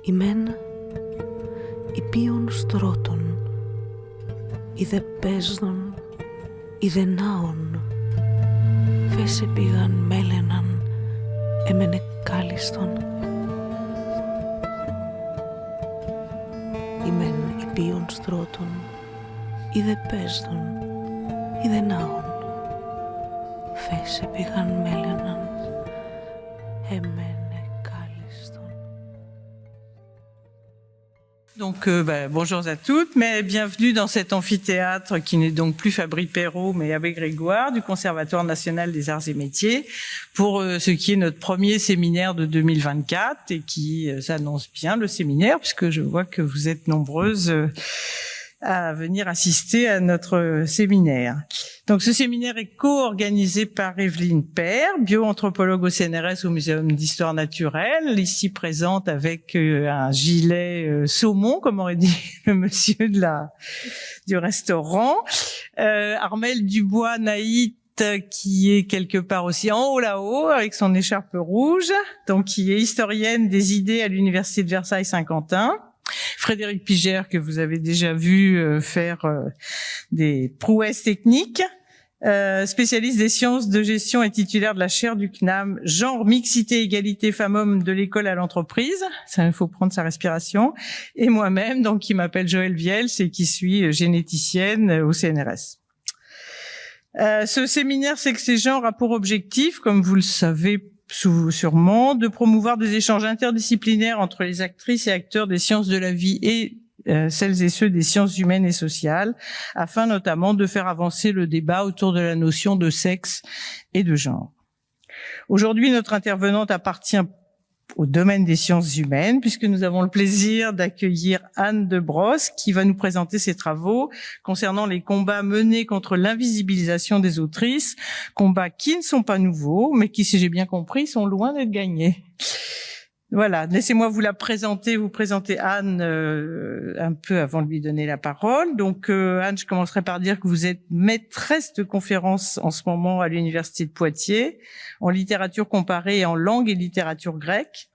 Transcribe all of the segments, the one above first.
Ημέν υπείων στρώτων, είδε παίζον, είδε νάων, φέσε πήγαν μέλαιναν, έμενε κάλιστον. Ημέν υπείων στρώτων, είδε παίζον, είδε νάων, φέσε πήγαν μέλαιναν, έμενε. Donc, bonjour à toutes, mais bienvenue dans cet amphithéâtre qui n'est donc plus Fabry-Perot, mais Abbé Grégoire du Conservatoire national des arts et métiers pour ce qui est notre premier séminaire de 2024 et qui s'annonce bien le séminaire puisque je vois que vous êtes nombreuses à venir assister à notre séminaire. Donc, ce séminaire est co-organisé par Evelyne Père, bioanthropologue au CNRS au Muséum d'Histoire Naturelle, ici présente avec un gilet saumon, comme aurait dit le monsieur du restaurant. Armelle Dubois-Naït, qui est quelque part aussi en haut là-haut, avec son écharpe rouge, donc qui est historienne des idées à l'Université de Versailles-Saint-Quentin. Frédéric Pigère, que vous avez déjà vu faire des prouesses techniques, spécialiste des sciences de gestion et titulaire de la chaire du CNAM, genre, mixité, égalité, femmes-hommes de l'école à l'entreprise. Ça, il faut prendre sa respiration. Et moi-même, donc, qui m'appelle Joëlle Viels et qui suis généticienne au CNRS. Ce séminaire Sexe et genre a pour objectif, comme vous le savez sûrement, de promouvoir des échanges interdisciplinaires entre les actrices et acteurs des sciences de la vie et celles et ceux des sciences humaines et sociales, afin notamment de faire avancer le débat autour de la notion de sexe et de genre. Aujourd'hui, notre intervenante appartient au domaine des sciences humaines, puisque nous avons le plaisir d'accueillir Anne de Brosse, qui va nous présenter ses travaux concernant les combats menés contre l'invisibilisation des autrices, combats qui ne sont pas nouveaux, mais qui, si j'ai bien compris, sont loin d'être gagnés. Voilà, laissez-moi vous présenter Anne un peu avant de lui donner la parole. Donc Anne, je commencerai par dire que vous êtes maîtresse de conférences en ce moment à l'Université de Poitiers, en littérature comparée et en langue et littérature grecque,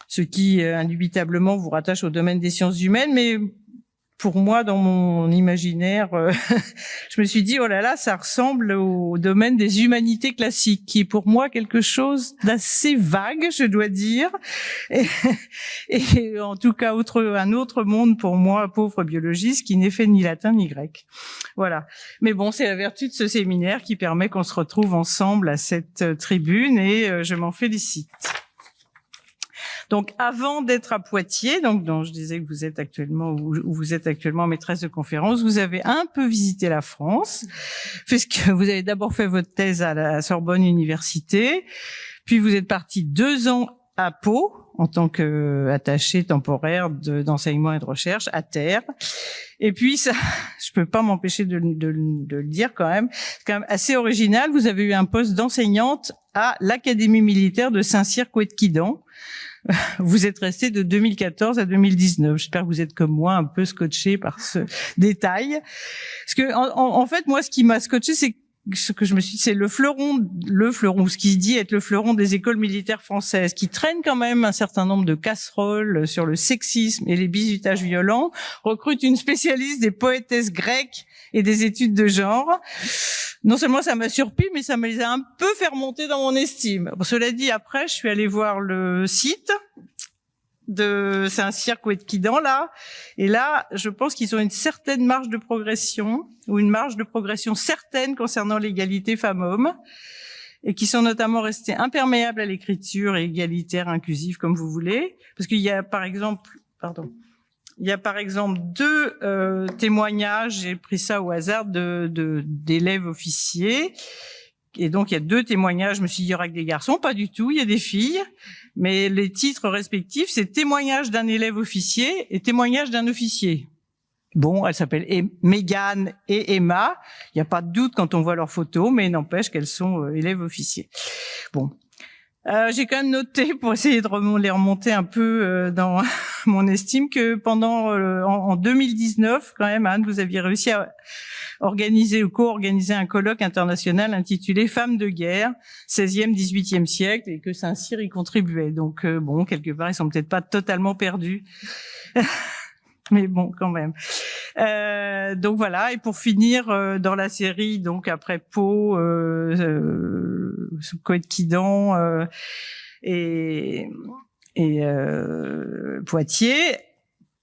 ce qui indubitablement vous rattache au domaine des sciences humaines, mais pour moi, dans mon imaginaire, je me suis dit, oh là là, ça ressemble au domaine des humanités classiques, qui est pour moi quelque chose d'assez vague, je dois dire. Et en tout cas, un autre monde pour moi, pauvre biologiste, qui n'est fait ni latin ni grec. Voilà. Mais bon, c'est la vertu de ce séminaire qui permet qu'on se retrouve ensemble à cette tribune et je m'en félicite. Donc, avant d'être à Poitiers, donc dont je disais que vous êtes actuellement maîtresse de conférence, vous avez un peu visité la France, puisque vous avez d'abord fait votre thèse à la Sorbonne Université, puis vous êtes parti 2 ans à Pau en tant qu'attaché temporaire d'enseignement et de recherche à terre. Et puis ça, je peux pas m'empêcher de le dire quand même, c'est quand même assez original. Vous avez eu un poste d'enseignante à l'Académie militaire de Saint-Cyr-Couët-Quidan. Vous êtes resté de 2014 à 2019. J'espère que vous êtes comme moi un peu scotché par ce détail. Parce que en fait, moi, ce qui m'a scotché, c'est ce que je me suis dit, c'est le fleuron, ce qui se dit être le fleuron des écoles militaires françaises, qui traîne quand même un certain nombre de casseroles sur le sexisme et les bizutages violents, recrute une spécialiste des poétesses grecques et des études de genre. Non seulement ça m'a surpris, mais ça me les a un peu fait remonter dans mon estime. Bon, cela dit, après, je suis allée voir le site de Saint-Cyr-Couët-Quidan, là. Et là, je pense qu'ils ont une certaine marge de progression, ou une marge de progression certaine concernant l'égalité femmes-hommes, et qui sont notamment restés imperméables à l'écriture et égalitaires, inclusives, comme vous voulez. Parce qu'il y a, par exemple, 2 témoignages, j'ai pris ça au hasard, d'élèves officiers. Et donc, il y a 2 témoignages. Je me suis dit, il y aura que des garçons. Pas du tout, il y a des filles. Mais les titres respectifs, c'est témoignage d'un élève officier et témoignage d'un officier. Bon, elles s'appellent Mégane et Emma. Il n'y a pas de doute quand on voit leurs photos, mais n'empêche qu'elles sont élèves officiers. Bon. J'ai quand même noté, pour essayer de les remonter un peu dans mon estime, que en 2019, quand même, Anne, vous aviez réussi à organiser ou co-organiser un colloque international intitulé Femmes de guerre, 16e, 18e siècle, et que Saint-Cyr y contribuait. Donc, bon, quelque part, ils sont peut-être pas totalement perdus. Mais bon, quand même. Donc voilà. Et pour finir dans la série, donc après Pau, Coët-Quidan et Poitiers.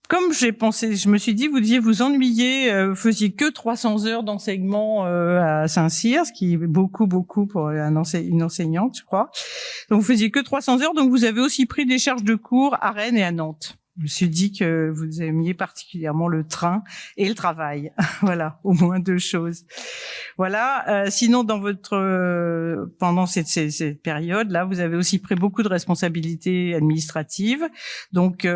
Comme je me suis dit, vous deviez vous ennuyer, vous faisiez que 300 heures d'enseignement à Saint-Cyr, ce qui est beaucoup pour une enseignante, je crois. Donc vous faisiez que 300 heures, donc vous avez aussi pris des charges de cours à Rennes et à Nantes. Je me suis dit que vous aimiez particulièrement le train et le travail. Voilà, au moins 2 choses. Voilà. Sinon, pendant cette période-là, vous avez aussi pris beaucoup de responsabilités administratives. Donc,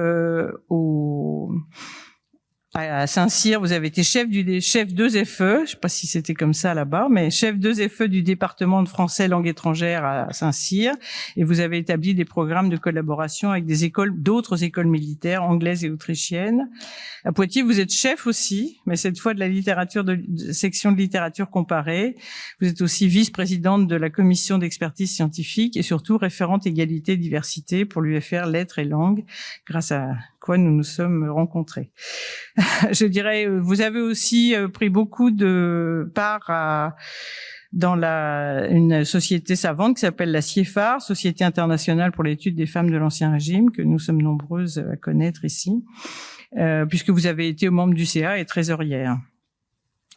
à Saint-Cyr, vous avez été chef 2FE, je sais pas si c'était comme ça là-bas, mais chef 2FE du département de français langue étrangère à Saint-Cyr, et vous avez établi des programmes de collaboration avec d'autres écoles militaires anglaises et autrichiennes. À Poitiers, vous êtes chef aussi, mais cette fois de la section de littérature comparée. Vous êtes aussi vice-présidente de la commission d'expertise scientifique et surtout référente égalité et diversité pour l'UFR Lettres et Langues, grâce à quoi nous nous sommes rencontrés. Je dirais, vous avez aussi pris beaucoup de part dans une société savante qui s'appelle la CIEFAR, Société internationale pour l'étude des femmes de l'Ancien Régime, que nous sommes nombreuses à connaître ici, puisque vous avez été membre du CA et trésorière.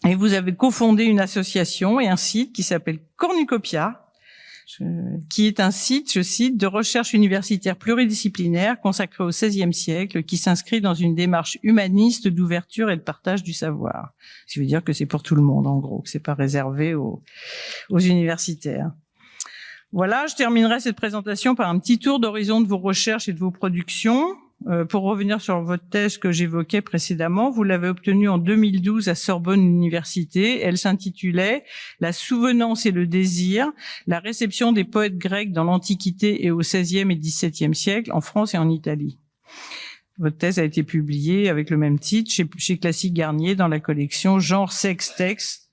Et vous avez cofondé une association et un site qui s'appelle Cornucopia, qui est un site, je cite, de recherche universitaire pluridisciplinaire consacré au XVIe siècle, qui s'inscrit dans une démarche humaniste d'ouverture et de partage du savoir. Ce qui veut dire que c'est pour tout le monde, en gros, que c'est pas réservé aux universitaires. Voilà, je terminerai cette présentation par un petit tour d'horizon de vos recherches et de vos productions. Pour revenir sur votre thèse que j'évoquais précédemment, vous l'avez obtenue en 2012 à Sorbonne Université. Elle s'intitulait « La souvenance et le désir, la réception des poètes grecs dans l'Antiquité et au XVIe et XVIIe siècle en France et en Italie ». Votre thèse a été publiée avec le même titre chez Classique Garnier dans la collection Genre, Sexe, Texte.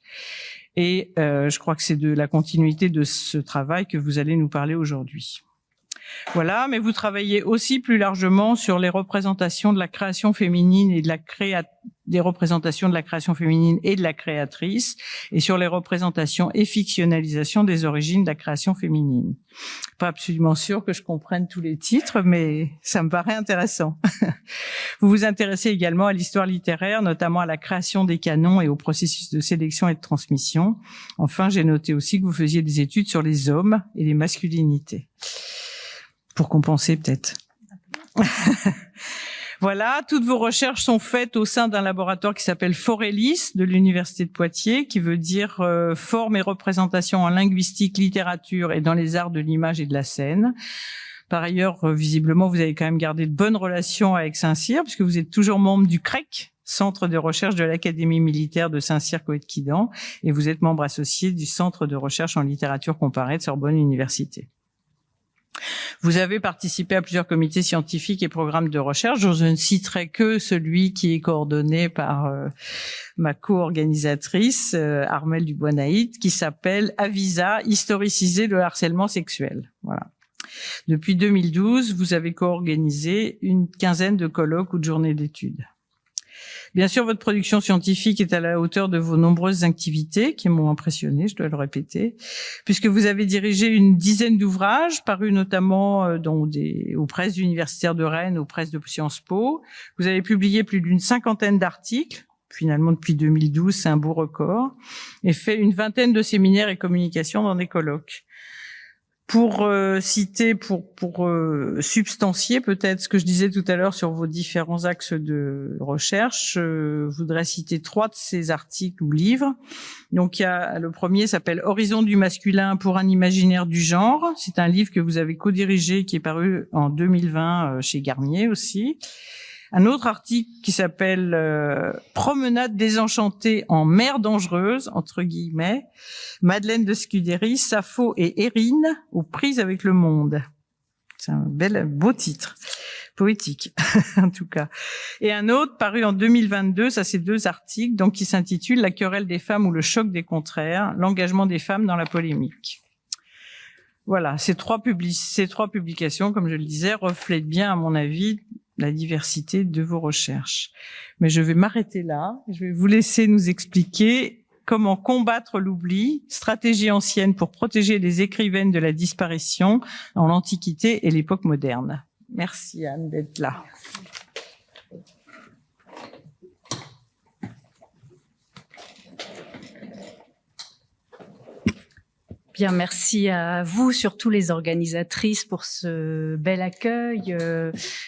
Et je crois que c'est de la continuité de ce travail que vous allez nous parler aujourd'hui. Voilà, mais vous travaillez aussi plus largement sur les représentations de la création féminine et des représentations de la création féminine et de la créatrice, et sur les représentations et fictionnalisation des origines de la création féminine. Pas absolument sûr que je comprenne tous les titres, mais ça me paraît intéressant. Vous vous intéressez également à l'histoire littéraire, notamment à la création des canons et au processus de sélection et de transmission. Enfin, j'ai noté aussi que vous faisiez des études sur les hommes et les masculinités. Pour compenser peut-être. Voilà, toutes vos recherches sont faites au sein d'un laboratoire qui s'appelle Forelis de l'Université de Poitiers, qui veut dire forme et représentation en linguistique, littérature et dans les arts de l'image et de la scène. Par ailleurs, visiblement, vous avez quand même gardé de bonnes relations avec Saint-Cyr, puisque vous êtes toujours membre du CREC, Centre de recherche de l'Académie militaire de Saint-Cyr-Coët-Quidan, et vous êtes membre associé du Centre de recherche en littérature comparée de Sorbonne Université. Vous avez participé à plusieurs comités scientifiques et programmes de recherche. Je ne citerai que celui qui est coordonné par ma co-organisatrice, Armelle Dubois-Naït, qui s'appelle Avisa, historiciser le harcèlement sexuel. Voilà. Depuis 2012, vous avez co-organisé une quinzaine de colloques ou de journées d'études. Bien sûr, votre production scientifique est à la hauteur de vos nombreuses activités qui m'ont impressionné, je dois le répéter, puisque vous avez dirigé une dizaine d'ouvrages parus notamment aux presses universitaires de Rennes, aux presses de Sciences Po. Vous avez publié plus d'une 50aine d'articles. Finalement, depuis 2012, c'est un beau record, et fait une vingtaine de séminaires et communications dans des colloques. Pour substancier peut-être ce que je disais tout à l'heure sur vos différents axes de recherche, je voudrais citer 3 de ces articles ou livres. Donc le premier s'appelle Horizon du masculin pour un imaginaire du genre. C'est un livre que vous avez co-dirigé qui est paru en 2020 chez Garnier aussi. Un autre article qui s'appelle Promenade désenchantée en mer dangereuse, entre guillemets, Madeleine de Scudéry, Sappho et Érine aux prises avec le monde. C'est un beau titre, poétique en tout cas. Et un autre paru en 2022, ça c'est 2 articles, donc qui s'intitule La querelle des femmes ou le choc des contraires, l'engagement des femmes dans la polémique. Voilà, ces trois publications, comme je le disais, reflètent bien, à mon avis, la diversité de vos recherches. Mais je vais m'arrêter là. Je vais vous laisser nous expliquer comment combattre l'oubli, stratégie ancienne pour protéger les écrivaines de la disparition dans l'Antiquité et l'époque moderne. Merci Anne d'être là. Bien, merci à vous, surtout les organisatrices, pour ce bel accueil.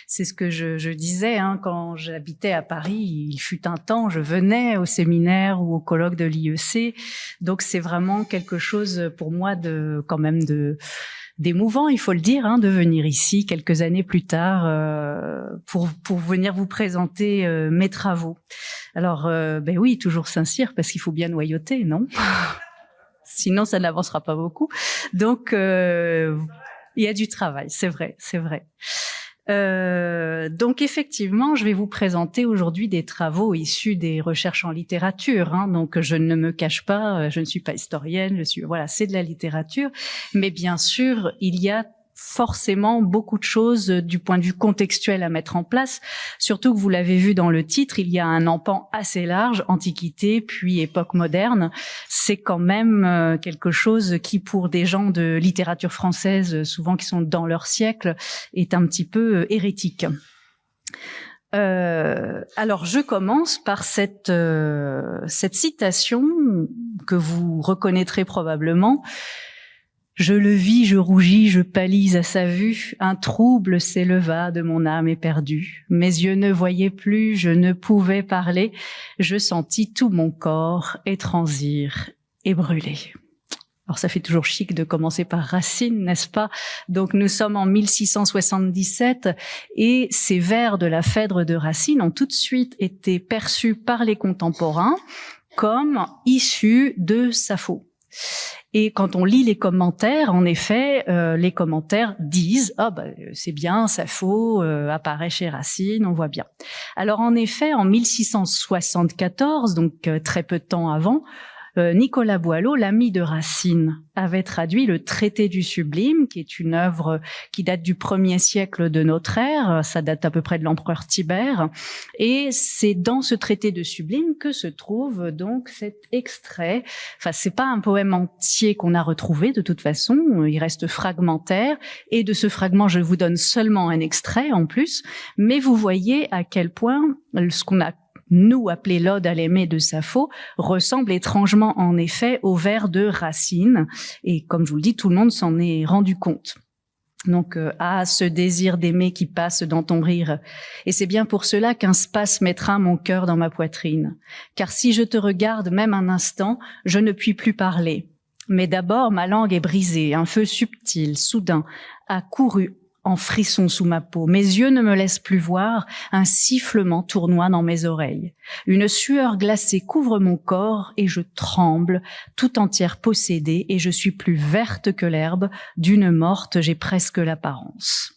C'est ce que je disais, hein, quand j'habitais à Paris, il fut un temps, je venais au séminaire ou au colloque de l'IEC. Donc c'est vraiment quelque chose pour moi d'émouvant, il faut le dire, hein, de venir ici quelques années plus tard pour venir vous présenter mes travaux. Alors, ben oui, toujours Saint-Cyr, parce qu'il faut bien noyauter, non ? Sinon, ça n'avancera pas beaucoup. Donc, il y a du travail, c'est vrai, c'est vrai. Donc, effectivement, je vais vous présenter aujourd'hui des travaux issus des recherches en littérature. Hein. Donc, je ne me cache pas, je ne suis pas historienne, voilà, c'est de la littérature. Mais bien sûr, il y a forcément beaucoup de choses du point de vue contextuel à mettre en place, surtout que vous l'avez vu dans le titre, il y a un empan assez large, Antiquité puis époque moderne. C'est quand même quelque chose qui, pour des gens de littérature française, souvent qui sont dans leur siècle, est un petit peu hérétique. Alors, je commence par cette citation que vous reconnaîtrez probablement. Je le vis, je rougis, je pâlis à sa vue, un trouble s'éleva de mon âme éperdue. Mes yeux ne voyaient plus, je ne pouvais parler, je sentis tout mon corps étransir et brûler. Alors ça fait toujours chic de commencer par Racine, n'est-ce pas? Donc nous sommes en 1677 et ces vers de la Phèdre de Racine ont tout de suite été perçus par les contemporains comme issus de Sappho. Et quand on lit les commentaires, en effet, les commentaires disent « Ah, c'est bien, Sappho apparaît chez Racine, on voit bien ». Alors en effet, en 1674, donc très peu de temps avant, Nicolas Boileau, l'ami de Racine, avait traduit le Traité du Sublime, qui est une œuvre qui date du 1er siècle de notre ère, ça date à peu près de l'empereur Tibère, et c'est dans ce Traité de Sublime que se trouve donc cet extrait. Enfin, c'est pas un poème entier qu'on a retrouvé de toute façon, il reste fragmentaire, et de ce fragment, je vous donne seulement un extrait en plus, mais vous voyez à quel point ce qu'on a nous appelé l'Ode à l'aimer de Sappho, ressemble étrangement en effet au vers de Racine. Et comme je vous le dis, tout le monde s'en est rendu compte. Donc, ce désir d'aimer qui passe dans ton rire. Et c'est bien pour cela qu'un spasme étreint mon cœur dans ma poitrine. Car si je te regarde même un instant, je ne puis plus parler. Mais d'abord, ma langue est brisée, un feu subtil, soudain, a couru en frisson sous ma peau. Mes yeux ne me laissent plus voir, un sifflement tournoie dans mes oreilles. Une sueur glacée couvre mon corps et je tremble, tout entière possédée, et je suis plus verte que l'herbe, d'une morte j'ai presque l'apparence.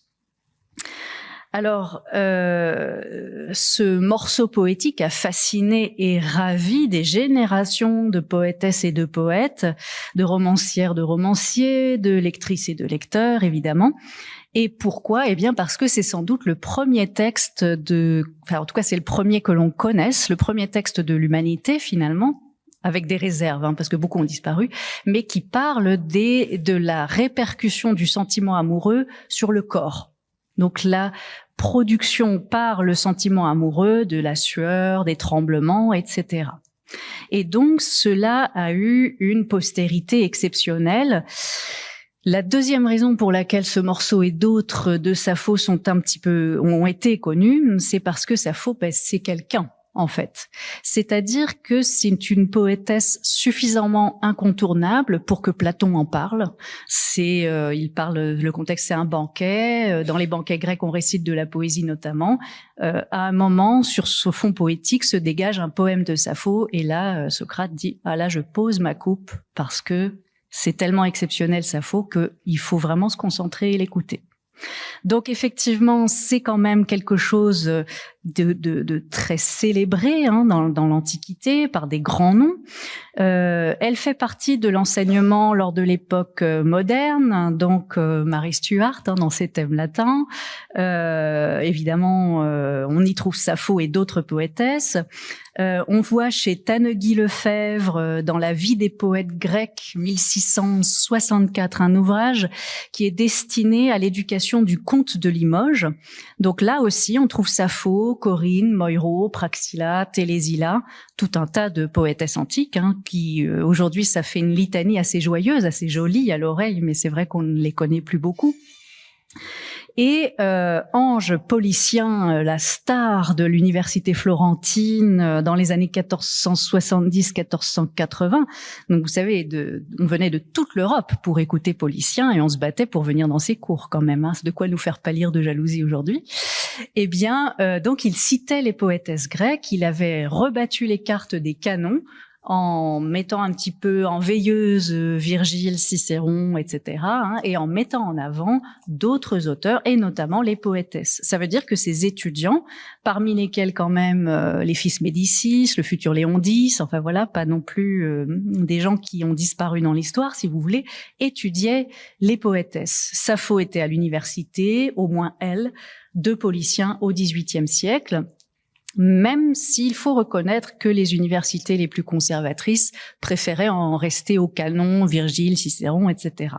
Alors, ce morceau poétique a fasciné et ravi des générations de poétesses et de poètes, de romancières, de romanciers, de lectrices et de lecteurs, évidemment. Et pourquoi? Eh bien, parce que c'est sans doute le premier texte en tout cas, c'est le premier que l'on connaisse, le premier texte de l'humanité, finalement, avec des réserves, hein, parce que beaucoup ont disparu, mais qui parle de la répercussion du sentiment amoureux sur le corps. Donc, la production par le sentiment amoureux, de la sueur, des tremblements, etc. Et donc, cela a eu une postérité exceptionnelle. La deuxième raison pour laquelle ce morceau et d'autres de Sappho ont été connus, c'est parce que Sappho, c'est quelqu'un. en fait. C'est-à-dire que c'est une poétesse suffisamment incontournable pour que Platon en parle. Il parle, le contexte c'est un banquet. Dans les banquets grecs, on récite de la poésie notamment. À un moment, sur ce fond poétique, se dégage un poème de Sappho. Et là, Socrate dit, ah là, je pose ma coupe parce que c'est tellement exceptionnel Sappho qu'il faut vraiment se concentrer et l'écouter. Donc effectivement, c'est quand même quelque chose de très célébré dans l'Antiquité par des grands noms. Elle fait partie de l'enseignement lors de l'époque moderne, donc Marie Stuart dans ses thèmes latins. Évidemment, on y trouve Sappho et d'autres poétesses. On voit chez Tanneguy Lefebvre dans La vie des poètes grecs 1664 un ouvrage qui est destiné à l'éducation du comte de Limoges. Donc là aussi, on trouve Sappho, Corinne, Moiro, Praxilla, Télésilas, tout un tas de poétesses antiques qui aujourd'hui ça fait une litanie assez joyeuse, assez jolie à l'oreille, mais c'est vrai qu'on ne les connaît plus beaucoup. Et Ange Policien, la star de l'université florentine dans les années 1470-1480. Donc vous savez, on venait de toute l'Europe pour écouter Policien et on se battait pour venir dans ses cours quand même. C'est de quoi nous faire pâlir de jalousie aujourd'hui. Eh bien, donc il citait les poétesses grecques. Il avait rebattu les cartes des canons en mettant un petit peu en veilleuse Virgile, Cicéron, etc., et en mettant en avant d'autres auteurs, et notamment les poétesses. Ça veut dire que ces étudiants, parmi lesquels quand même les fils Médicis, le futur Léon X, enfin voilà, pas non plus des gens qui ont disparu dans l'histoire, si vous voulez, étudiaient les poétesses. Sappho était à l'université, au moins elle, de Policien au XVIIIe siècle, même s'il faut reconnaître que les universités les plus conservatrices préféraient en rester au canon, Virgile, Cicéron, etc.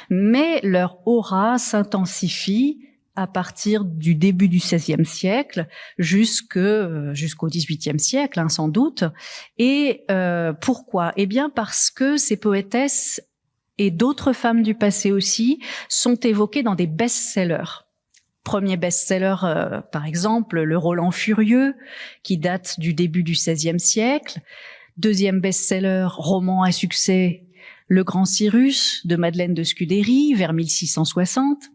Mais leur aura s'intensifie à partir du début du XVIe siècle jusqu'au XVIIIe siècle, sans doute. Et pourquoi ? Eh bien parce que ces poétesses et d'autres femmes du passé aussi sont évoquées dans des best-sellers. Premier best-seller, par exemple, le Roland Furieux, qui date du début du XVIe siècle. Deuxième best-seller, roman à succès, Le Grand Cyrus, de Madeleine de Scudéry, vers 1660.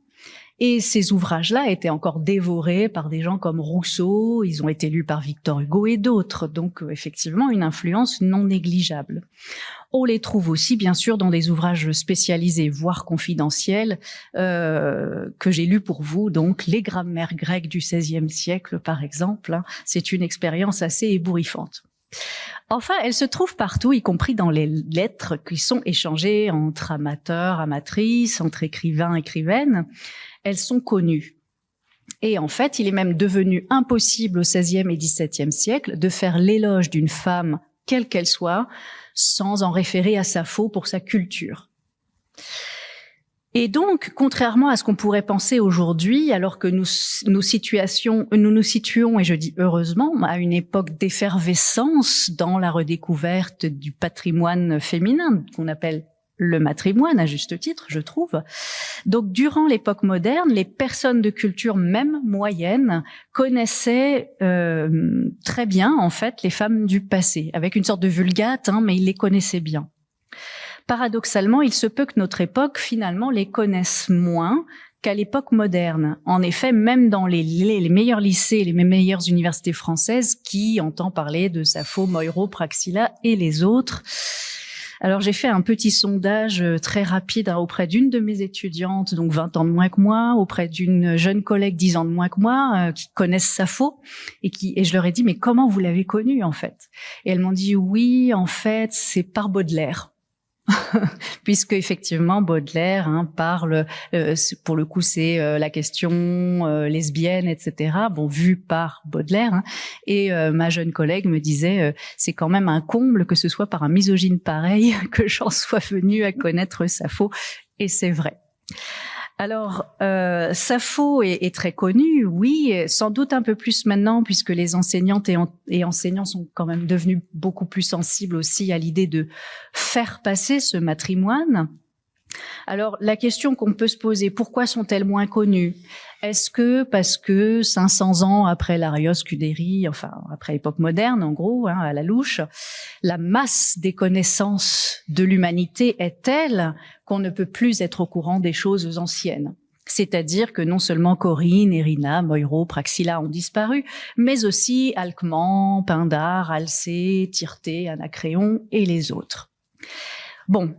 Et ces ouvrages-là étaient encore dévorés par des gens comme Rousseau, ils ont été lus par Victor Hugo et d'autres, donc effectivement une influence non négligeable. On les trouve aussi, bien sûr, dans des ouvrages spécialisés, voire confidentiels, que j'ai lus pour vous, donc les grammaires grecques du XVIe siècle, par exemple. C'est une expérience assez ébouriffante. Enfin, elles se trouvent partout, y compris dans les lettres qui sont échangées entre amateurs, amatrices, entre écrivains, écrivaines. Elles sont connues. Et en fait, il est même devenu impossible au XVIe et XVIIe siècle de faire l'éloge d'une femme, quelle qu'elle soit, sans en référer à Sappho pour sa culture. Et donc, contrairement à ce qu'on pourrait penser aujourd'hui, alors que nous nous situons, et je dis heureusement, à une époque d'effervescence dans la redécouverte du patrimoine féminin, qu'on appelle le matrimoine, à juste titre, je trouve. Donc, durant l'époque moderne, les personnes de culture, même moyenne, connaissaient très bien, en fait, les femmes du passé, avec une sorte de vulgate, mais ils les connaissaient bien. Paradoxalement, il se peut que notre époque, finalement, les connaisse moins qu'à l'époque moderne. En effet, même dans les meilleurs lycées, les meilleures universités françaises, qui entend parler de Sappho, Moiro, Praxilla et les autres. Alors, j'ai fait un petit sondage très rapide auprès d'une de mes étudiantes, donc 20 ans de moins que moi, auprès d'une jeune collègue 10 ans de moins que moi, qui connaissent Sappho, et je leur ai dit, mais comment vous l'avez connue, en fait? Et elles m'ont dit, oui, en fait, c'est par Baudelaire. Puisque effectivement Baudelaire parle, pour le coup c'est la question lesbienne, etc. Bon, vu par Baudelaire. Et ma jeune collègue me disait, c'est quand même un comble que ce soit par un misogyne pareil que j'en sois venue à connaître Sappho. Et c'est vrai. Alors, Sappho est très connue, oui, sans doute un peu plus maintenant, puisque les enseignantes et enseignants sont quand même devenus beaucoup plus sensibles aussi à l'idée de faire passer ce matrimoine. Alors, la question qu'on peut se poser, pourquoi sont-elles moins connues? Est-ce que parce que 500 ans après l'Arios Cuderi, enfin après l'époque moderne en gros, à la louche, la masse des connaissances de l'humanité est telle qu'on ne peut plus être au courant des choses anciennes? C'est-à-dire que non seulement Corinne, Érina, Moiro, Praxilla ont disparu, mais aussi Alcman, Pindare, Alcée, Tirthée, Anacréon et les autres. Bon.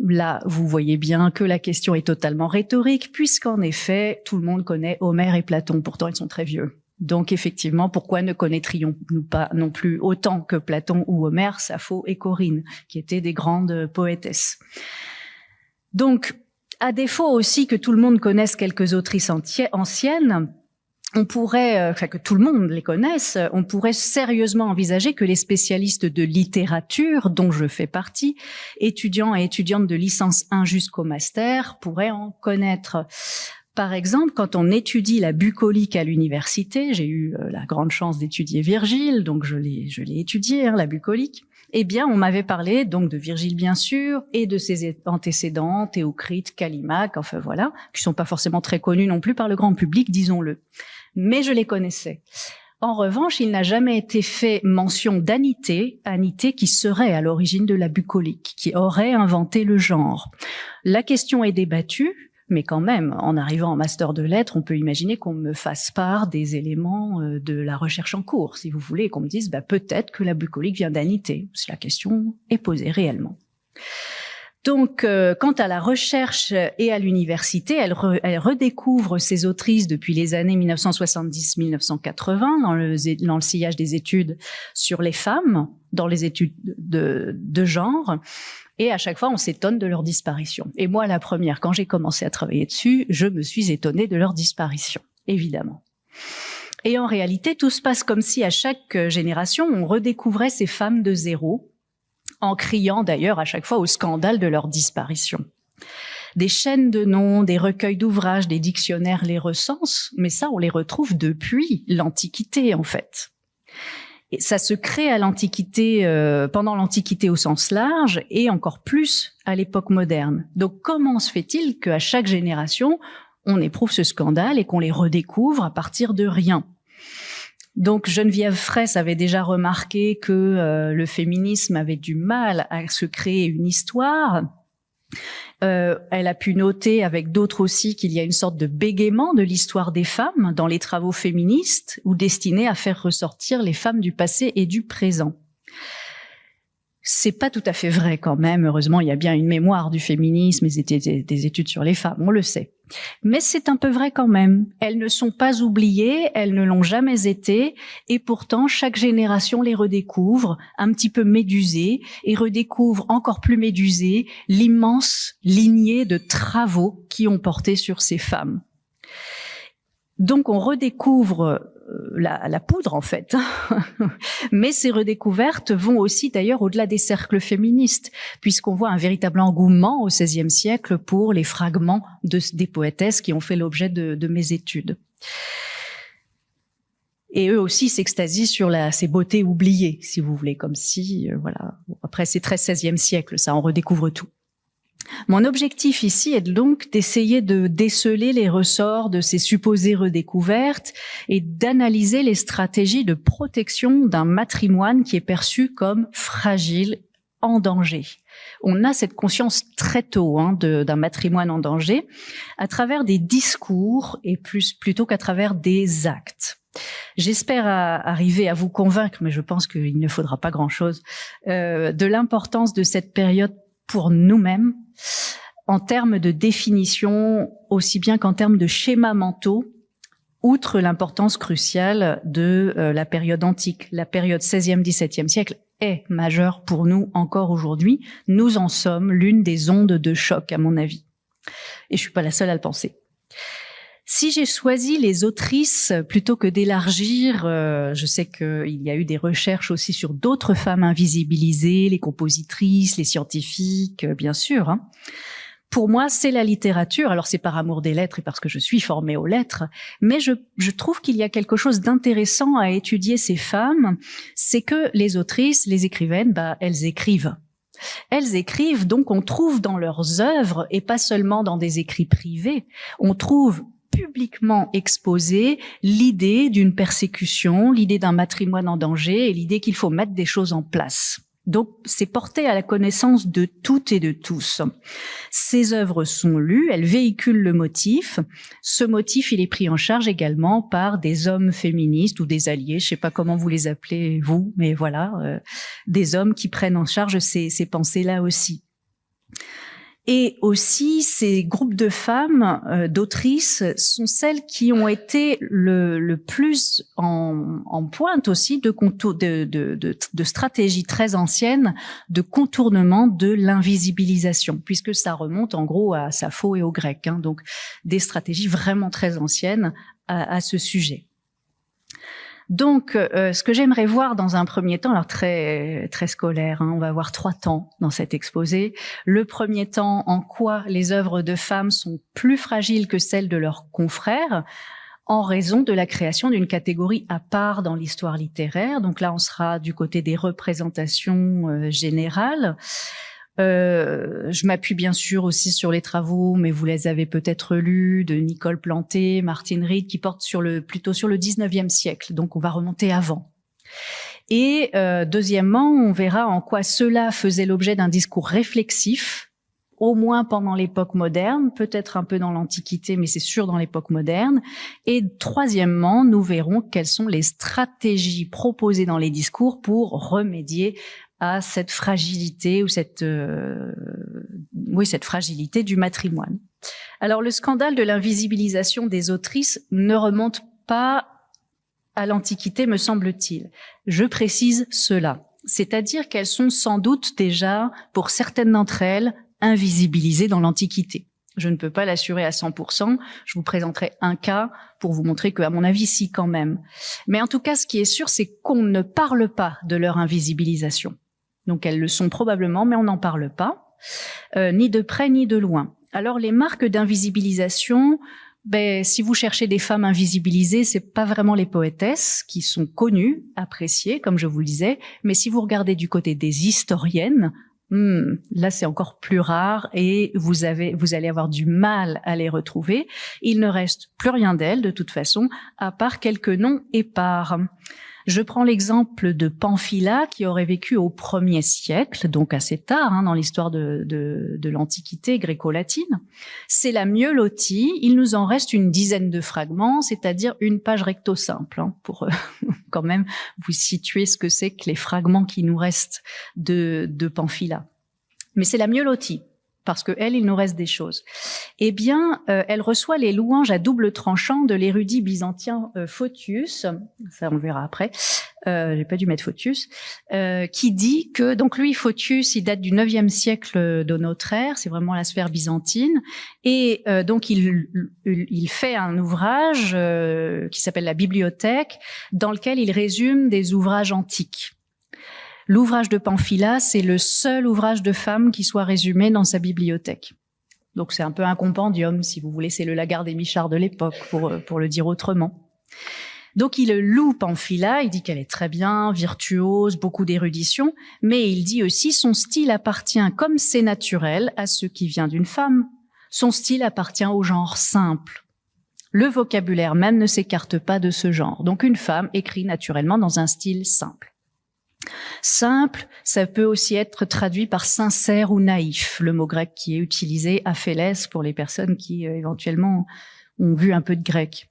Là, vous voyez bien que la question est totalement rhétorique, puisqu'en effet, tout le monde connaît Homère et Platon, pourtant ils sont très vieux. Donc effectivement, pourquoi ne connaîtrions-nous pas non plus autant que Platon ou Homère, Sappho et Corinne, qui étaient des grandes poétesses. Donc, à défaut aussi que tout le monde connaisse quelques autrices anciennes, on pourrait, que tout le monde les connaisse, on pourrait sérieusement envisager que les spécialistes de littérature, dont je fais partie, étudiants et étudiantes de licence 1 jusqu'au master, pourraient en connaître. Par exemple, quand on étudie la bucolique à l'université, j'ai eu la grande chance d'étudier Virgile, donc je l'ai étudié, la bucolique. Eh bien, on m'avait parlé donc de Virgile bien sûr et de ses antécédents, Théocrite, Callimaque, enfin voilà, qui sont pas forcément très connus non plus par le grand public, disons-le. Mais je les connaissais. En revanche, il n'a jamais été fait mention d'Anité qui serait à l'origine de la bucolique, qui aurait inventé le genre. La question est débattue, mais quand même, en arrivant en master de lettres, on peut imaginer qu'on me fasse part des éléments de la recherche en cours, si vous voulez, qu'on me dise peut-être que la bucolique vient d'Anité, si la question est posée réellement. Donc, quant à la recherche et à l'université, elle redécouvre ces autrices depuis les années 1970-1980 dans le sillage des études sur les femmes, dans les études de genre. Et à chaque fois, on s'étonne de leur disparition. Et moi, la première, quand j'ai commencé à travailler dessus, je me suis étonnée de leur disparition, évidemment. Et en réalité, tout se passe comme si à chaque génération, on redécouvrait ces femmes de zéro, en criant d'ailleurs à chaque fois au scandale de leur disparition. Des chaînes de noms, des recueils d'ouvrages, des dictionnaires les recensent, mais ça, on les retrouve depuis l'Antiquité, en fait. Et ça se crée à l'Antiquité, pendant l'Antiquité au sens large, et encore plus à l'époque moderne. Donc, comment se fait-il qu'à chaque génération, on éprouve ce scandale et qu'on les redécouvre à partir de rien ? Donc, Geneviève Fraisse avait déjà remarqué que le féminisme avait du mal à se créer une histoire. Elle a pu noter avec d'autres aussi qu'il y a une sorte de bégaiement de l'histoire des femmes dans les travaux féministes ou destinés à faire ressortir les femmes du passé et du présent. C'est pas tout à fait vrai quand même. Heureusement, il y a bien une mémoire du féminisme et des études sur les femmes, on le sait. Mais c'est un peu vrai quand même. Elles ne sont pas oubliées, elles ne l'ont jamais été, et pourtant chaque génération les redécouvre, un petit peu médusées, et redécouvre encore plus médusées l'immense lignée de travaux qui ont porté sur ces femmes. Donc on redécouvre la poudre en fait. Mais ces redécouvertes vont aussi d'ailleurs au-delà des cercles féministes, puisqu'on voit un véritable engouement au XVIe siècle pour les fragments des poétesses qui ont fait l'objet de mes études. Et eux aussi s'extasient sur ces beautés oubliées, si vous voulez, comme si, voilà. Après, c'est très XVIe siècle, ça, on redécouvre tout. Mon objectif ici est donc d'essayer de déceler les ressorts de ces supposées redécouvertes et d'analyser les stratégies de protection d'un matrimoine qui est perçu comme fragile, en danger. On a cette conscience très tôt d'un matrimoine en danger à travers des discours et plutôt qu'à travers des actes. J'espère arriver à vous convaincre, mais je pense qu'il ne faudra pas grand-chose, de l'importance de cette période pour nous-mêmes, en termes de définition, aussi bien qu'en termes de schémas mentaux, outre l'importance cruciale de la période antique. La période 16e, 17e siècle est majeure pour nous encore aujourd'hui. Nous en sommes l'une des ondes de choc, à mon avis. Et je suis pas la seule à le penser. Si j'ai choisi les autrices plutôt que d'élargir, je sais qu'il y a eu des recherches aussi sur d'autres femmes invisibilisées, les compositrices, les scientifiques, bien sûr. Pour moi, c'est la littérature. Alors, c'est par amour des lettres et parce que je suis formée aux lettres, mais je trouve qu'il y a quelque chose d'intéressant à étudier ces femmes. C'est que les autrices, les écrivaines, elles écrivent. elles écrivent, donc on trouve dans leurs œuvres, et pas seulement dans des écrits privés, on trouve publiquement exposé l'idée d'une persécution, l'idée d'un matrimoine en danger et l'idée qu'il faut mettre des choses en place. Donc, c'est porté à la connaissance de toutes et de tous. Ces œuvres sont lues, elles véhiculent le motif. Ce motif, il est pris en charge également par des hommes féministes ou des alliés, je sais pas comment vous les appelez, vous, mais voilà, des hommes qui prennent en charge ces pensées-là aussi. Et aussi, ces groupes de femmes, d'autrices, sont celles qui ont été le plus en pointe aussi de stratégies très anciennes de contournement de l'invisibilisation, puisque ça remonte en gros à Sappho et aux Grecs, hein, donc des stratégies vraiment très anciennes à ce sujet. Donc, ce que j'aimerais voir dans un premier temps, alors très très scolaire, hein, on va voir 3 temps dans cet exposé. Le premier temps, en quoi les œuvres de femmes sont plus fragiles que celles de leurs confrères, en raison de la création d'une catégorie à part dans l'histoire littéraire. Donc là, on sera du côté des représentations générales. Je m'appuie bien sûr aussi sur les travaux, mais vous les avez peut-être lus, de Nicole Planté, Martine Reed, qui portent plutôt sur le 19e siècle. Donc on va remonter avant. Et deuxièmement, on verra en quoi cela faisait l'objet d'un discours réflexif, au moins pendant l'époque moderne, peut-être un peu dans l'Antiquité, mais c'est sûr dans l'époque moderne. Et troisièmement, nous verrons quelles sont les stratégies proposées dans les discours pour remédier à cette fragilité ou cette fragilité du matrimoine. Alors le scandale de l'invisibilisation des autrices ne remonte pas à l'Antiquité, me semble-t-il. Je précise cela, c'est-à-dire qu'elles sont sans doute déjà, pour certaines d'entre elles, invisibilisées dans l'Antiquité. Je ne peux pas l'assurer à 100%. Je vous présenterai un cas pour vous montrer que, à mon avis, si quand même. Mais en tout cas, ce qui est sûr, c'est qu'on ne parle pas de leur invisibilisation. Donc elles le sont probablement, mais on n'en parle pas, ni de près ni de loin. Alors les marques d'invisibilisation, si vous cherchez des femmes invisibilisées, c'est pas vraiment les poétesses qui sont connues, appréciées, comme je vous le disais, mais si vous regardez du côté des historiennes, là c'est encore plus rare et vous allez avoir du mal à les retrouver. Il ne reste plus rien d'elles de toute façon, à part quelques noms épars. Je prends l'exemple de Pamphila, qui aurait vécu au 1er siècle, donc assez tard dans l'histoire de l'Antiquité gréco-latine. C'est la mieux lotie. Il nous en reste une dizaine de fragments, c'est-à-dire une page recto simple, pour quand même vous situer ce que c'est que les fragments qui nous restent de Pamphila. Mais c'est la mieux lotie, parce que il nous reste des choses. Eh bien, elle reçoit les louanges à double tranchant de l'érudit byzantin Photius, ça on le verra après, j'ai pas dû mettre Photius, qui dit que, donc lui, Photius, il date du 9e siècle de notre ère, c'est vraiment la sphère byzantine, et donc il fait un ouvrage qui s'appelle la Bibliothèque, dans lequel il résume des ouvrages antiques. L'ouvrage de Pamphila, c'est le seul ouvrage de femme qui soit résumé dans sa bibliothèque. Donc c'est un peu un compendium, si vous voulez, c'est le Lagarde et Michard de l'époque, pour le dire autrement. Donc il loue Pamphila, il dit qu'elle est très bien, virtuose, beaucoup d'érudition, mais il dit aussi son style appartient, comme c'est naturel, à ce qui vient d'une femme. Son style appartient au genre simple. Le vocabulaire même ne s'écarte pas de ce genre. Donc une femme écrit naturellement dans un style simple. Simple, ça peut aussi être traduit par sincère ou naïf, le mot grec qui est utilisé, aphélès, pour les personnes qui éventuellement ont vu un peu de grec.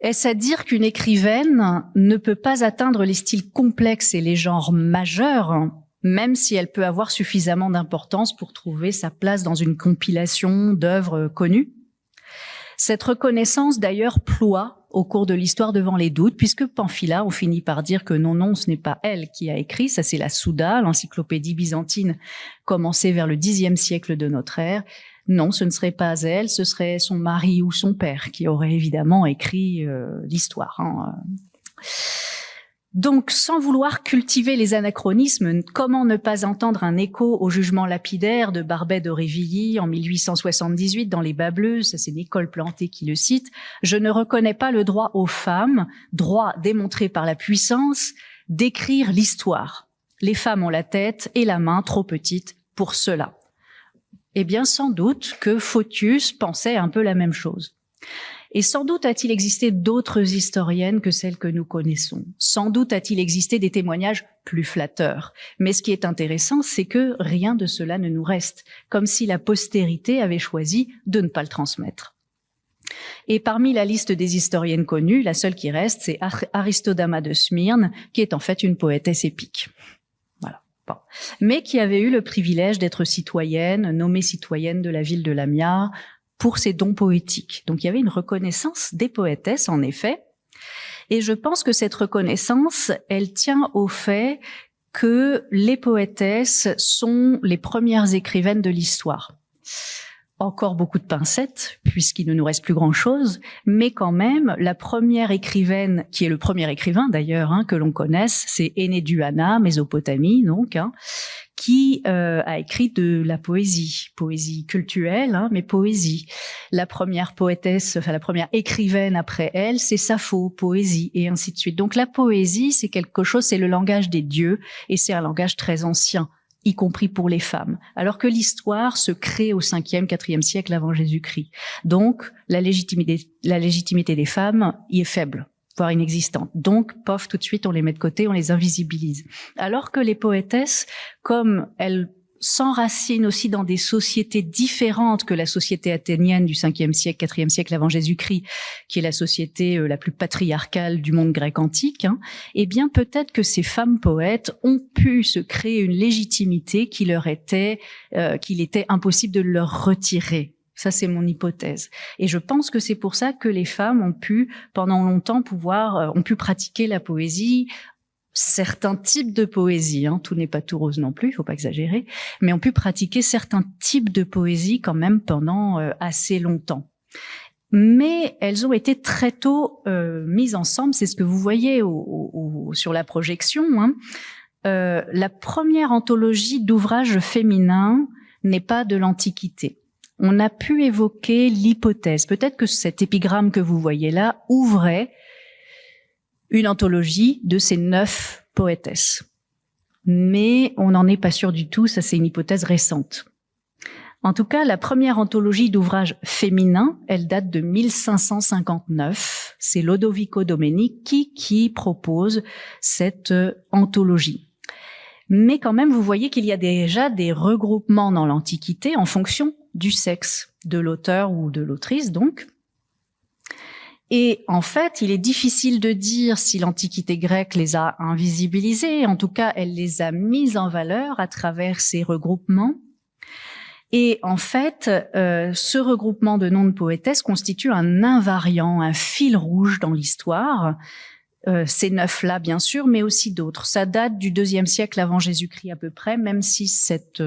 Est-ce à dire qu'une écrivaine ne peut pas atteindre les styles complexes et les genres majeurs, même si elle peut avoir suffisamment d'importance pour trouver sa place dans une compilation d'œuvres connues? Cette reconnaissance, d'ailleurs, ploie au cours de l'histoire devant les doutes, puisque Pamphila, on finit par dire que non, ce n'est pas elle qui a écrit, ça c'est la Souda, l'encyclopédie byzantine commencée vers le Xe siècle de notre ère. Non, ce ne serait pas elle, ce serait son mari ou son père qui aurait évidemment écrit l'histoire. Donc, sans vouloir cultiver les anachronismes, comment ne pas entendre un écho au jugement lapidaire de Barbet d'Aurevilly en 1878 dans Les Bas Bleus, ça c'est Nicole Planté qui le cite, « Je ne reconnais pas le droit aux femmes, droit démontré par la puissance, d'écrire l'histoire. Les femmes ont la tête et la main trop petites pour cela. Eh bien, sans doute que Photius pensait un peu la même chose. Et sans doute a-t-il existé d'autres historiennes que celles que nous connaissons. Sans doute a-t-il existé des témoignages plus flatteurs. Mais ce qui est intéressant, c'est que rien de cela ne nous reste, comme si la postérité avait choisi de ne pas le transmettre. Et parmi la liste des historiennes connues, la seule qui reste, c'est Aristodama de Smyrne, qui est en fait une poétesse épique. Voilà. Bon. Mais qui avait eu le privilège d'être citoyenne, nommée citoyenne de la ville de Lamia, pour ses dons poétiques. Donc il y avait une reconnaissance des poétesses, en effet. Et je pense que cette reconnaissance, elle tient au fait que les poétesses sont les premières écrivaines de l'histoire. Encore beaucoup de pincettes, puisqu'il ne nous reste plus grand-chose, mais quand même, la première écrivaine, qui est le premier écrivain d'ailleurs, que l'on connaisse, c'est Enneduana, Mésopotamie, donc, qui a écrit de la poésie cultuelle, mais poésie. La première poétesse, enfin la première écrivaine après elle, c'est Sappho, poésie, et ainsi de suite. Donc la poésie, c'est quelque chose, c'est le langage des dieux, et c'est un langage très ancien, y compris pour les femmes, alors que l'histoire se crée au 5e, 4e siècle avant Jésus-Christ. Donc, la légitimité des femmes y est faible, voire inexistante. Donc, pof, tout de suite, on les met de côté, on les invisibilise. Alors que les poétesses, comme elles s'enracinent aussi dans des sociétés différentes que la société athénienne du 5e siècle, 4e siècle avant Jésus-Christ, qui est la société la plus patriarcale du monde grec antique, eh bien peut-être que ces femmes poètes ont pu se créer une légitimité qu'il était impossible de leur retirer. Ça, c'est mon hypothèse. Et je pense que c'est pour ça que les femmes ont pu, pendant longtemps, ont pu pratiquer la poésie, certains types de poésie, tout n'est pas tout rose non plus, il faut pas exagérer, mais ont pu pratiquer certains types de poésie quand même pendant assez longtemps. Mais elles ont été très tôt mises ensemble, c'est ce que vous voyez sur la projection. La première anthologie d'ouvrages féminins n'est pas de l'Antiquité. On a pu évoquer l'hypothèse, peut-être que cet épigramme que vous voyez là ouvrait une anthologie de ces 9 poétesses. Mais on n'en est pas sûr du tout, ça c'est une hypothèse récente. En tout cas, la première anthologie d'ouvrages féminins, elle date de 1559. C'est Lodovico Domenici qui propose cette anthologie. Mais quand même, vous voyez qu'il y a déjà des regroupements dans l'Antiquité en fonction du sexe de l'auteur ou de l'autrice, donc. Et en fait, il est difficile de dire si l'Antiquité grecque les a invisibilisés. En tout cas, elle les a mises en valeur à travers ces regroupements. Et en fait, ce regroupement de noms de poétesses constitue un invariant, un fil rouge dans l'histoire. Ces 9-là, bien sûr, mais aussi d'autres. Ça date du 2e siècle avant Jésus-Christ à peu près, même si cet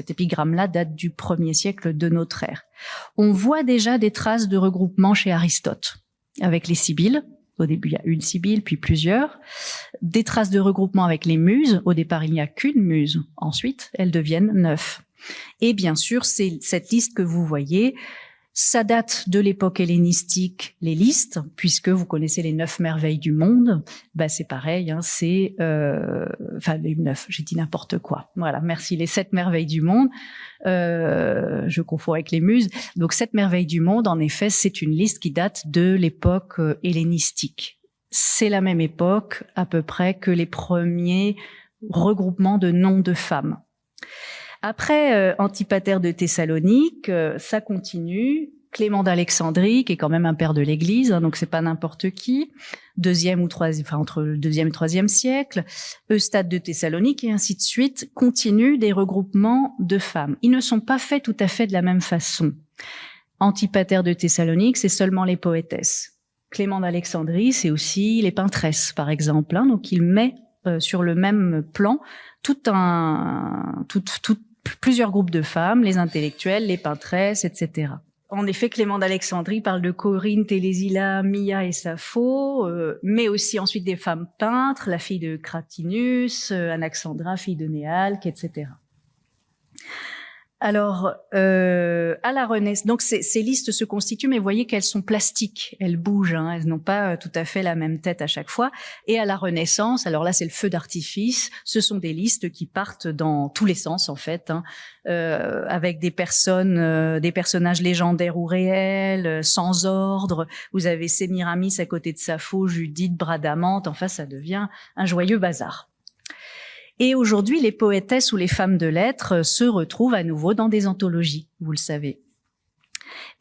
épigramme-là date du 1er siècle de notre ère. On voit déjà des traces de regroupement chez Aristote, avec les sibylles. Au début, il y a une sibylle, puis plusieurs. Des traces de regroupement avec les muses. Au départ, il n'y a qu'une muse. Ensuite, elles deviennent 9. Et bien sûr, c'est cette liste que vous voyez. Ça date de l'époque hellénistique, les listes, puisque vous connaissez les 9 merveilles du monde. C'est pareil, c'est... les 9, j'ai dit n'importe quoi. Voilà, merci. Les 7 merveilles du monde, je confonds avec les muses. Donc, 7 merveilles du monde, en effet, c'est une liste qui date de l'époque hellénistique. C'est la même époque, à peu près, que les premiers regroupements de noms de femmes. Après Antipater de Thessalonique, ça continue. Clément d'Alexandrie, qui est quand même un père de l'Église, donc c'est pas n'importe qui. 2e ou 3e, entre le 2e et le 3e siècle. Eustade de Thessalonique et ainsi de suite continuent des regroupements de femmes. Ils ne sont pas faits tout à fait de la même façon. Antipater de Thessalonique, c'est seulement les poétesses. Clément d'Alexandrie, c'est aussi les pintresses, par exemple. Donc il met sur le même plan plusieurs groupes de femmes, les intellectuelles, les pintresses, etc. En effet, Clément d'Alexandrie parle de Corinne, Télésila, Mia et Sappho, mais aussi ensuite des femmes peintres, la fille de Cratinus, Anaxandra, fille de Néalque, etc. Alors, à la Renaissance, donc ces listes se constituent, mais vous voyez qu'elles sont plastiques, elles bougent, hein, elles n'ont pas tout à fait la même tête à chaque fois. Et à la Renaissance, alors là c'est le feu d'artifice, ce sont des listes qui partent dans tous les sens en fait, hein, avec des personnages légendaires ou réels, sans ordre. Vous avez Sémiramis à côté de Sappho, Judith, Bradamante, enfin ça devient un joyeux bazar. Et aujourd'hui, les poétesses ou les femmes de lettres se retrouvent à nouveau dans des anthologies, vous le savez.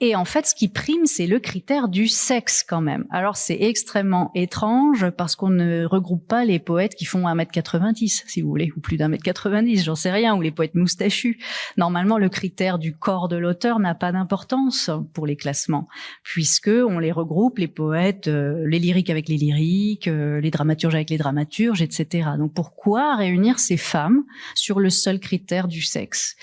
Et en fait, ce qui prime, c'est le critère du sexe quand même. Alors, c'est extrêmement étrange parce qu'on ne regroupe pas les poètes qui font 1m90, si vous voulez, ou plus d'1m90, j'en sais rien, ou les poètes moustachus. Normalement, le critère du corps de l'auteur n'a pas d'importance pour les classements, puisque on les regroupe, les poètes, les lyriques avec les lyriques, les dramaturges avec les dramaturges, etc. Donc, pourquoi réunir ces femmes sur le seul critère du sexe ?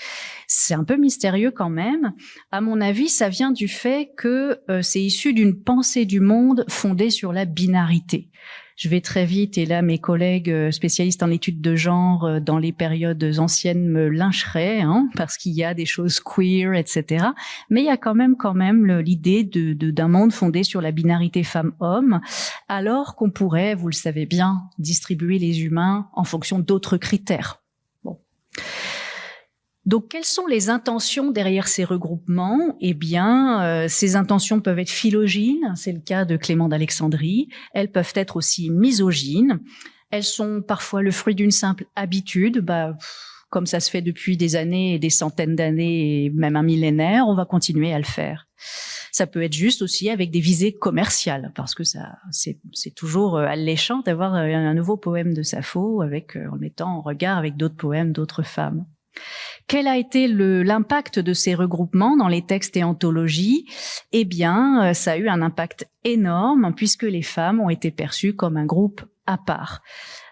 C'est un peu mystérieux quand même. À mon avis, ça vient du fait que c'est issu d'une pensée du monde fondée sur la binarité. Je vais très vite, et là mes collègues spécialistes en études de genre dans les périodes anciennes me lyncheraient, hein, parce qu'il y a des choses queer, etc. Mais il y a quand même l'idée d'un monde fondé sur la binarité femme-homme, alors qu'on pourrait, vous le savez bien, distribuer les humains en fonction d'autres critères. Bon. Donc, quelles sont les intentions derrière ces regroupements ? Eh bien, ces intentions peuvent être philogynes, c'est le cas de Clément d'Alexandrie. Elles peuvent être aussi misogynes. Elles sont parfois le fruit d'une simple habitude. Comme ça se fait depuis des années et des centaines d'années et même un millénaire, on va continuer à le faire. Ça peut être juste aussi avec des visées commerciales, parce que ça, c'est toujours alléchant d'avoir un nouveau poème de Sappho en le mettant en regard avec d'autres poèmes d'autres femmes. Quel a été l'impact de ces regroupements dans les textes et anthologies ? Eh bien, ça a eu un impact énorme puisque les femmes ont été perçues comme un groupe à part.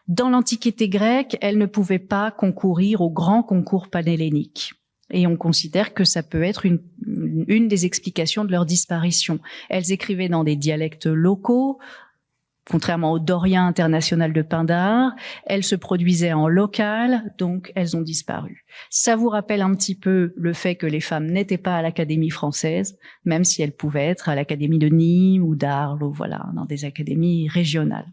Dans l'Antiquité grecque, elles ne pouvaient pas concourir au grand concours panhellénique. Et on considère que ça peut être une des explications de leur disparition. Elles écrivaient dans des dialectes locaux, contrairement au dorien international de Pindare, elles se produisaient en local, donc elles ont disparu. Ça vous rappelle un petit peu le fait que les femmes n'étaient pas à l'Académie française, même si elles pouvaient être à l'Académie de Nîmes ou d'Arles, ou voilà, dans des académies régionales.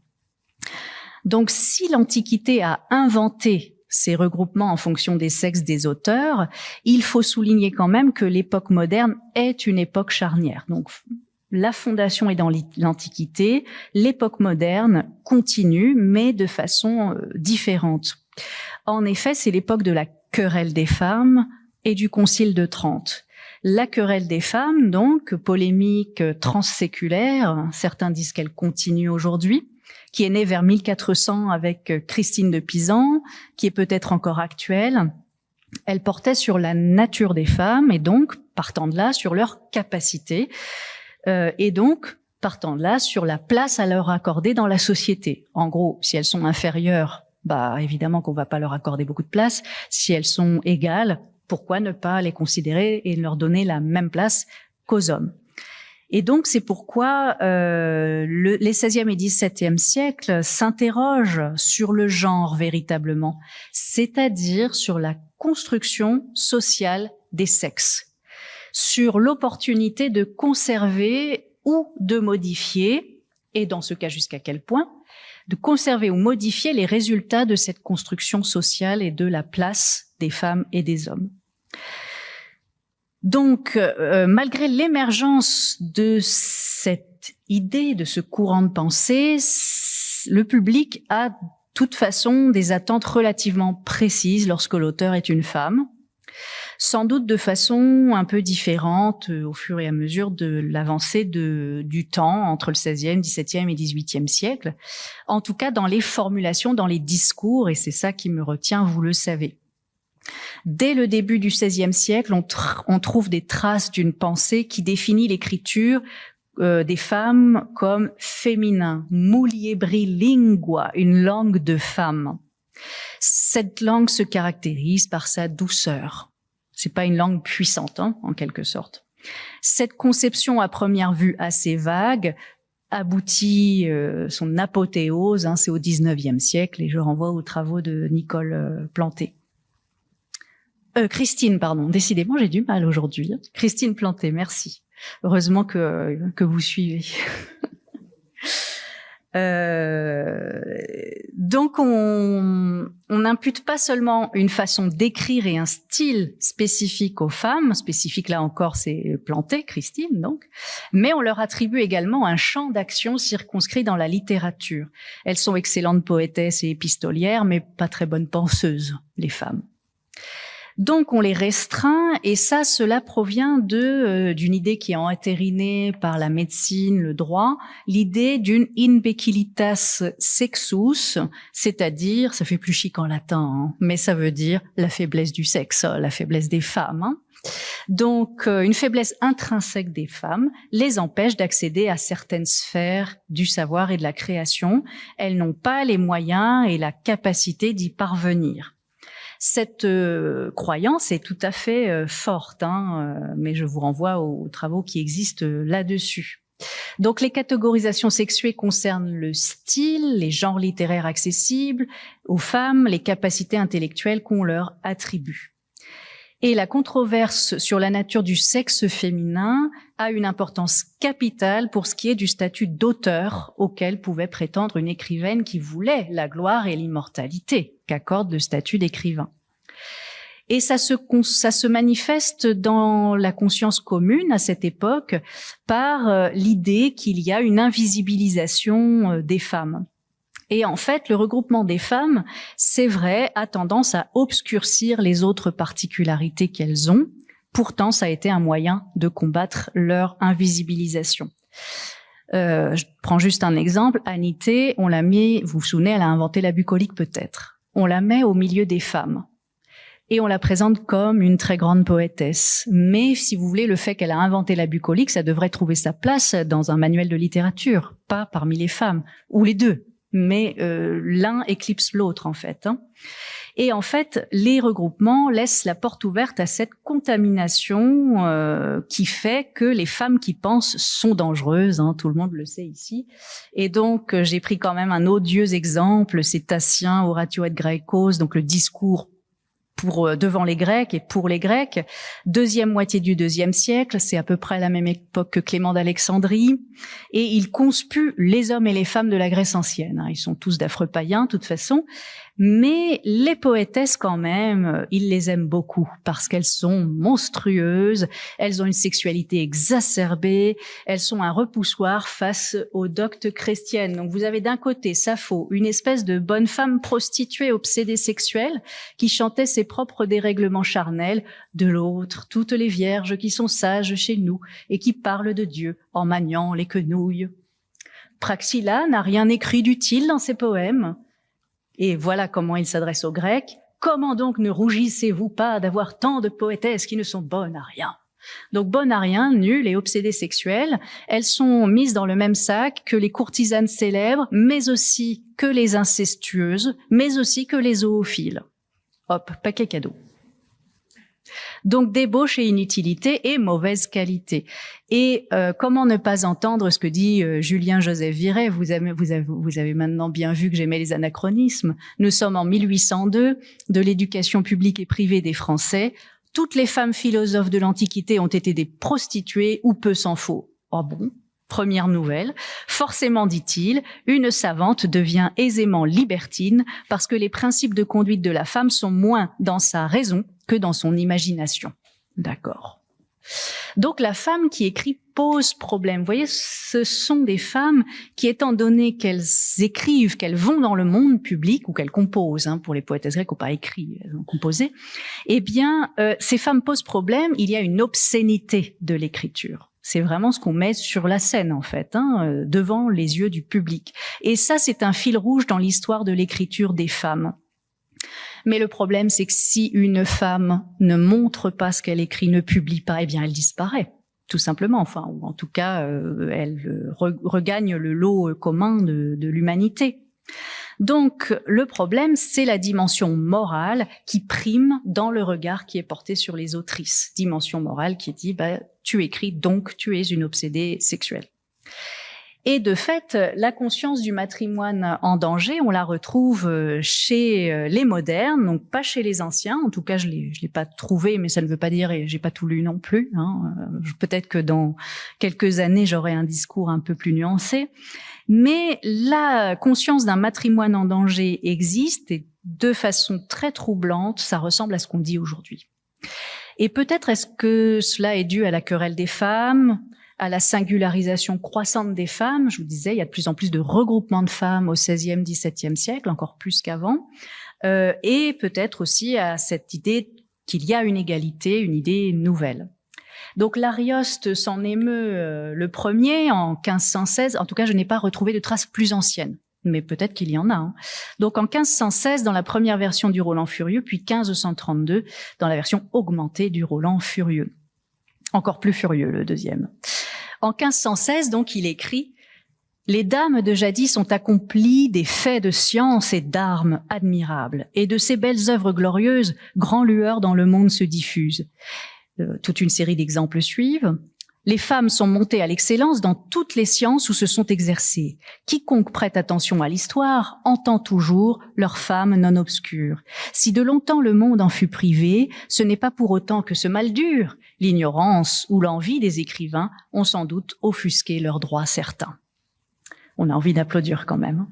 Donc si l'Antiquité a inventé ces regroupements en fonction des sexes des auteurs, il faut souligner quand même que l'époque moderne est une époque charnière. Donc la fondation est dans l'Antiquité, l'époque moderne continue, mais de façon différente. En effet, c'est l'époque de la querelle des femmes et du Concile de Trente. La querelle des femmes, donc, polémique transséculaire, certains disent qu'elle continue aujourd'hui, qui est née vers 1400 avec Christine de Pisan, qui est peut-être encore actuelle. Elle portait sur la nature des femmes et donc, partant de là, sur leur capacité. Et donc, partant de là, sur la place à leur accorder dans la société. En gros, si elles sont inférieures, évidemment qu'on va pas leur accorder beaucoup de place. Si elles sont égales, pourquoi ne pas les considérer et leur donner la même place qu'aux hommes ? Et donc, c'est pourquoi les 16e et 17e siècles s'interrogent sur le genre véritablement, c'est-à-dire sur la construction sociale des sexes, sur l'opportunité de conserver ou de modifier, et dans ce cas jusqu'à quel point, de conserver ou modifier les résultats de cette construction sociale et de la place des femmes et des hommes. Donc, malgré l'émergence de cette idée, de ce courant de pensée, le public a de toute façon des attentes relativement précises lorsque l'auteur est une femme, sans doute de façon un peu différente au fur et à mesure de l'avancée du temps entre le 16e, 17e et 18e siècle. En tout cas, dans les formulations, dans les discours, et c'est ça qui me retient, vous le savez. Dès le début du XVIe siècle, on trouve des traces d'une pensée qui définit l'écriture des femmes comme féminin, muliebri lingua, une langue de femme. Cette langue se caractérise par sa douceur. C'est pas une langue puissante, en quelque sorte. Cette conception à première vue assez vague aboutit son apothéose, c'est au XIXe siècle, et je renvoie aux travaux de Nicole Planté. Christine, pardon. Décidément, j'ai du mal aujourd'hui. Christine Planté, merci. Heureusement que vous suivez. Donc, on n'impute pas seulement une façon d'écrire et un style spécifique aux femmes, spécifique là encore, c'est Planté, Christine, donc, mais on leur attribue également un champ d'action circonscrit dans la littérature. Elles sont excellentes poétesses et épistolières, mais pas très bonnes penseuses, les femmes. Donc, on les restreint, et ça, cela provient d'une idée qui est entérinée par la médecine, le droit, l'idée d'une imbecilitas sexus, c'est-à-dire, ça fait plus chic en latin, hein, mais ça veut dire la faiblesse du sexe, la faiblesse des femmes. Hein. Donc, une faiblesse intrinsèque des femmes les empêche d'accéder à certaines sphères du savoir et de la création. Elles n'ont pas les moyens et la capacité d'y parvenir. Cette croyance est tout à fait forte, hein, mais je vous renvoie aux travaux qui existent là-dessus. Donc, les catégorisations sexuées concernent le style, les genres littéraires accessibles aux femmes, les capacités intellectuelles qu'on leur attribue. Et la controverse sur la nature du sexe féminin a une importance capitale pour ce qui est du statut d'auteur auquel pouvait prétendre une écrivaine qui voulait la gloire et l'immortalité qu'accorde le statut d'écrivain. Et ça se manifeste dans la conscience commune à cette époque par l'idée qu'il y a une invisibilisation des femmes. Et en fait, le regroupement des femmes, c'est vrai, a tendance à obscurcir les autres particularités qu'elles ont. Pourtant, ça a été un moyen de combattre leur invisibilisation. Je prends juste un exemple. Anité, on l'a mis, vous vous souvenez, elle a inventé la bucolique peut-être. On la met au milieu des femmes. Et on la présente comme une très grande poétesse. Mais si vous voulez, le fait qu'elle a inventé la bucolique, ça devrait trouver sa place dans un manuel de littérature, pas parmi les femmes, ou les deux. Mais l'un éclipse l'autre, en fait. Hein. Et en fait, les regroupements laissent la porte ouverte à cette contamination qui fait que les femmes qui pensent sont dangereuses, hein, tout le monde le sait ici. Et donc, j'ai pris quand même un odieux exemple, c'est Tatien, Horatio et Graecos, donc le discours devant les Grecs et pour les Grecs, deuxième moitié du IIe siècle, c'est à peu près à la même époque que Clément d'Alexandrie, et il conspue les hommes et les femmes de la Grèce ancienne. Ils sont tous d'affreux païens, de toute façon, mais les poétesses, quand même, il les aime beaucoup parce qu'elles sont monstrueuses, elles ont une sexualité exacerbée, elles sont un repoussoir face aux doctes chrétiennes. Donc vous avez d'un côté Sappho, une espèce de bonne femme prostituée obsédée sexuelle qui chantait ses propres dérèglements charnels, de l'autre, toutes les vierges qui sont sages chez nous et qui parlent de Dieu en maniant les quenouilles. Praxilla n'a rien écrit d'utile dans ses poèmes. Et voilà comment il s'adresse aux Grecs. Comment donc ne rougissez-vous pas d'avoir tant de poétesses qui ne sont bonnes à rien? Donc bonnes à rien, nulles et obsédées sexuelles, elles sont mises dans le même sac que les courtisanes célèbres, mais aussi que les incestueuses, mais aussi que les zoophiles. Hop, paquet cadeau. Donc débauche et inutilité et mauvaise qualité. Et comment ne pas entendre ce que dit Julien-Joseph Viret, vous avez maintenant bien vu que j'aimais les anachronismes. Nous sommes en 1802, de l'éducation publique et privée des Français. Toutes les femmes philosophes de l'Antiquité ont été des prostituées ou peu s'en faut. Oh bon? Première nouvelle, forcément, dit-il, une savante devient aisément libertine parce que les principes de conduite de la femme sont moins dans sa raison que dans son imagination. D'accord. Donc la femme qui écrit pose problème. Vous voyez, ce sont des femmes qui, étant donné qu'elles écrivent, qu'elles vont dans le monde public ou qu'elles composent, hein, pour les poétesses grecques, n'ont pas écrit, elles ont composé, eh bien, ces femmes posent problème. Il y a une obscénité de l'écriture. C'est vraiment ce qu'on met sur la scène, en fait, hein, devant les yeux du public. Et ça, c'est un fil rouge dans l'histoire de l'écriture des femmes. Mais le problème, c'est que si une femme ne montre pas ce qu'elle écrit, ne publie pas, eh bien, elle disparaît, tout simplement. Enfin, ou en tout cas, elle regagne le lot commun de l'humanité. Donc, le problème, c'est la dimension morale qui prime dans le regard qui est porté sur les autrices. Dimension morale qui dit, tu écris, donc tu es une obsédée sexuelle. Et de fait, la conscience du matrimoine en danger, on la retrouve chez les modernes, donc pas chez les anciens. En tout cas, je l'ai pas trouvé, mais ça ne veut pas dire, et j'ai pas tout lu non plus. Peut-être que dans quelques années, j'aurai un discours un peu plus nuancé. Mais la conscience d'un matrimoine en danger existe, et de façon très troublante, ça ressemble à ce qu'on dit aujourd'hui. Et peut-être est-ce que cela est dû à la querelle des femmes, à la singularisation croissante des femmes. Je vous disais, il y a de plus en plus de regroupements de femmes au XVIe, XVIIe siècle, encore plus qu'avant. Et peut-être aussi à cette idée qu'il y a une égalité, une idée nouvelle. Donc l'Arioste s'en émeut le premier en 1516. En tout cas, je n'ai pas retrouvé de traces plus anciennes. Mais peut-être qu'il y en a. Donc en 1516, dans la première version du Roland Furieux, puis 1532, dans la version augmentée du Roland Furieux. Encore plus furieux, le deuxième. En 1516, donc, il écrit « Les dames de jadis ont accompli des faits de science et d'armes admirables, et de ces belles œuvres glorieuses, grand lueur dans le monde se diffuse. » Toute une série d'exemples suivent. « Les femmes sont montées à l'excellence dans toutes les sciences où se sont exercées. Quiconque prête attention à l'histoire entend toujours leur femme non obscure. Si de longtemps le monde en fut privé, ce n'est pas pour autant que ce mal dure. L'ignorance ou l'envie des écrivains ont sans doute offusqué leurs droits certains. » On a envie d'applaudir quand même.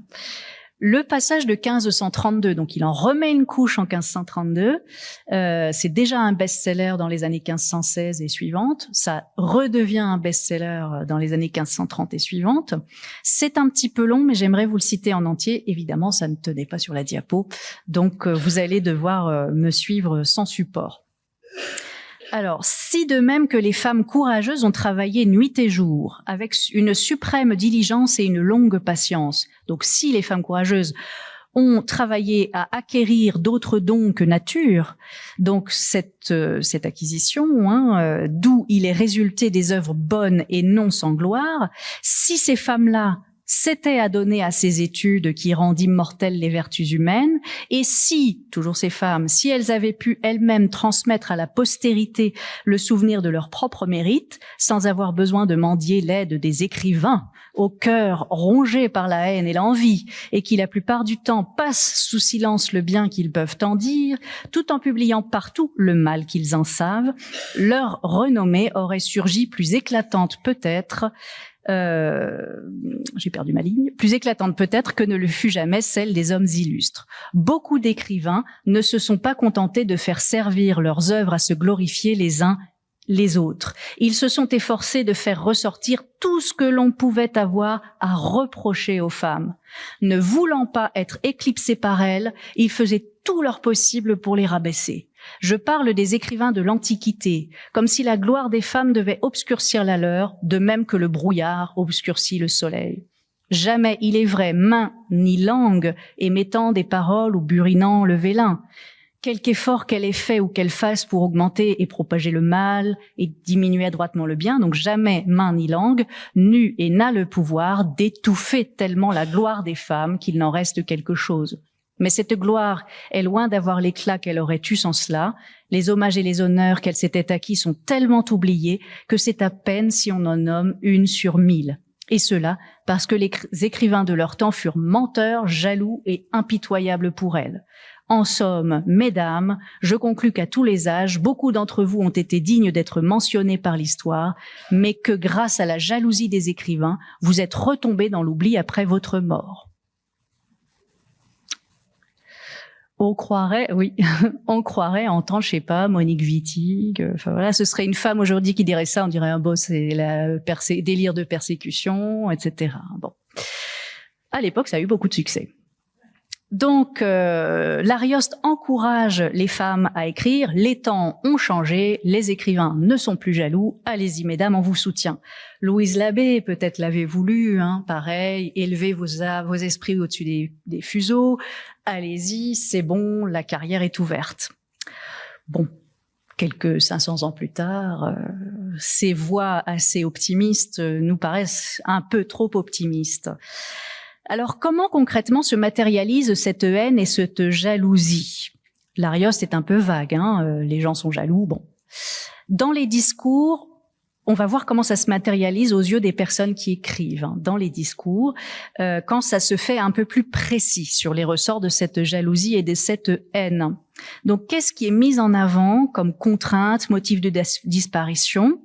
Le passage de 1532, donc il en remet une couche en 1532, c'est déjà un best-seller dans les années 1516 et suivantes, ça redevient un best-seller dans les années 1530 et suivantes. C'est un petit peu long, mais j'aimerais vous le citer en entier. Évidemment, ça ne tenait pas sur la diapo, donc vous allez devoir me suivre sans support. Alors, si de même que les femmes courageuses ont travaillé nuit et jour, avec une suprême diligence et une longue patience, donc si les femmes courageuses ont travaillé à acquérir d'autres dons que nature, donc cette acquisition, d'où il est résulté des œuvres bonnes et non sans gloire, si ces femmes-là s'étaient adonnées à ces études qui rendent immortelles les vertus humaines, et si, toujours ces femmes, si elles avaient pu elles-mêmes transmettre à la postérité le souvenir de leur propre mérite, sans avoir besoin de mendier l'aide des écrivains, au cœur rongé par la haine et l'envie, et qui la plupart du temps passent sous silence le bien qu'ils peuvent en dire, tout en publiant partout le mal qu'ils en savent, leur renommée aurait surgi plus éclatante peut-être, j'ai perdu ma ligne, plus éclatante peut-être que ne le fut jamais celle des hommes illustres. Beaucoup d'écrivains ne se sont pas contentés de faire servir leurs œuvres à se glorifier les uns les autres. Ils se sont efforcés de faire ressortir tout ce que l'on pouvait avoir à reprocher aux femmes. Ne voulant pas être éclipsés par elles, ils faisaient tout leur possible pour les rabaisser. Je parle des écrivains de l'Antiquité, comme si la gloire des femmes devait obscurcir la leur, de même que le brouillard obscurcit le soleil. Jamais, il est vrai, main ni langue émettant des paroles ou burinant le vélin. Quelque effort qu'elle ait fait ou qu'elle fasse pour augmenter et propager le mal et diminuer adroitement le bien, donc jamais main ni langue, n'eut et n'a le pouvoir d'étouffer tellement la gloire des femmes qu'il n'en reste quelque chose. Mais cette gloire est loin d'avoir l'éclat qu'elle aurait eu sans cela. Les hommages et les honneurs qu'elle s'était acquis sont tellement oubliés que c'est à peine si on en nomme 1 sur 1000. Et cela parce que les écrivains de leur temps furent menteurs, jaloux et impitoyables pour elle. En somme, mesdames, je conclus qu'à tous les âges, beaucoup d'entre vous ont été dignes d'être mentionnés par l'histoire, mais que grâce à la jalousie des écrivains, vous êtes retombés dans l'oubli après votre mort. On croirait, oui, on croirait entendre, je sais pas, Monique Wittig. Enfin voilà, ce serait une femme aujourd'hui qui dirait ça, on dirait un boss, c'est délire de persécution, etc. Bon, à l'époque, ça a eu beaucoup de succès. Donc, l'Arioste encourage les femmes à écrire. Les temps ont changé, les écrivains ne sont plus jaloux. Allez-y, mesdames, on vous soutient. Louise Labbé, peut-être l'avez-vous lu, pareil, élevez vos esprits au-dessus des fuseaux. Allez-y, c'est bon, la carrière est ouverte. Bon, quelques 500 ans plus tard, ces voix assez optimistes nous paraissent un peu trop optimistes. Alors, comment concrètement se matérialise cette haine et cette jalousie? L'Arioste est un peu vague, les gens sont jaloux, bon. Dans les discours, on va voir comment ça se matérialise aux yeux des personnes qui écrivent dans les discours, quand ça se fait un peu plus précis sur les ressorts de cette jalousie et de cette haine. Donc, qu'est-ce qui est mis en avant comme contrainte, motif de disparition ?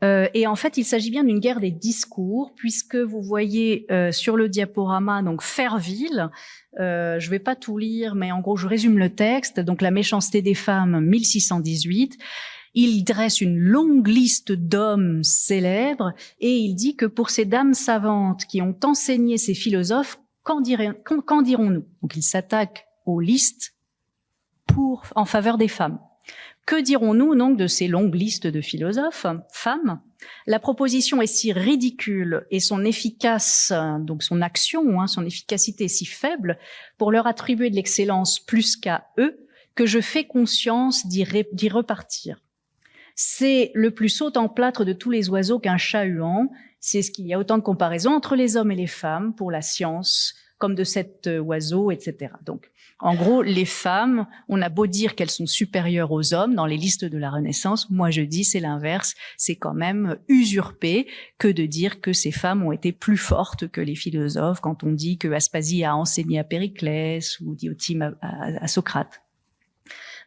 Et en fait, il s'agit bien d'une guerre des discours, puisque vous voyez sur le diaporama donc Ferville. Je vais pas tout lire, mais en gros, je résume le texte. Donc, la méchanceté des femmes, 1618. Il dresse une longue liste d'hommes célèbres et il dit que pour ces dames savantes qui ont enseigné ces philosophes, qu'en dirons-nous ? Donc, il s'attaque aux listes en faveur des femmes. Que dirons-nous donc de ces longues listes de philosophes, femmes ? La proposition est si ridicule et son efficace, donc son action, son efficacité est si faible pour leur attribuer de l'excellence plus qu'à eux que je fais conscience d'y repartir. C'est le plus saut en plâtre de tous les oiseaux qu'un chat-huant. C'est ce qu'il y a autant de comparaisons entre les hommes et les femmes pour la science, comme de cet oiseau, etc. Donc, en gros, les femmes, on a beau dire qu'elles sont supérieures aux hommes dans les listes de la Renaissance, moi je dis c'est l'inverse, c'est quand même usurpé que de dire que ces femmes ont été plus fortes que les philosophes quand on dit que Aspasie a enseigné à Périclès ou Diotime à Socrate.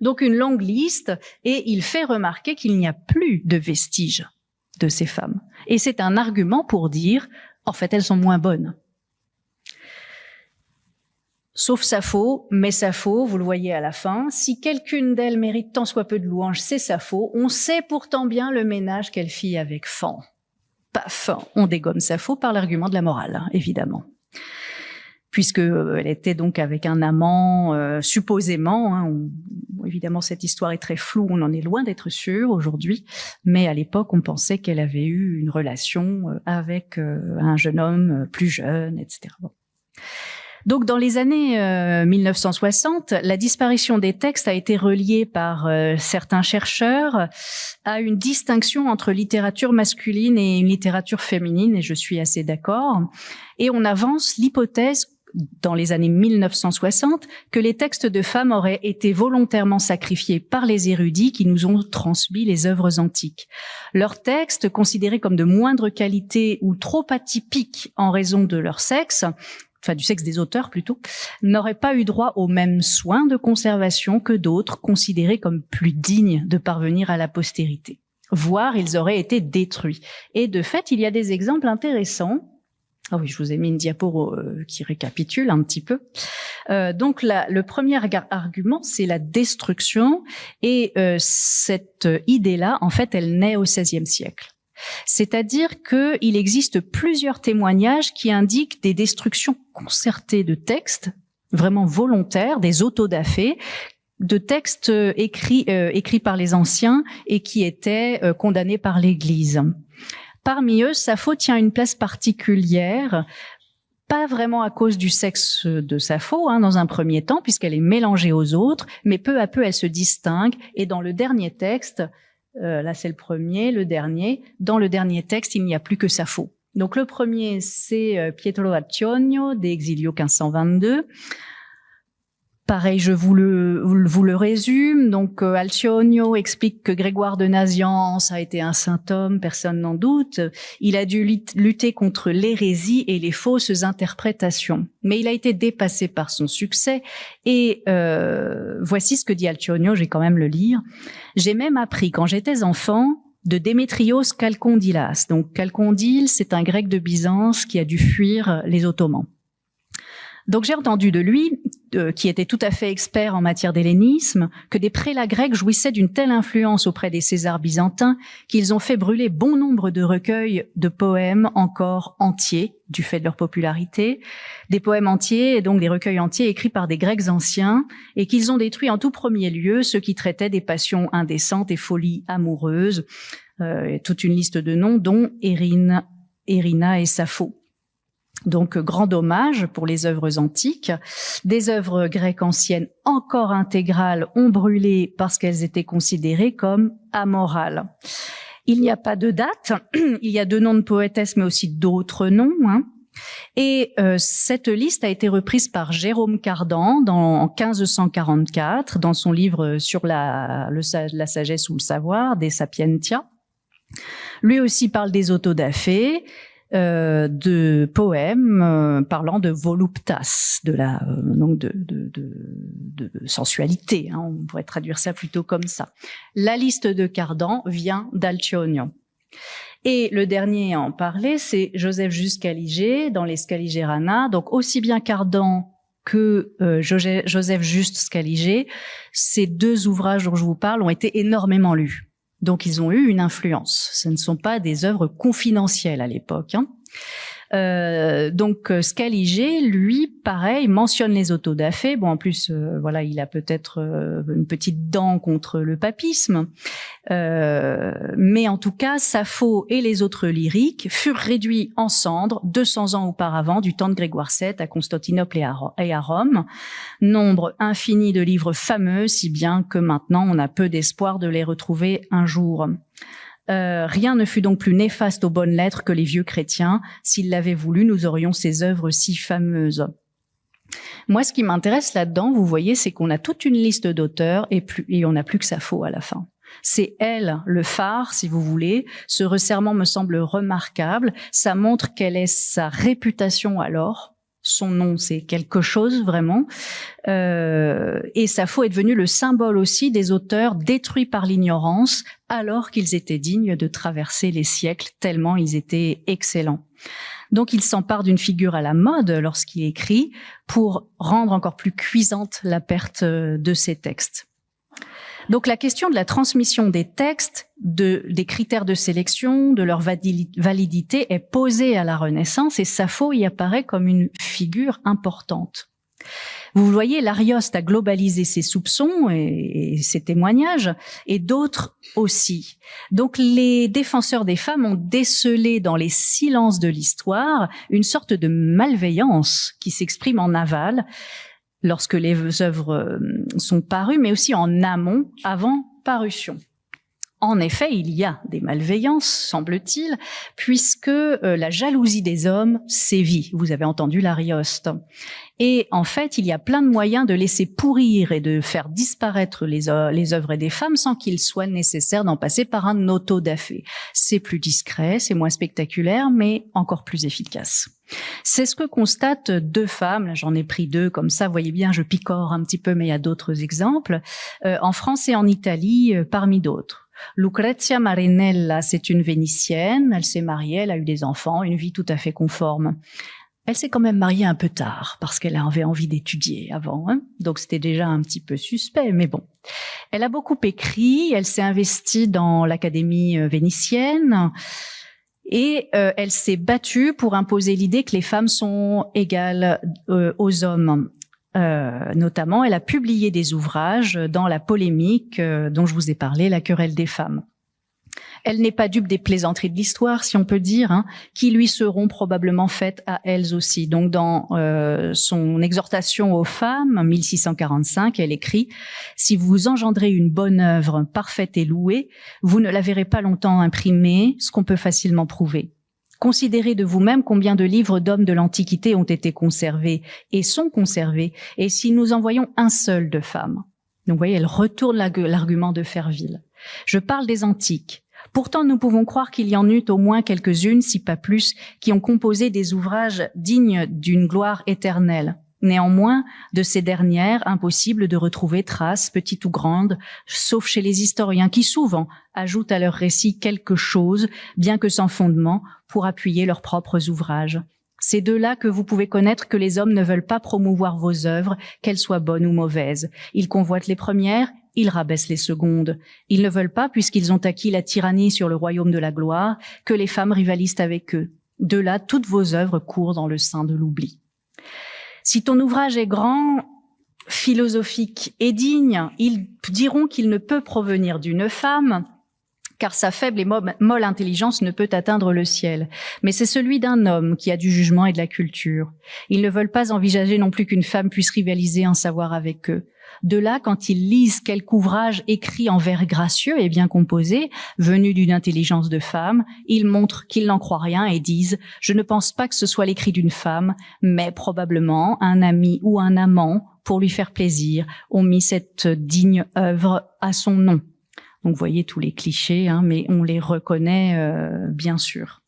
Donc une longue liste, et il fait remarquer qu'il n'y a plus de vestiges de ces femmes. Et c'est un argument pour dire, en fait, elles sont moins bonnes. Sauf Sappho, mais Sappho, vous le voyez à la fin, si quelqu'une d'elles mérite tant soit peu de louanges, c'est Sappho. On sait pourtant bien le ménage qu'elle fit avec Fan. Paf, on dégomme Sappho par l'argument de la morale, évidemment. Puisque elle était donc avec un amant, supposément. Évidemment, cette histoire est très floue, on en est loin d'être sûr aujourd'hui. Mais à l'époque, on pensait qu'elle avait eu une relation avec un jeune homme plus jeune, etc. Bon. Donc, dans les années 1960, la disparition des textes a été reliée par certains chercheurs à une distinction entre littérature masculine et une littérature féminine, et je suis assez d'accord. Et on avance l'hypothèse dans les années 1960, que les textes de femmes auraient été volontairement sacrifiés par les érudits qui nous ont transmis les œuvres antiques. Leurs textes, considérés comme de moindre qualité ou trop atypiques en raison de leur sexe, enfin du sexe des auteurs plutôt, n'auraient pas eu droit aux mêmes soins de conservation que d'autres considérés comme plus dignes de parvenir à la postérité. Voire, ils auraient été détruits. Et de fait, il y a des exemples intéressants. Ah oui, je vous ai mis une diapo qui récapitule un petit peu. Donc le premier argument, c'est la destruction. Et cette idée-là, en fait, elle naît au XVIe siècle. C'est-à-dire qu'il existe plusieurs témoignages qui indiquent des destructions concertées de textes, vraiment volontaires, des autodafés, de textes écrits par les anciens et qui étaient condamnés par l'Église. Parmi eux, Sappho tient une place particulière, pas vraiment à cause du sexe de Sappho, dans un premier temps, puisqu'elle est mélangée aux autres, mais peu à peu, elle se distingue. Et dans le dernier texte, là c'est le premier, le dernier, dans le dernier texte, il n'y a plus que Sappho. Donc le premier, c'est Pietro Alciono, De Exilio 1522. Pareil, je vous le résume. Donc, Alciono explique que Grégoire de Nazianze a été un saint homme, personne n'en doute. Il a dû lutter contre l'hérésie et les fausses interprétations. Mais il a été dépassé par son succès. Et voici ce que dit Alciono, je vais quand même le lire. « J'ai même appris, quand j'étais enfant, de Démétrios Chalcondylas. » Donc, Chalcondyle, c'est un grec de Byzance qui a dû fuir les Ottomans. Donc j'ai entendu de lui, qui était tout à fait expert en matière d'hellénisme, que des prélats grecs jouissaient d'une telle influence auprès des Césars byzantins qu'ils ont fait brûler bon nombre de recueils de poèmes encore entiers, du fait de leur popularité, des poèmes entiers et donc des recueils entiers écrits par des Grecs anciens, et qu'ils ont détruit en tout premier lieu ceux qui traitaient des passions indécentes et folies amoureuses, toute une liste de noms, dont Érina et Sappho. Donc, grand dommage pour les œuvres antiques. Des œuvres grecques anciennes encore intégrales ont brûlé parce qu'elles étaient considérées comme amorales. Il n'y a pas de date. Il y a 2 noms de poétesses, mais aussi d'autres noms. Et cette liste a été reprise par Jérôme Cardan en 1544 dans son livre sur la sagesse ou le savoir, De Sapientia. Lui aussi parle des autodafés, de poèmes parlant de voluptas, de la donc de sensualité, hein, on pourrait traduire ça plutôt comme ça. La liste de Cardan vient d'Alcione. Et le dernier à en parler, c'est Joseph Juste Scaliger dans les Scaligerana. Donc aussi bien Cardan que Joseph Juste Scaliger, ces deux ouvrages dont je vous parle ont été énormément lus. Donc, ils ont eu une influence. Ce ne sont pas des œuvres confidentielles à l'époque, hein. Donc, Scaliger, lui, pareil, mentionne les autodafés. Bon, en plus, voilà, il a peut-être une petite dent contre le papisme. Mais en tout cas, Sappho et les autres lyriques furent réduits en cendres 200 ans auparavant, du temps de Grégoire VII à Constantinople et à Rome. Nombre infini de livres fameux, si bien que maintenant on a peu d'espoir de les retrouver un jour. Rien ne fut donc plus néfaste aux bonnes lettres que les vieux chrétiens. S'ils l'avaient voulu, nous aurions ces œuvres si fameuses. Moi, ce qui m'intéresse là-dedans, vous voyez, c'est qu'on a toute une liste d'auteurs et on n'a plus que Sappho à la fin. C'est elle, le phare, si vous voulez. Ce resserrement me semble remarquable. Ça montre quelle est sa réputation alors. Son nom, c'est quelque chose vraiment. Et Sappho est devenu le symbole aussi des auteurs détruits par l'ignorance, alors qu'ils étaient dignes de traverser les siècles, tellement ils étaient excellents. Donc il s'empare d'une figure à la mode lorsqu'il écrit, pour rendre encore plus cuisante la perte de ses textes. Donc la question de la transmission des textes, des critères de sélection, de leur validité est posée à la Renaissance et Sappho y apparaît comme une figure importante. Vous voyez, l'Arioste a globalisé ses soupçons et ses témoignages, et d'autres aussi. Donc les défenseurs des femmes ont décelé dans les silences de l'histoire une sorte de malveillance qui s'exprime en aval, lorsque les œuvres sont parues, mais aussi en amont, avant parution. En effet, il y a des malveillances, semble-t-il, puisque la jalousie des hommes sévit. Vous avez entendu l'Arioste. Et en fait, il y a plein de moyens de laisser pourrir et de faire disparaître les œuvres des femmes sans qu'il soit nécessaire d'en passer par un autodafé. C'est plus discret, c'est moins spectaculaire, mais encore plus efficace. C'est ce que constatent deux femmes, là j'en ai pris deux comme ça, vous voyez bien, je picore un petit peu, mais il y a d'autres exemples, en France et en Italie, parmi d'autres. Lucrezia Marinella, c'est une Vénitienne, elle s'est mariée, elle a eu des enfants, une vie tout à fait conforme. Elle s'est quand même mariée un peu tard, parce qu'elle avait envie d'étudier avant, hein, donc c'était déjà un petit peu suspect, mais bon. Elle a beaucoup écrit, elle s'est investie dans l'Académie vénitienne, et elle s'est battue pour imposer l'idée que les femmes sont égales aux hommes. Notamment, elle a publié des ouvrages dans la polémique dont je vous ai parlé, la querelle des femmes. Elle n'est pas dupe des plaisanteries de l'histoire, si on peut dire, hein, qui lui seront probablement faites à elles aussi. Donc, dans son exhortation aux femmes, 1645, elle écrit « Si vous engendrez une bonne œuvre parfaite et louée, vous ne la verrez pas longtemps imprimée, ce qu'on peut facilement prouver. Considérez de vous-même combien de livres d'hommes de l'Antiquité ont été conservés et sont conservés, et si nous en voyons un seul de femmes. » Donc, vous voyez, elle retourne l'argument de Ferville. Je parle des antiques. Pourtant, nous pouvons croire qu'il y en eut au moins quelques-unes, si pas plus, qui ont composé des ouvrages dignes d'une gloire éternelle. Néanmoins, de ces dernières, impossible de retrouver trace, petite ou grande, sauf chez les historiens qui souvent ajoutent à leur récit quelque chose, bien que sans fondement, pour appuyer leurs propres ouvrages. C'est de là que vous pouvez connaître que les hommes ne veulent pas promouvoir vos œuvres, qu'elles soient bonnes ou mauvaises. Ils convoitent les premières, ils rabaissent les secondes. Ils ne veulent pas, puisqu'ils ont acquis la tyrannie sur le royaume de la gloire, que les femmes rivalisent avec eux. De là, toutes vos œuvres courent dans le sein de l'oubli. Si ton ouvrage est grand, philosophique et digne, ils diront qu'il ne peut provenir d'une femme, car sa faible et molle intelligence ne peut atteindre le ciel. Mais c'est celui d'un homme qui a du jugement et de la culture. Ils ne veulent pas envisager non plus qu'une femme puisse rivaliser en savoir avec eux. De là, quand ils lisent quelque ouvrage écrit en vers gracieux et bien composé, venu d'une intelligence de femme, ils montrent qu'ils n'en croient rien et disent « Je ne pense pas que ce soit l'écrit d'une femme, mais probablement un ami ou un amant, pour lui faire plaisir, ont mis cette digne œuvre à son nom. » Donc vous voyez tous les clichés, hein, mais on les reconnaît bien sûr.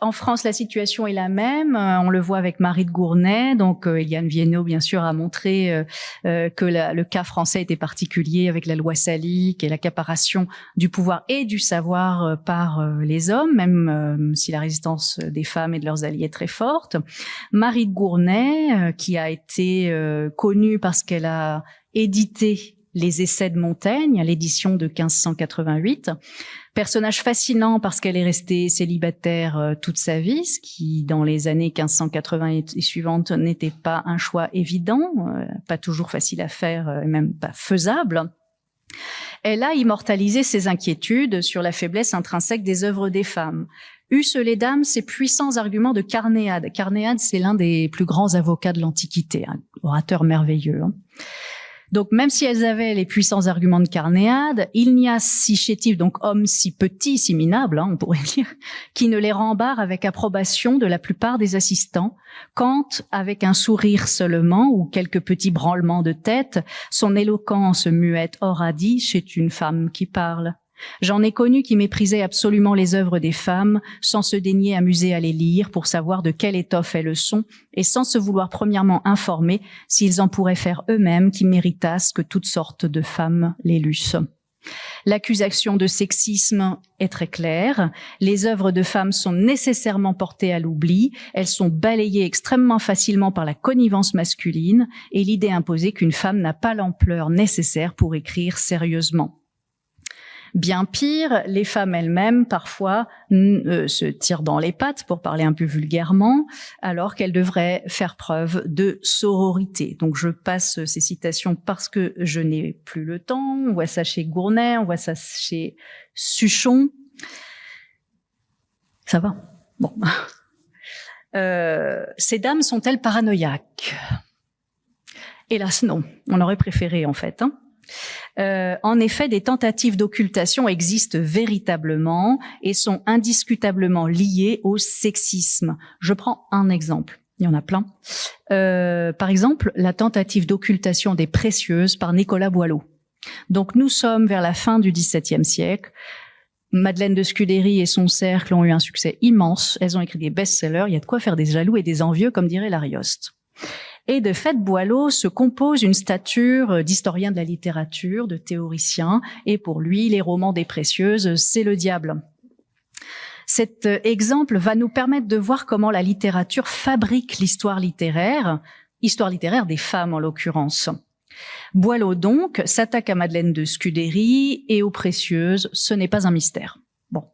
En France, la situation est la même. On le voit avec Marie de Gournay. Donc, Eliane Viennot, bien sûr, a montré que le cas français était particulier avec la loi Salic et l'accaparation du pouvoir et du savoir par les hommes, même si la résistance des femmes et de leurs alliés est très forte. Marie de Gournay, qui a été connue parce qu'elle a édité les Essais de Montaigne à l'édition de 1588. Personnage fascinant parce qu'elle est restée célibataire toute sa vie, ce qui, dans les années 1580 et suivantes, n'était pas un choix évident, pas toujours facile à faire, et même pas faisable. Elle a immortalisé ses inquiétudes sur la faiblesse intrinsèque des œuvres des femmes. Eussent les dames ces puissants arguments de Carnéade. Carnéade, c'est l'un des plus grands avocats de l'Antiquité, un orateur merveilleux, hein. Donc, même si elles avaient les puissants arguments de Carnéade, il n'y a si chétif, donc homme si petit, si minable, hein, on pourrait dire, qui ne les rembarre avec approbation de la plupart des assistants, quand, avec un sourire seulement ou quelques petits branlements de tête, son éloquence muette aura dit « c'est une femme qui parle ». J'en ai connu qui méprisaient absolument les œuvres des femmes, sans se daigner amuser à les lire pour savoir de quelle étoffe elles sont, et sans se vouloir premièrement informer s'ils en pourraient faire eux-mêmes qui méritassent que toutes sortes de femmes les lussent. L'accusation de sexisme est très claire. Les œuvres de femmes sont nécessairement portées à l'oubli. Elles sont balayées extrêmement facilement par la connivence masculine et l'idée imposée qu'une femme n'a pas l'ampleur nécessaire pour écrire sérieusement. Bien pire, les femmes elles-mêmes, parfois, se tirent dans les pattes, pour parler un peu vulgairement, alors qu'elles devraient faire preuve de sororité. Donc, je passe ces citations parce que je n'ai plus le temps. On voit ça chez Gournay, on voit ça chez Suchon. Ça va? Bon. Ces dames sont-elles paranoïaques? Hélas, non. On aurait préféré, en fait, hein. En effet, des tentatives d'occultation existent véritablement et sont indiscutablement liées au sexisme. Je prends un exemple. Il y en a plein. Par exemple, la tentative d'occultation des précieuses par Nicolas Boileau. Donc, nous sommes vers la fin du XVIIe siècle. Madeleine de Scudéry et son cercle ont eu un succès immense. Elles ont écrit des best-sellers. Il y a de quoi faire des jaloux et des envieux, comme dirait l'Arioste. Et de fait, Boileau se compose une stature d'historien de la littérature, de théoricien, et pour lui, les romans des précieuses, c'est le diable. Cet exemple va nous permettre de voir comment la littérature fabrique l'histoire littéraire des femmes en l'occurrence. Boileau donc s'attaque à Madeleine de Scudéry et aux précieuses, ce n'est pas un mystère. Bon.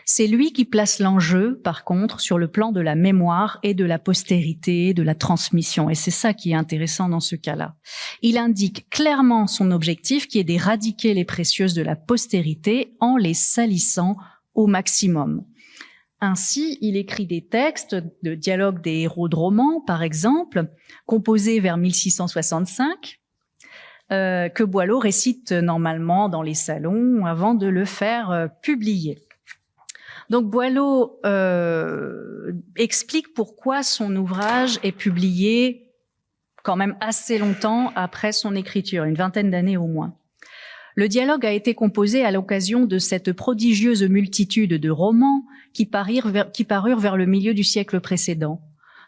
C'est lui qui place l'enjeu, par contre, sur le plan de la mémoire et de la postérité, de la transmission. Et c'est ça qui est intéressant dans ce cas-là. Il indique clairement son objectif, qui est d'éradiquer les précieuses de la postérité en les salissant au maximum. Ainsi, il écrit des textes de dialogue des héros de romans, par exemple, composés vers 1665, que Boileau récite normalement dans les salons avant de le faire publier. Donc Boileau explique pourquoi son ouvrage est publié quand même assez longtemps après son écriture, une vingtaine d'années au moins. Le dialogue a été composé à l'occasion de cette prodigieuse multitude de romans qui parurent vers le milieu du siècle précédent.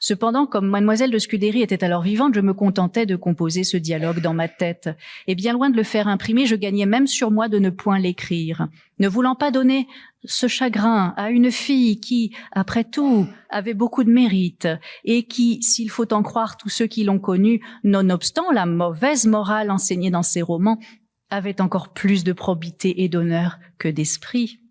Cependant, comme Mademoiselle de Scudéry était alors vivante, je me contentais de composer ce dialogue dans ma tête. Et bien loin de le faire imprimer, je gagnais même sur moi de ne point l'écrire. Ne voulant pas donner ce chagrin à une fille qui, après tout, avait beaucoup de mérite et qui, s'il faut en croire tous ceux qui l'ont connue, nonobstant la mauvaise morale enseignée dans ses romans, avait encore plus de probité et d'honneur que d'esprit.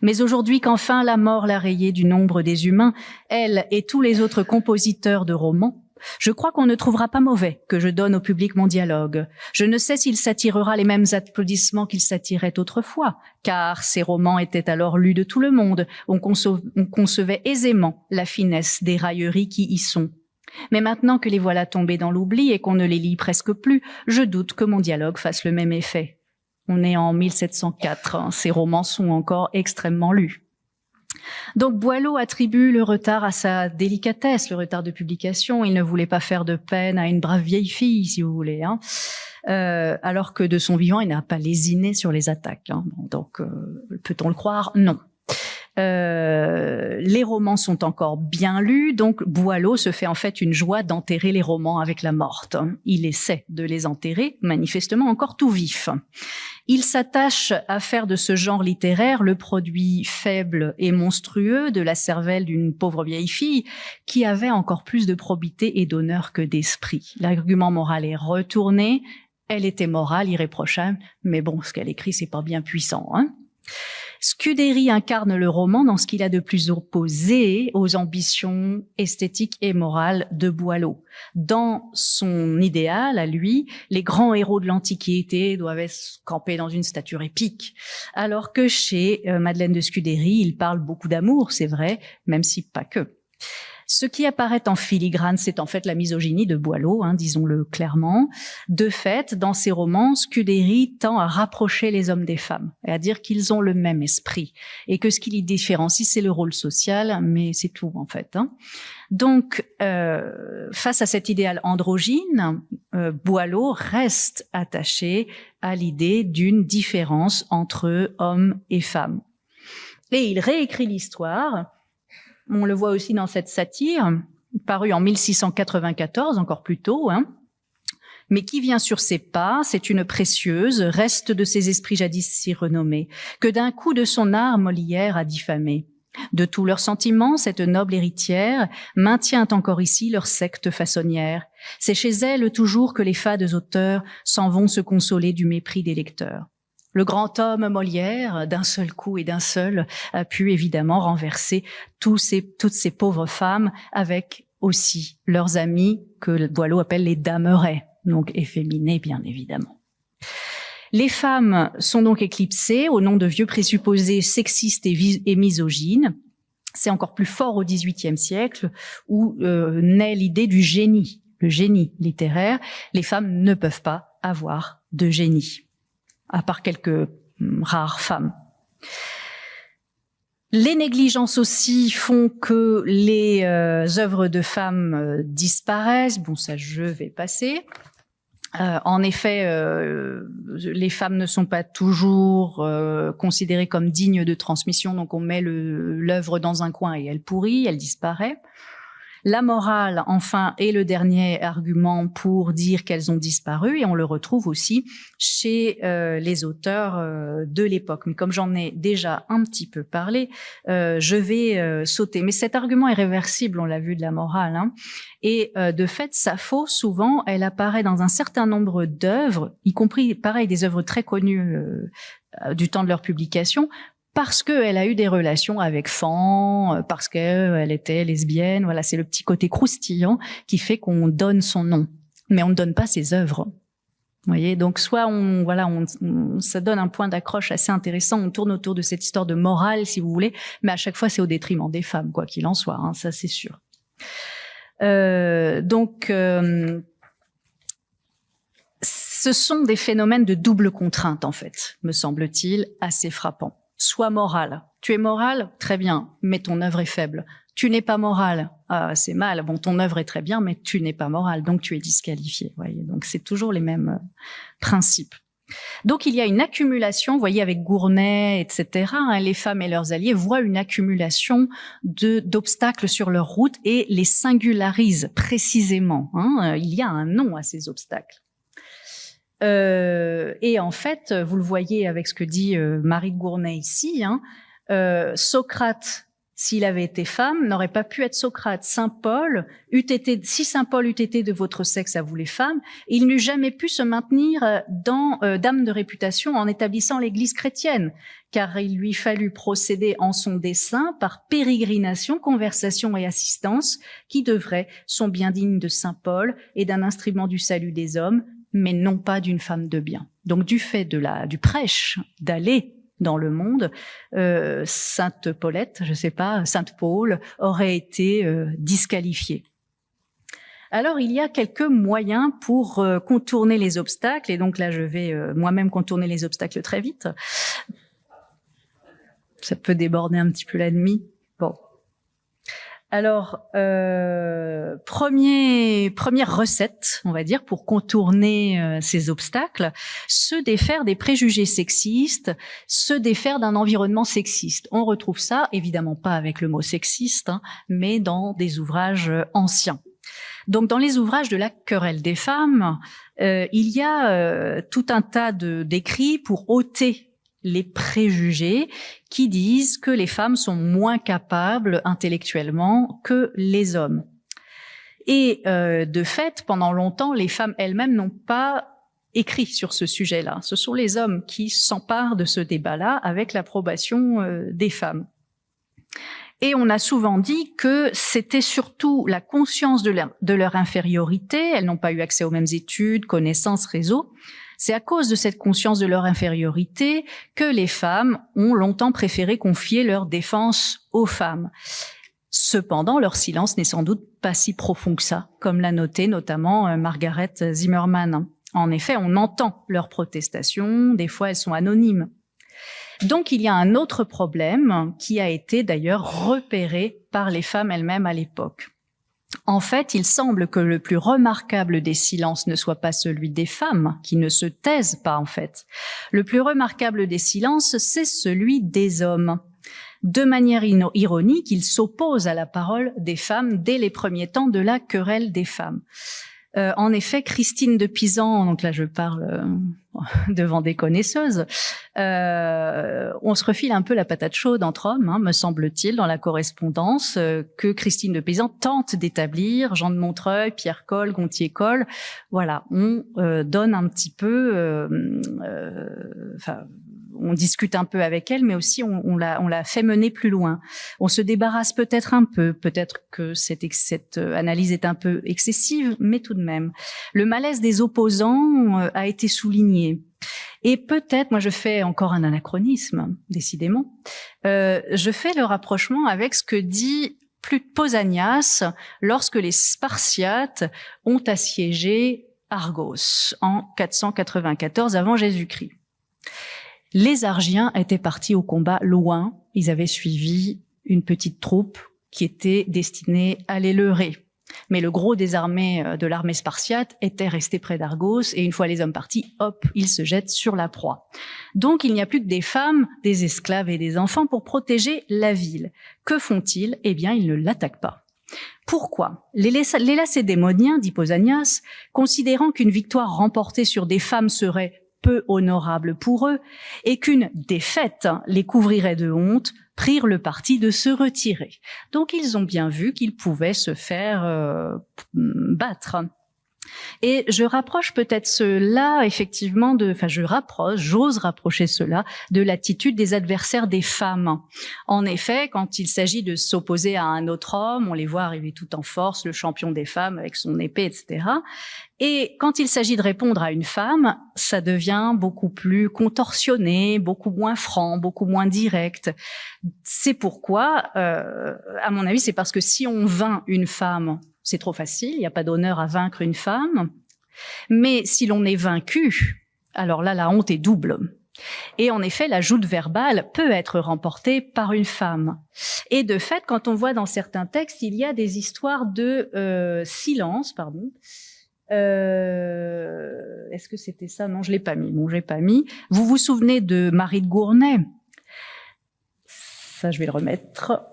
Mais aujourd'hui qu'enfin la mort l'a rayée du nombre des humains, elle et tous les autres compositeurs de romans, je crois qu'on ne trouvera pas mauvais que je donne au public mon dialogue. Je ne sais s'il s'attirera les mêmes applaudissements qu'il s'attirait autrefois, car ces romans étaient alors lus de tout le monde. On concevait aisément la finesse des railleries qui y sont. Mais maintenant que les voilà tombés dans l'oubli et qu'on ne les lit presque plus, je doute que mon dialogue fasse le même effet. On est en 1704, hein, ces romans sont encore extrêmement lus. Donc Boileau attribue le retard à sa délicatesse, le retard de publication. Il ne voulait pas faire de peine à une brave vieille fille, si vous voulez, hein. Alors que de son vivant, il n'a pas lésiné sur les attaques, hein. Donc, peut-on le croire? Non. Les romans sont encore bien lus, donc Boileau se fait en fait une joie d'enterrer les romans avec la morte. Il essaie de les enterrer, manifestement encore tout vif. Il s'attache à faire de ce genre littéraire le produit faible et monstrueux de la cervelle d'une pauvre vieille fille qui avait encore plus de probité et d'honneur que d'esprit. L'argument moral est retourné, elle était morale, irréprochable, mais bon, ce qu'elle écrit, c'est pas bien puissant, hein. Scudéry incarne le roman dans ce qu'il a de plus opposé aux ambitions esthétiques et morales de Boileau. Dans son idéal, à lui, les grands héros de l'Antiquité doivent camper dans une stature épique, alors que chez Madeleine de Scudéry, il parle beaucoup d'amour, c'est vrai, même si pas que. Ce qui apparaît en filigrane, c'est en fait la misogynie de Boileau, hein, disons-le clairement. De fait, dans ses romans, Scudéry tend à rapprocher les hommes des femmes et à dire qu'ils ont le même esprit et que ce qui les différencie, c'est le rôle social, mais c'est tout en fait, hein. Donc, face à cet idéal androgyne, Boileau reste attaché à l'idée d'une différence entre hommes et femmes. Et il réécrit l'histoire. On le voit aussi dans cette satire, parue en 1694, encore plus tôt, hein, mais qui vient sur ses pas, c'est une précieuse, reste de ces esprits jadis si renommés, que d'un coup de son art Molière a diffamé. De tous leurs sentiments, cette noble héritière maintient encore ici leur secte façonnière. C'est chez elle toujours que les fades auteurs s'en vont se consoler du mépris des lecteurs. Le grand homme Molière, d'un seul coup et d'un seul, a pu évidemment renverser toutes ces pauvres femmes avec aussi leurs amis que Boileau appelle les damerets, donc efféminés bien évidemment. Les femmes sont donc éclipsées au nom de vieux présupposés sexistes et misogynes. C'est encore plus fort au XVIIIe siècle où naît l'idée du génie, le génie littéraire. Les femmes ne peuvent pas avoir de génie, à part quelques rares femmes. Les négligences aussi font que les œuvres de femmes disparaissent. Bon, ça, je vais passer. En effet, les femmes ne sont pas toujours considérées comme dignes de transmission, donc on met l'œuvre dans un coin et elle pourrit, elle disparaît. La morale, enfin, est le dernier argument pour dire qu'elles ont disparu, et on le retrouve aussi chez les auteurs de l'époque. Mais comme j'en ai déjà un petit peu parlé, je vais sauter. Mais cet argument est réversible, on l'a vu, de la morale, hein. Et de fait, Sappho, souvent, elle apparaît dans un certain nombre d'œuvres, y compris, pareil, des œuvres très connues du temps de leur publication, parce qu'elle a eu des relations avec Fan, parce qu'elle était lesbienne. Voilà, c'est le petit côté croustillant qui fait qu'on donne son nom, mais on ne donne pas ses œuvres. Vous voyez, donc soit ça donne un point d'accroche assez intéressant, on tourne autour de cette histoire de morale, si vous voulez, mais à chaque fois c'est au détriment des femmes, quoi qu'il en soit, hein, ça c'est sûr. Ce sont des phénomènes de double contrainte, en fait, me semble-t-il, assez frappants. Sois moral. Tu es moral, très bien, mais ton œuvre est faible. Tu n'es pas moral, c'est mal. Bon, ton œuvre est très bien, mais tu n'es pas moral, donc tu es disqualifié. Voyez, donc c'est toujours les mêmes principes. Donc il y a une accumulation, vous voyez, avec Gournay, etc. Hein, les femmes et leurs alliés voient une accumulation d'obstacles sur leur route et les singularisent précisément. Hein, il y a un nom à ces obstacles. Et en fait, vous le voyez avec ce que dit Marie de Gournay ici, hein, Socrate, s'il avait été femme, n'aurait pas pu être Socrate. Saint Paul si Saint Paul eût été de votre sexe à vous les femmes, il n'eût jamais pu se maintenir dans dame de réputation en établissant l'Église chrétienne, car il lui fallut procéder en son dessein par pérégrination, conversation et assistance, qui devraient sont bien dignes de Saint Paul et d'un instrument du salut des hommes, mais non pas d'une femme de bien. Donc du fait du prêche d'aller dans le monde, Sainte Paulette, je sais pas, Sainte Paul aurait été disqualifiée. Alors il y a quelques moyens pour contourner les obstacles, et donc là je vais moi-même contourner les obstacles très vite. Ça peut déborder un petit peu la demi. Bon. Alors, première recette, on va dire, pour contourner ces obstacles, se défaire des préjugés sexistes, se défaire d'un environnement sexiste. On retrouve ça, évidemment pas avec le mot sexiste, hein, mais dans des ouvrages anciens. Donc, dans les ouvrages de la querelle des femmes, il y a tout un tas d'écrits pour ôter les préjugés qui disent que les femmes sont moins capables intellectuellement que les hommes. Et de fait, pendant longtemps, les femmes elles-mêmes n'ont pas écrit sur ce sujet-là. Ce sont les hommes qui s'emparent de ce débat-là avec l'approbation des femmes. Et on a souvent dit que c'était surtout la conscience de leur infériorité. Elles n'ont pas eu accès aux mêmes études, connaissances, réseaux. C'est à cause de cette conscience de leur infériorité que les femmes ont longtemps préféré confier leur défense aux femmes. Cependant, leur silence n'est sans doute pas si profond que ça, comme l'a noté notamment Margaret Zimmerman. En effet, on entend leurs protestations, des fois elles sont anonymes. Donc il y a un autre problème qui a été d'ailleurs repéré par les femmes elles-mêmes à l'époque. En fait, il semble que le plus remarquable des silences ne soit pas celui des femmes, qui ne se taisent pas en fait. Le plus remarquable des silences, c'est celui des hommes. De manière ironique, ils s'opposent à la parole des femmes dès les premiers temps de la querelle des femmes. En effet, Christine de Pisan, donc là je parle devant des connaisseuses, on se refile un peu la patate chaude entre hommes, hein, me semble-t-il, dans la correspondance que Christine de Pisan tente d'établir. Jean de Montreuil, Pierre Coll, Gontier Coll, voilà, on donne un petit peu, on discute un peu avec elle, mais aussi on l'a fait mener plus loin. On se débarrasse peut-être un peu, peut-être que cette analyse est un peu excessive, mais tout de même. Le malaise des opposants a été souligné. Et peut-être, moi je fais encore un anachronisme, décidément, je fais le rapprochement avec ce que dit Pausanias lorsque les Spartiates ont assiégé Argos en 494 avant Jésus-Christ. Les Argiens étaient partis au combat loin. Ils avaient suivi une petite troupe qui était destinée à les leurrer. Mais le gros des armées de l'armée spartiate était resté près d'Argos et une fois les hommes partis, hop, ils se jettent sur la proie. Donc il n'y a plus que des femmes, des esclaves et des enfants pour protéger la ville. Que font-ils? Eh bien, ils ne l'attaquent pas. Pourquoi? Les Lacédémoniens, dit Pausanias, considérant qu'une victoire remportée sur des femmes serait peu honorable pour eux et qu'une défaite les couvrirait de honte, prirent le parti de se retirer. Donc ils ont bien vu qu'ils pouvaient se faire battre. Et je rapproche peut-être cela, effectivement, j'ose rapprocher cela de l'attitude des adversaires des femmes. En effet, quand il s'agit de s'opposer à un autre homme, on les voit arriver tout en force, le champion des femmes avec son épée, etc. Et quand il s'agit de répondre à une femme, ça devient beaucoup plus contorsionné, beaucoup moins franc, beaucoup moins direct. C'est pourquoi, à mon avis, c'est parce que si on vainc une femme, c'est trop facile, il n'y a pas d'honneur à vaincre une femme. Mais si l'on est vaincu, alors là, la honte est double. Et en effet, la joute verbale peut être remportée par une femme. Et de fait, quand on voit dans certains textes, il y a des histoires de silence, pardon. Est-ce que c'était ça? Non, je l'ai pas mis. Bon, j'ai pas mis. Vous vous souvenez de Marie de Gournay? Ça, je vais le remettre.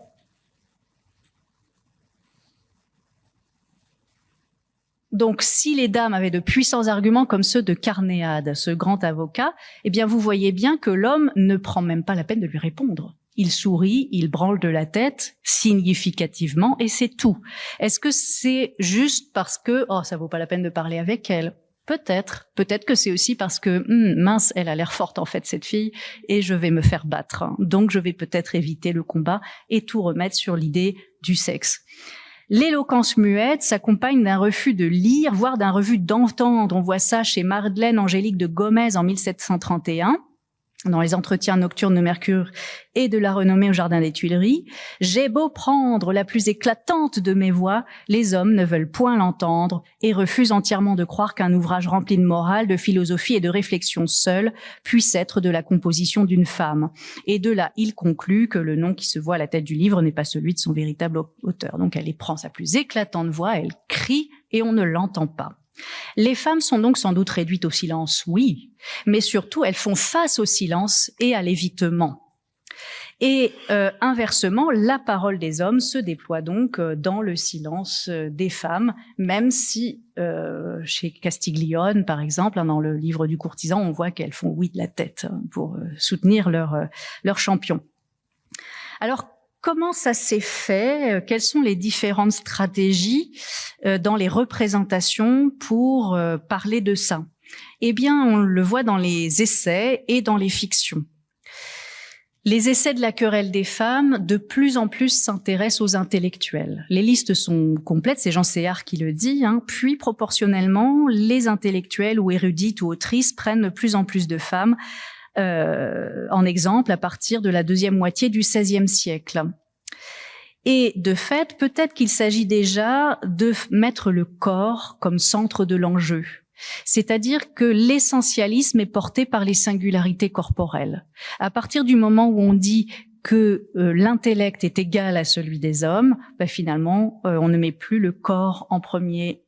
Donc, si les dames avaient de puissants arguments comme ceux de Carnéade, ce grand avocat, eh bien, vous voyez bien que l'homme ne prend même pas la peine de lui répondre. Il sourit, il branle de la tête, significativement, et c'est tout. Est-ce que c'est juste parce que, ça vaut pas la peine de parler avec elle? Peut-être. Peut-être que c'est aussi parce que, mince, elle a l'air forte, en fait, cette fille, et je vais me faire battre. Donc, je vais peut-être éviter le combat et tout remettre sur l'idée du sexe. L'éloquence muette s'accompagne d'un refus de lire, voire d'un refus d'entendre. On voit ça chez Madeleine Angélique de Gomez en 1731. dans les entretiens nocturnes de Mercure et de la renommée au Jardin des Tuileries. J'ai beau prendre la plus éclatante de mes voix, les hommes ne veulent point l'entendre et refusent entièrement de croire qu'un ouvrage rempli de morale, de philosophie et de réflexion seul puisse être de la composition d'une femme. Et de là, il conclut que le nom qui se voit à la tête du livre n'est pas celui de son véritable auteur. Donc elle prend sa plus éclatante voix, elle crie et on ne l'entend pas. Les femmes sont donc sans doute réduites au silence, oui, mais surtout elles font face au silence et à l'évitement. Et inversement, la parole des hommes se déploie donc dans le silence des femmes, même si chez Castiglione, par exemple, dans le livre du courtisan, on voit qu'elles font oui de la tête pour soutenir leur champion. Alors, comment ça s'est fait? Quelles sont les différentes stratégies dans les représentations pour parler de ça? Eh bien, on le voit dans les essais et dans les fictions. Les essais de la querelle des femmes, de plus en plus, s'intéressent aux intellectuels. Les listes sont complètes, c'est Jean Séard qui le dit, puis proportionnellement, les intellectuels ou érudites ou autrices prennent de plus en plus de femmes en exemple à partir de la deuxième moitié du XVIe siècle. Et de fait, peut-être qu'il s'agit déjà de mettre le corps comme centre de l'enjeu. C'est-à-dire que l'essentialisme est porté par les singularités corporelles. À partir du moment où on dit que l'intellect est égal à celui des hommes, finalement, on ne met plus le corps en premier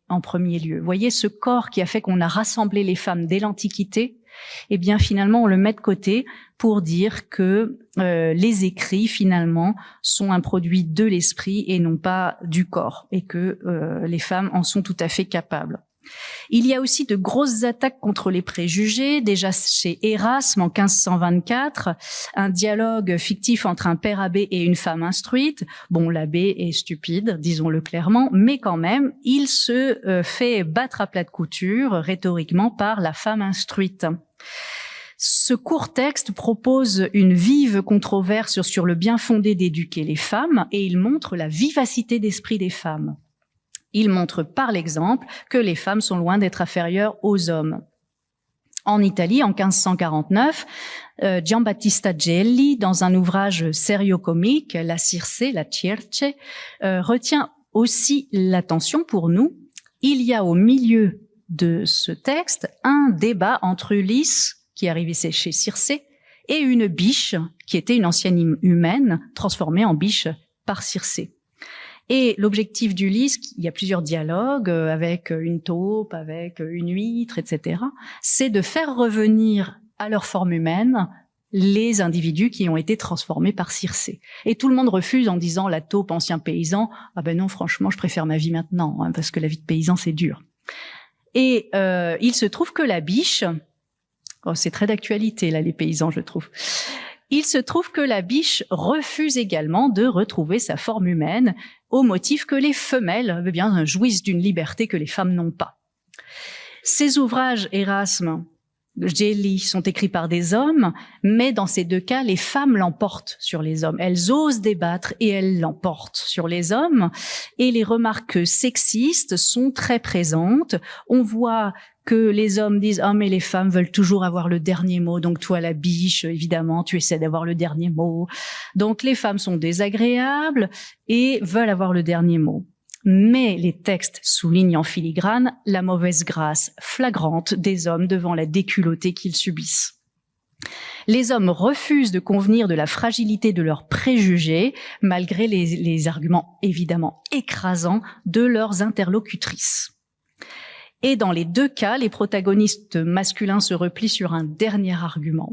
lieu. Vous voyez, ce corps qui a fait qu'on a rassemblé les femmes dès l'Antiquité, eh bien, finalement, on le met de côté pour dire que les écrits, finalement, sont un produit de l'esprit et non pas du corps, et que les femmes en sont tout à fait capables. Il y a aussi de grosses attaques contre les préjugés, déjà chez Erasme en 1524, un dialogue fictif entre un père abbé et une femme instruite. Bon, l'abbé est stupide, disons-le clairement, mais quand même, il se fait battre à plat de couture rhétoriquement par la femme instruite. Ce court texte propose une vive controverse sur le bien fondé d'éduquer les femmes et il montre la vivacité d'esprit des femmes. Il montre par l'exemple que les femmes sont loin d'être inférieures aux hommes. En Italie, en 1549, Giambattista Gelli, dans un ouvrage serio-comique, La Circe, la Circe, retient aussi l'attention pour nous. Il y a au milieu de ce texte un débat entre Ulysse, qui arrivait chez Circé, et une biche, qui était une ancienne humaine, transformée en biche par Circé. Et l'objectif d'Ulysse, il y a plusieurs dialogues avec une taupe, avec une huître, etc., c'est de faire revenir à leur forme humaine les individus qui ont été transformés par Circé. Et tout le monde refuse en disant la taupe, ancien paysan, ah ben non, franchement, je préfère ma vie maintenant, parce que la vie de paysan, c'est dur. Et il se trouve que la biche, c'est très d'actualité là, les paysans, je trouve. Il se trouve que la biche refuse également de retrouver sa forme humaine au motif que les femelles jouissent d'une liberté que les femmes n'ont pas. Ces ouvrages, Erasme, Gelli, sont écrits par des hommes, mais dans ces deux cas, les femmes l'emportent sur les hommes. Elles osent débattre et elles l'emportent sur les hommes. Et les remarques sexistes sont très présentes. On voit que les hommes disent « Ah, mais les femmes veulent toujours avoir le dernier mot, donc toi, la biche, évidemment, tu essaies d'avoir le dernier mot. » Donc les femmes sont désagréables et veulent avoir le dernier mot. Mais les textes soulignent en filigrane la mauvaise grâce flagrante des hommes devant la déculottée qu'ils subissent. Les hommes refusent de convenir de la fragilité de leurs préjugés, malgré les arguments évidemment écrasants de leurs interlocutrices. Et dans les deux cas, les protagonistes masculins se replient sur un dernier argument.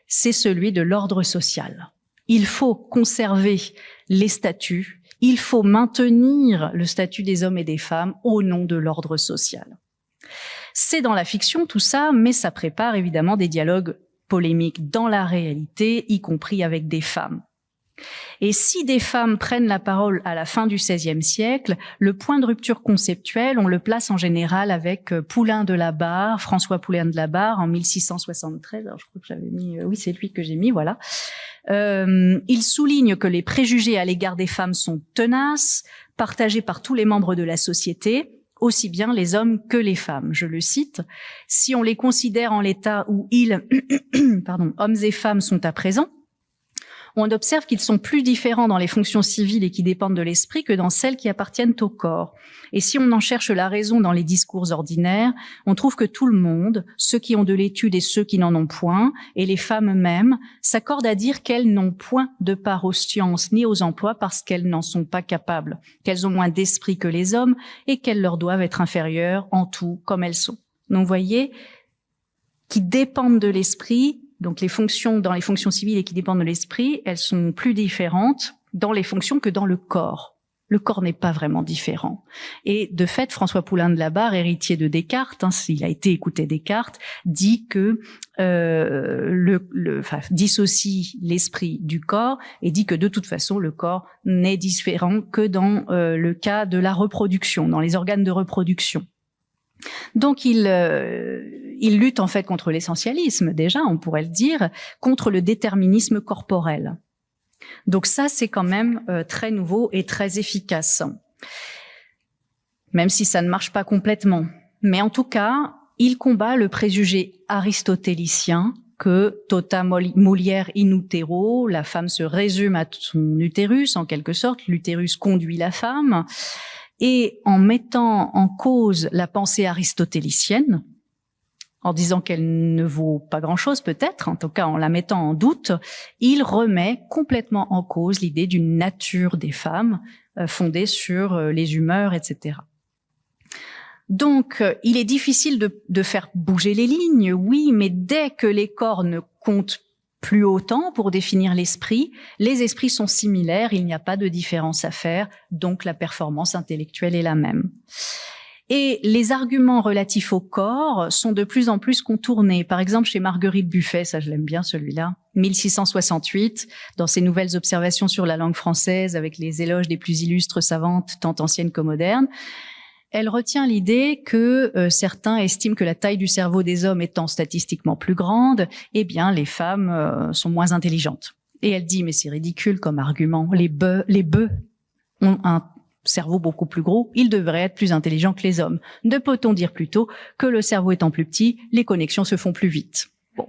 C'est celui de l'ordre social. Il faut conserver les statuts, il faut maintenir le statut des hommes et des femmes au nom de l'ordre social. C'est dans la fiction tout ça, mais ça prépare évidemment des dialogues polémiques dans la réalité, y compris avec des femmes. Et si des femmes prennent la parole à la fin du XVIe siècle, le point de rupture conceptuel, on le place en général avec Poulain de la Barre, François Poulain de la Barre, en 1673. Alors je crois que j'avais mis, oui, c'est lui que j'ai mis, voilà. Il souligne que les préjugés à l'égard des femmes sont tenaces, partagés par tous les membres de la société, aussi bien les hommes que les femmes. Je le cite, « Si on les considère en l'état où ils, hommes et femmes, sont à présent, on observe qu'ils sont plus différents dans les fonctions civiles et qui dépendent de l'esprit que dans celles qui appartiennent au corps. Et si on en cherche la raison dans les discours ordinaires, on trouve que tout le monde, ceux qui ont de l'étude et ceux qui n'en ont point, et les femmes mêmes, s'accordent à dire qu'elles n'ont point de part aux sciences ni aux emplois parce qu'elles n'en sont pas capables, qu'elles ont moins d'esprit que les hommes et qu'elles leur doivent être inférieures en tout comme elles sont. » Donc vous voyez, qui dépendent de l'esprit. Donc les fonctions dans les fonctions civiles et qui dépendent de l'esprit, elles sont plus différentes dans les fonctions que dans le corps. Le corps n'est pas vraiment différent. Et de fait, François Poulain de la Barre, héritier de Descartes, il a été écouté Descartes, dit que dissocie l'esprit du corps et dit que de toute façon le corps n'est différent que dans le cas de la reproduction, dans les organes de reproduction. Donc il lutte en fait contre l'essentialisme, déjà, on pourrait le dire, contre le déterminisme corporel. Donc ça, c'est quand même très nouveau et très efficace, même si ça ne marche pas complètement. Mais en tout cas, il combat le préjugé aristotélicien que tota mulier in utero, la femme se résume à son utérus, en quelque sorte, l'utérus conduit la femme. Et en mettant en cause la pensée aristotélicienne, en disant qu'elle ne vaut pas grand-chose peut-être, en tout cas en la mettant en doute, il remet complètement en cause l'idée d'une nature des femmes fondée sur les humeurs, etc. Donc, il est difficile de faire bouger les lignes, oui, mais dès que les corps ne comptent plus autant pour définir l'esprit, les esprits sont similaires, il n'y a pas de différence à faire, donc la performance intellectuelle est la même. Et les arguments relatifs au corps sont de plus en plus contournés. Par exemple, chez Marguerite Buffet, ça je l'aime bien celui-là, 1668, dans ses nouvelles observations sur la langue française avec les éloges des plus illustres savantes, tant anciennes que modernes, elle retient l'idée que certains estiment que la taille du cerveau des hommes étant statistiquement plus grande, eh bien les femmes sont moins intelligentes. Et elle dit, mais c'est ridicule comme argument, les bœufs ont un cerveau beaucoup plus gros, ils devraient être plus intelligents que les hommes. Ne peut-on dire plutôt que le cerveau étant plus petit, les connexions se font plus vite? Bon.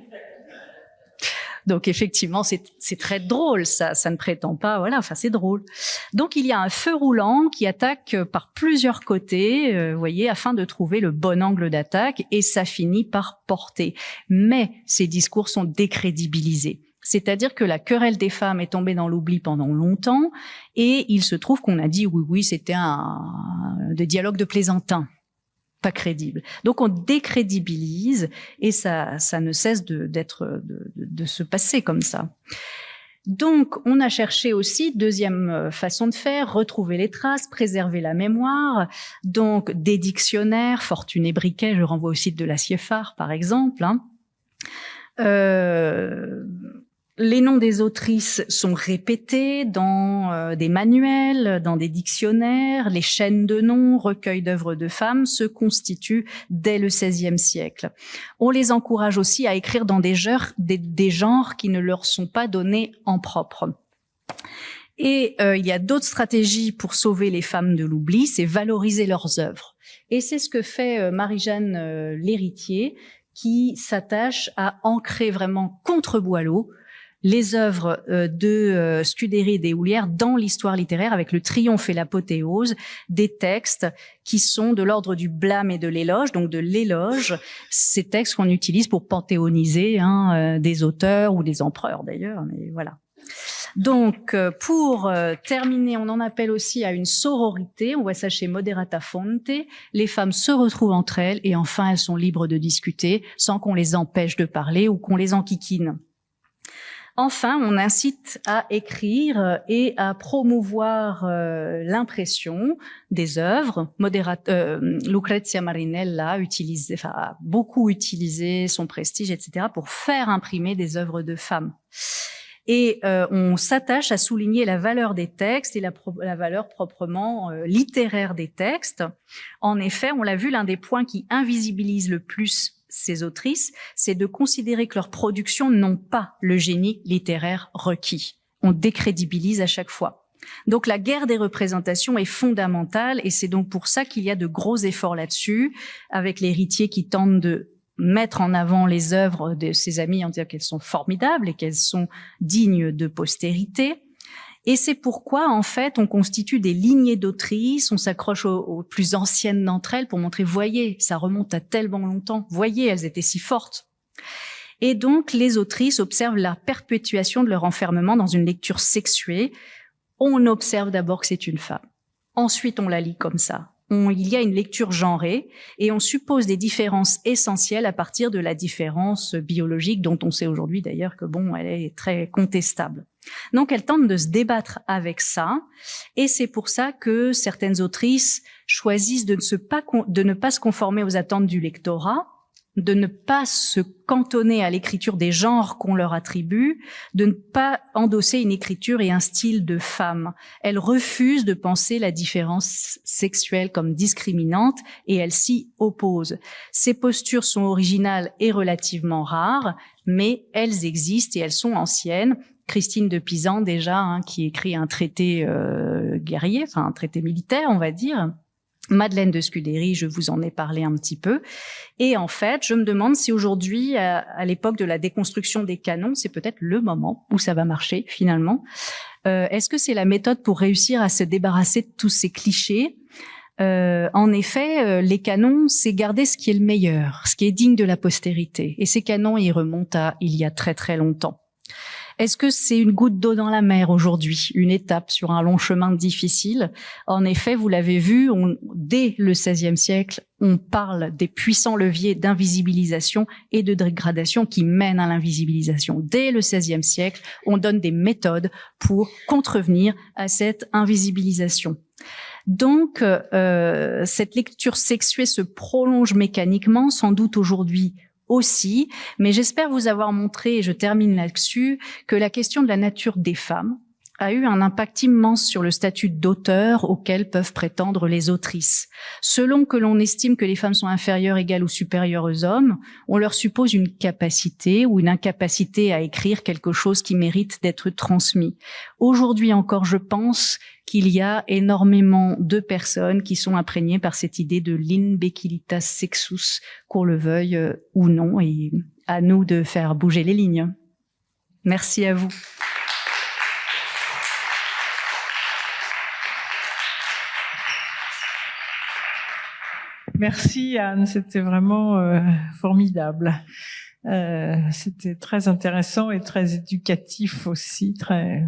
Donc effectivement, c'est très drôle, ça ne prétend pas, voilà, enfin c'est drôle. Donc il y a un feu roulant qui attaque par plusieurs côtés, vous voyez, afin de trouver le bon angle d'attaque, et ça finit par porter. Mais ces discours sont décrédibilisés. C'est-à-dire que la querelle des femmes est tombée dans l'oubli pendant longtemps, et il se trouve qu'on a dit oui, c'était des dialogues de plaisantins. Pas crédible. Donc on décrédibilise et ça ne cesse de se passer comme ça. Donc on a cherché aussi, deuxième façon de faire, retrouver les traces, préserver la mémoire. Donc des dictionnaires, Fortuné Briquet, je renvoie au site de la CIEFAR par exemple. Les noms des autrices sont répétés dans des manuels, dans des dictionnaires. Les chaînes de noms, recueils d'œuvres de femmes se constituent dès le XVIe siècle. On les encourage aussi à écrire dans des genres qui ne leur sont pas donnés en propre. Et il y a d'autres stratégies pour sauver les femmes de l'oubli, c'est valoriser leurs œuvres. Et c'est ce que fait Marie-Jeanne L'Héritier, qui s'attache à ancrer vraiment contre Boileau les œuvres de Scudéry et des Houlières dans l'histoire littéraire, avec le triomphe et l'apothéose des textes qui sont de l'ordre du blâme et de l'éloge, donc de l'éloge, ces textes qu'on utilise pour panthéoniser des auteurs ou des empereurs d'ailleurs, mais voilà. Donc, pour terminer, on en appelle aussi à une sororité, on voit ça chez Moderata Fonte, les femmes se retrouvent entre elles et enfin elles sont libres de discuter sans qu'on les empêche de parler ou qu'on les enquiquine. Enfin, on incite à écrire et à promouvoir l'impression des œuvres. Lucrezia Marinella a beaucoup utilisé son prestige, etc., pour faire imprimer des œuvres de femmes. Et on s'attache à souligner la valeur des textes et la valeur proprement littéraire des textes. En effet, on l'a vu, l'un des points qui invisibilise le plus ces autrices, c'est de considérer que leurs productions n'ont pas le génie littéraire requis. On décrédibilise à chaque fois. Donc la guerre des représentations est fondamentale et c'est donc pour ça qu'il y a de gros efforts là-dessus, avec l'héritier qui tente de mettre en avant les œuvres de ses amis en disant qu'elles sont formidables et qu'elles sont dignes de postérité. Et c'est pourquoi, en fait, on constitue des lignées d'autrices, on s'accroche aux plus anciennes d'entre elles pour montrer, voyez, ça remonte à tellement longtemps, voyez, elles étaient si fortes. Et donc, les autrices observent la perpétuation de leur enfermement dans une lecture sexuée. On observe d'abord que c'est une femme. Ensuite, on la lit comme ça. Il y a une lecture genrée et on suppose des différences essentielles à partir de la différence biologique dont on sait aujourd'hui d'ailleurs que bon, elle est très contestable. Donc, elle tente de se débattre avec ça et c'est pour ça que certaines autrices choisissent de ne pas se conformer aux attentes du lectorat, de ne pas se cantonner à l'écriture des genres qu'on leur attribue, de ne pas endosser une écriture et un style de femme. Elles refusent de penser la différence sexuelle comme discriminante et elles s'y opposent. Ces postures sont originales et relativement rares, mais elles existent et elles sont anciennes. Christine de Pisan, déjà, qui écrit un traité guerrier, enfin un traité militaire, on va dire. Madeleine de Scudéry, je vous en ai parlé un petit peu. Et en fait, je me demande si aujourd'hui, à l'époque de la déconstruction des canons, c'est peut-être le moment où ça va marcher finalement. Est-ce que c'est la méthode pour réussir à se débarrasser de tous ces clichés ? En effet, les canons, c'est garder ce qui est le meilleur, ce qui est digne de la postérité. Et ces canons, ils remontent à il y a très très longtemps. Est-ce que c'est une goutte d'eau dans la mer aujourd'hui, une étape sur un long chemin difficile ? En effet, vous l'avez vu, dès le XVIe siècle, on parle des puissants leviers d'invisibilisation et de dégradation qui mènent à l'invisibilisation. Dès le XVIe siècle, on donne des méthodes pour contrevenir à cette invisibilisation. Donc, cette lecture sexuée se prolonge mécaniquement, sans doute aujourd'hui aussi, mais j'espère vous avoir montré, et je termine là-dessus, que la question de la nature des femmes a eu un impact immense sur le statut d'auteur auquel peuvent prétendre les autrices. Selon que l'on estime que les femmes sont inférieures, égales ou supérieures aux hommes, on leur suppose une capacité ou une incapacité à écrire quelque chose qui mérite d'être transmis. Aujourd'hui encore, je pense qu'il y a énormément de personnes qui sont imprégnées par cette idée de l'inbecilitas sexus, qu'on le veuille ou non, et à nous de faire bouger les lignes. Merci à vous. Merci Anne, c'était vraiment formidable. C'était très intéressant et très éducatif aussi, très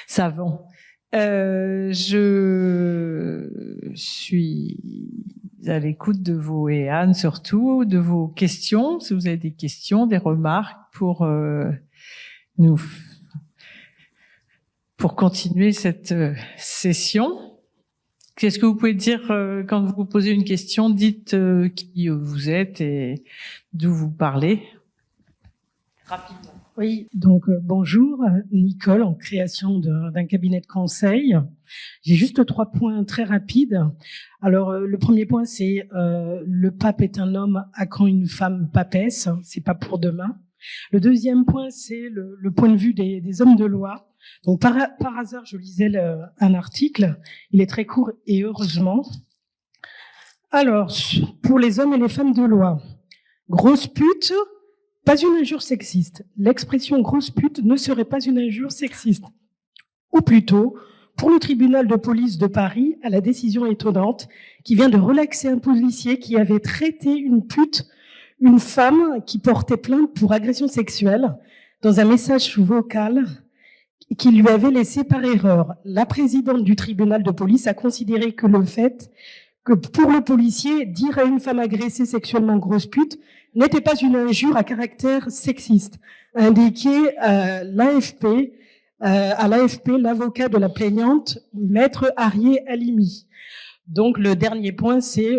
savant. Je suis à l'écoute de vos, et Anne surtout, de vos questions. Si vous avez des questions, des remarques pour continuer cette session. Qu'est-ce que vous pouvez dire quand vous posez une question? Dites qui vous êtes et d'où vous parlez. Rapidement. Oui, donc bonjour, Nicole, en création d'un cabinet de conseil. J'ai juste 3 points très rapides. Alors, le premier point, c'est le pape est un homme, à quand une femme papesse? C'est pas pour demain. Le deuxième point, c'est le point de vue des hommes de loi. Donc, par hasard, je lisais un article. Il est très court et heureusement. Alors, pour les hommes et les femmes de loi, grosse pute, pas une injure sexiste. L'expression grosse pute ne serait pas une injure sexiste. Ou plutôt, pour le tribunal de police de Paris, à la décision étonnante qui vient de relaxer un policier qui avait traité une pute, une femme qui portait plainte pour agression sexuelle, dans un message vocal qu'il lui avait laissé par erreur. La présidente du tribunal de police a considéré que le fait que pour le policier, dire à une femme agressée sexuellement grosse pute n'était pas une injure à caractère sexiste. Indiqué à l'AFP, l'avocat de la plaignante, maître Arié Halimi. Donc le dernier point, c'est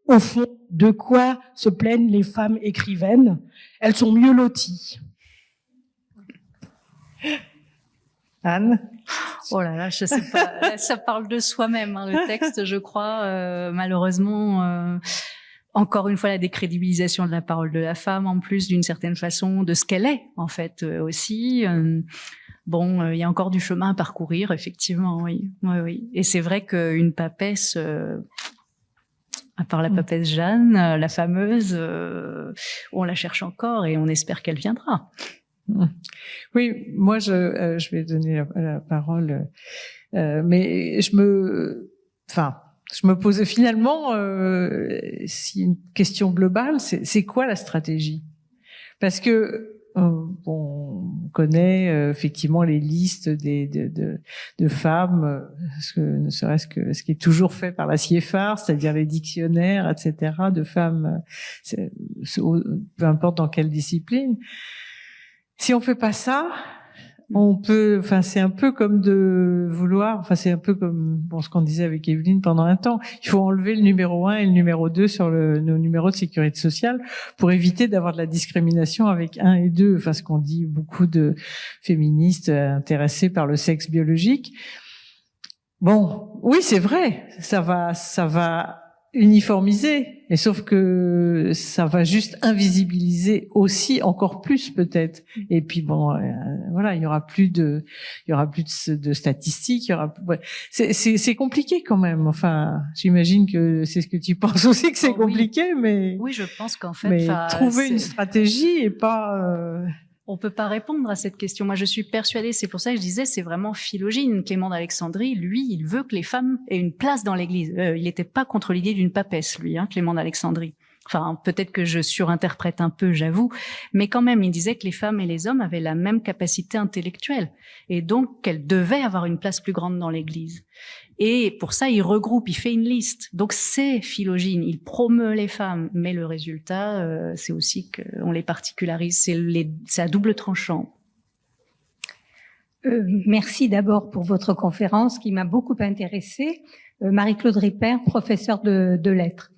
au fond, de quoi se plaignent les femmes écrivaines? Elles sont mieux loties. Anne? Oh là là, je sais pas. Là, ça parle de soi-même, le texte, je crois. Malheureusement, encore une fois, la décrédibilisation de la parole de la femme, en plus d'une certaine façon, de ce qu'elle est, en fait, aussi. Bon, il y a encore du chemin à parcourir, effectivement, oui. Oui, oui. Et c'est vrai qu'une papesse, à part la papesse Jeanne, la fameuse, on la cherche encore et on espère qu'elle viendra. Oui, moi je vais donner la parole, mais je me pose finalement si une question globale, c'est quoi la stratégie? Parce que on connaît effectivement les listes de femmes, ne serait-ce que ce qui est toujours fait par la CIEFAR, c'est-à-dire les dictionnaires, etc., de femmes, peu importe dans quelle discipline. Si on fait pas ça, c'est un peu comme c'est un peu comme ce qu'on disait avec Evelyne pendant un temps. Il faut enlever le numéro 1 et le numéro 2 sur nos numéros de sécurité sociale pour éviter d'avoir de la discrimination avec 1 et 2. Enfin, ce qu'on dit beaucoup de féministes intéressés par le sexe biologique. Bon, oui, c'est vrai. Ça va uniformiser, mais sauf que ça va juste invisibiliser aussi encore plus peut-être. Et puis voilà, il y aura plus de statistiques, c'est compliqué quand même. Enfin, j'imagine que c'est ce que tu penses aussi, que c'est compliqué, mais oui, je pense qu'en fait, trouver une stratégie et pas. On peut pas répondre à cette question. Moi, je suis persuadée, c'est pour ça que je disais, c'est vraiment Philogine. Clément d'Alexandrie, lui, il veut que les femmes aient une place dans l'Église. Il n'était pas contre l'idée d'une papesse, lui, Clément d'Alexandrie. Enfin, peut-être que je surinterprète un peu, j'avoue, mais quand même, il disait que les femmes et les hommes avaient la même capacité intellectuelle, et donc qu'elles devaient avoir une place plus grande dans l'Église. Et pour ça, il regroupe, il fait une liste. Donc c'est Philogine, il promeut les femmes, mais le résultat, c'est aussi qu'on les particularise. C'est à double tranchant. Merci d'abord pour votre conférence qui m'a beaucoup intéressée. Marie-Claude Ripper, professeure de lettres.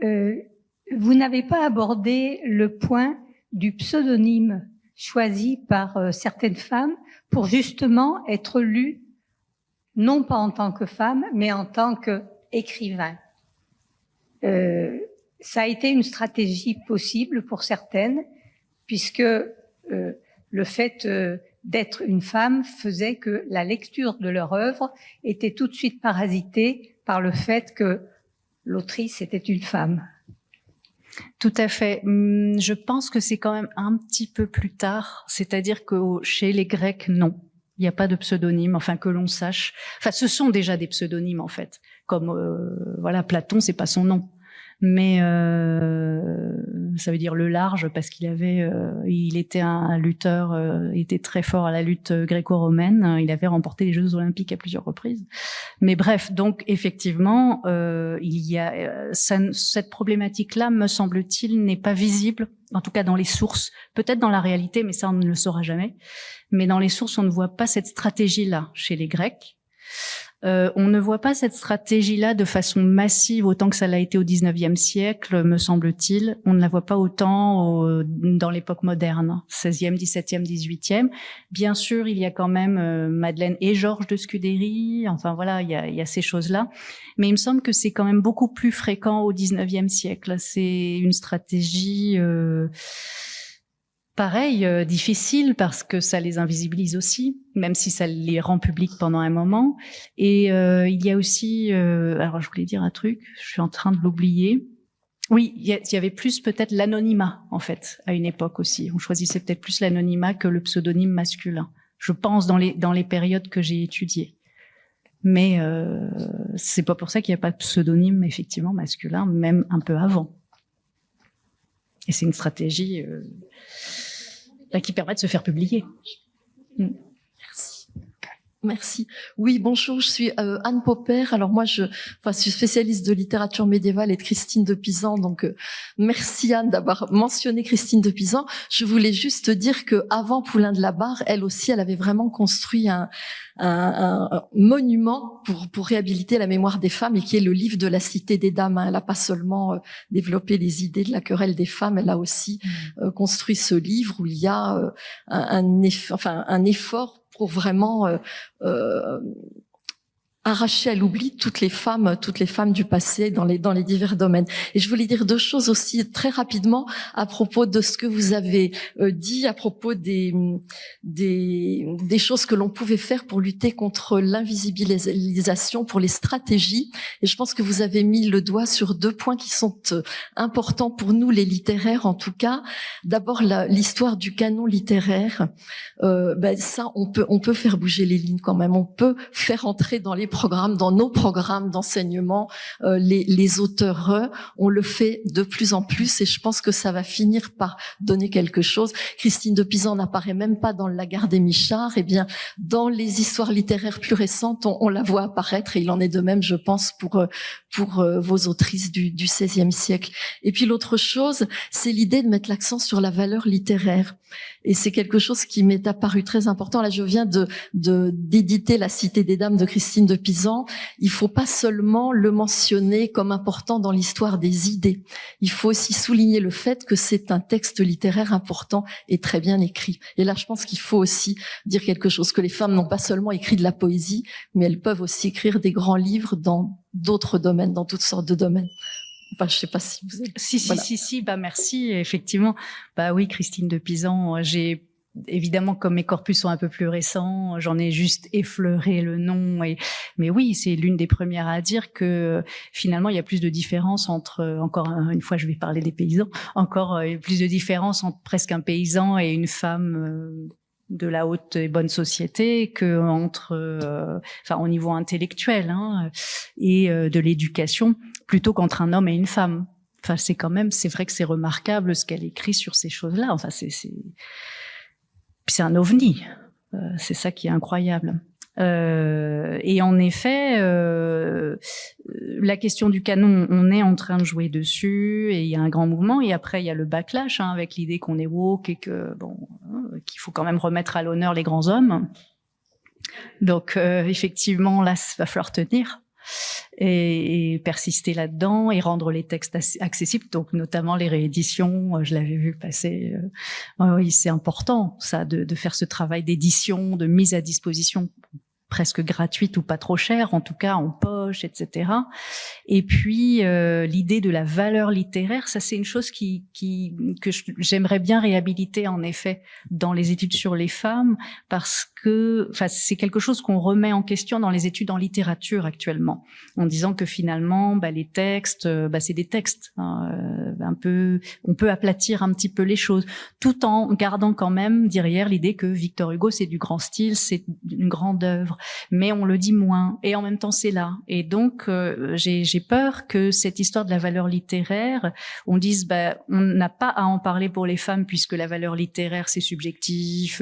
Vous n'avez pas abordé le point du pseudonyme choisi par certaines femmes pour justement être lues non pas en tant que femme, mais en tant qu'écrivain. Ça a été une stratégie possible pour certaines, puisque le fait d'être une femme faisait que la lecture de leur œuvre était tout de suite parasitée par le fait que l'autrice était une femme. Tout à fait. Je pense que c'est quand même un petit peu plus tard, c'est-à-dire que chez les Grecs, non. Il n'y a pas de pseudonyme, enfin que l'on sache. Enfin, ce sont déjà des pseudonymes en fait. Comme Platon, c'est pas son nom, mais ça veut dire le large parce il était un lutteur, il était très fort à la lutte gréco-romaine. Il avait remporté les Jeux Olympiques à plusieurs reprises. Mais bref, donc effectivement, il y a cette problématique-là, me semble-t-il, n'est pas visible. En tout cas dans les sources, peut-être dans la réalité, mais ça on ne le saura jamais. Mais dans les sources, on ne voit pas cette stratégie-là chez les Grecs. On ne voit pas cette stratégie-là de façon massive autant que ça l'a été au XIXe siècle, me semble-t-il. On ne la voit pas autant dans l'époque moderne, XVIe, XVIIe, XVIIIe. Bien sûr, il y a quand même Madeleine et Georges de Scudéry. Enfin voilà, il y a ces choses-là. Mais il me semble que c'est quand même beaucoup plus fréquent au XIXe siècle. C'est une stratégie difficile parce que ça les invisibilise aussi, même si ça les rend publics pendant un moment. Et il y a aussi, alors je voulais dire un truc, je suis en train de l'oublier. Oui, il y avait plus peut-être l'anonymat en fait à une époque aussi. On choisissait peut-être plus l'anonymat que le pseudonyme masculin. Je pense dans les périodes que j'ai étudiées. Mais c'est pas pour ça qu'il n'y a pas de pseudonyme effectivement masculin, même un peu avant. Et c'est une stratégie qui permet de se faire publier. Merci. Oui, bonjour, je suis Anne Popper. Alors moi, je suis spécialiste de littérature médiévale et de Christine de Pisan. Donc, merci Anne d'avoir mentionné Christine de Pisan. Je voulais juste dire que avant Poulain de la Barre, elle aussi, elle avait vraiment construit un monument pour réhabiliter la mémoire des femmes et qui est le livre de la Cité des Dames. Elle n'a pas seulement développé les idées de la querelle des femmes, elle a aussi construit ce livre où il y a un effort pour vraiment arracher à l'oubli toutes les femmes du passé dans les divers domaines. Et je voulais dire deux choses aussi très rapidement à propos de ce que vous avez dit à propos des choses que l'on pouvait faire pour lutter contre l'invisibilisation, pour les stratégies. Et je pense que vous avez mis le doigt sur deux points qui sont importants pour nous, les littéraires en tout cas. D'abord, l'histoire du canon littéraire. Ça, on peut faire bouger les lignes quand même. On peut faire entrer dans nos programmes d'enseignement, les auteurs, on le fait de plus en plus et je pense que ça va finir par donner quelque chose. Christine de Pisan n'apparaît même pas dans La Gare des Michards. Eh bien, dans les histoires littéraires plus récentes, on la voit apparaître et il en est de même, je pense, pour vos autrices du XVIe siècle. Et puis l'autre chose, c'est l'idée de mettre l'accent sur la valeur littéraire. Et c'est quelque chose qui m'est apparu très important. Là, je viens d'éditer La Cité des Dames de Christine de Pisan. Il faut pas seulement le mentionner comme important dans l'histoire des idées. Il faut aussi souligner le fait que c'est un texte littéraire important et très bien écrit. Et là, je pense qu'il faut aussi dire quelque chose, que les femmes n'ont pas seulement écrit de la poésie, mais elles peuvent aussi écrire des grands livres dans d'autres domaines, dans toutes sortes de domaines. Enfin, je sais pas si vous avez... Si, merci, effectivement. Bah oui, Christine de Pisan, j'ai évidemment, comme mes corpus sont un peu plus récents, j'en ai juste effleuré le nom. Mais oui, c'est l'une des premières à dire que finalement, il y a plus de différence entre, encore une fois, je vais parler des paysans, plus de différence entre presque un paysan et une femme de la haute et bonne société que au niveau intellectuel et de l'éducation, plutôt qu'entre un homme et une femme. Enfin, c'est vrai que c'est remarquable ce qu'elle écrit sur ces choses-là. Enfin, c'est un ovni. C'est ça qui est incroyable. Et en effet, la question du canon, on est en train de jouer dessus et il y a un grand mouvement. Et après, il y a le backlash avec l'idée qu'on est woke et que qu'il faut quand même remettre à l'honneur les grands hommes. Donc, effectivement, là, ça va falloir tenir et persister là-dedans et rendre les textes accessibles. Donc, notamment les rééditions, je l'avais vu passer. Oui, c'est important, ça, de faire ce travail d'édition, de mise à disposition presque gratuite ou pas trop chère, en tout cas en poche, etc. Et puis l'idée de la valeur littéraire, ça c'est une chose que j'aimerais bien réhabiliter en effet dans les études sur les femmes, parce que c'est quelque chose qu'on remet en question dans les études en littérature actuellement, en disant que finalement les textes, c'est des textes, un peu, on peut aplatir un petit peu les choses, tout en gardant quand même derrière l'idée que Victor Hugo c'est du grand style, c'est une grande œuvre. Mais on le dit moins, et en même temps c'est là. Et donc j'ai peur que cette histoire de la valeur littéraire, on dise on n'a pas à en parler pour les femmes puisque la valeur littéraire c'est subjectif,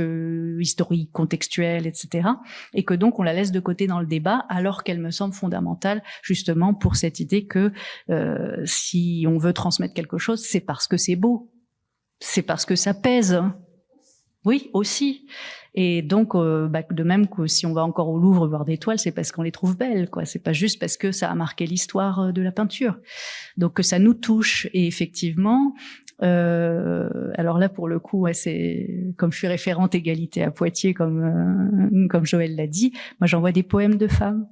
historique, contextuel, etc. Et que donc on la laisse de côté dans le débat, alors qu'elle me semble fondamentale justement pour cette idée que si on veut transmettre quelque chose, c'est parce que c'est beau, c'est parce que ça pèse. Oui, aussi. Et donc, de même que si on va encore au Louvre voir des toiles, c'est parce qu'on les trouve belles, quoi. C'est pas juste parce que ça a marqué l'histoire de la peinture. Donc, que ça nous touche. Et effectivement, alors là, pour le coup, c'est comme je suis référente égalité à Poitiers, comme Joël l'a dit, moi j'envoie des poèmes de femmes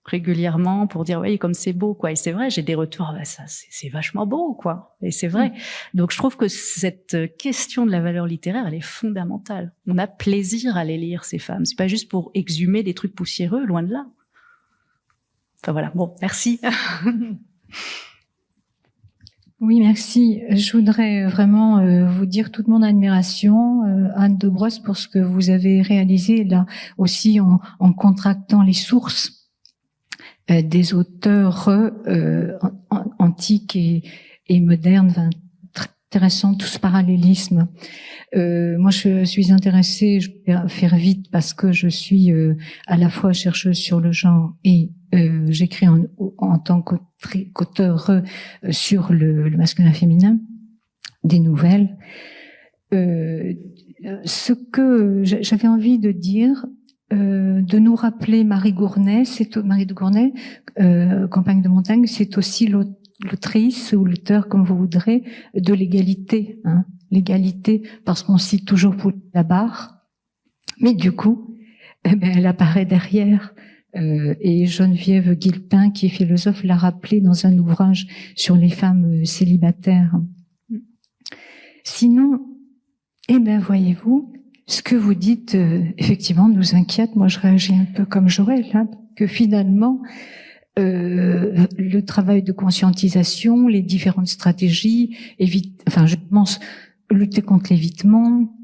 régulièrement pour dire comme c'est beau, quoi. Et c'est vrai, j'ai des retours, ça c'est vachement beau, quoi. Et c'est vrai. Donc je trouve que cette question de la valeur littéraire, elle est fondamentale. On a plaisir à les lire, ces femmes. C'est pas juste pour exhumer des trucs poussiéreux, loin de là. Enfin voilà. Bon, merci. Oui, merci. Je voudrais vraiment vous dire toute mon admiration, Anne de Brosse, pour ce que vous avez réalisé là aussi en contractant les sources des auteurs antiques et modernes, très intéressant tout ce parallélisme. Moi, je suis intéressée, je vais faire vite parce que je suis à la fois chercheuse sur le genre et j'écris en tant qu'auteur sur le masculin féminin, des nouvelles. Ce que j'avais envie de dire, de nous rappeler Marie de Gournay, Campagne de Montagne, c'est aussi l'autrice ou l'auteur, comme vous voudrez, de l'égalité, l'égalité, parce qu'on cite toujours Poulain-Labarre, mais du coup, elle apparaît derrière Et Geneviève Guilpin, qui est philosophe, l'a rappelé dans un ouvrage sur les femmes célibataires. Sinon, eh ben, voyez-vous, ce que vous dites, effectivement, nous inquiète. Moi, je réagis un peu comme Joël, hein, que finalement, le travail de conscientisation, les différentes stratégies, je pense, lutter contre l'évitement,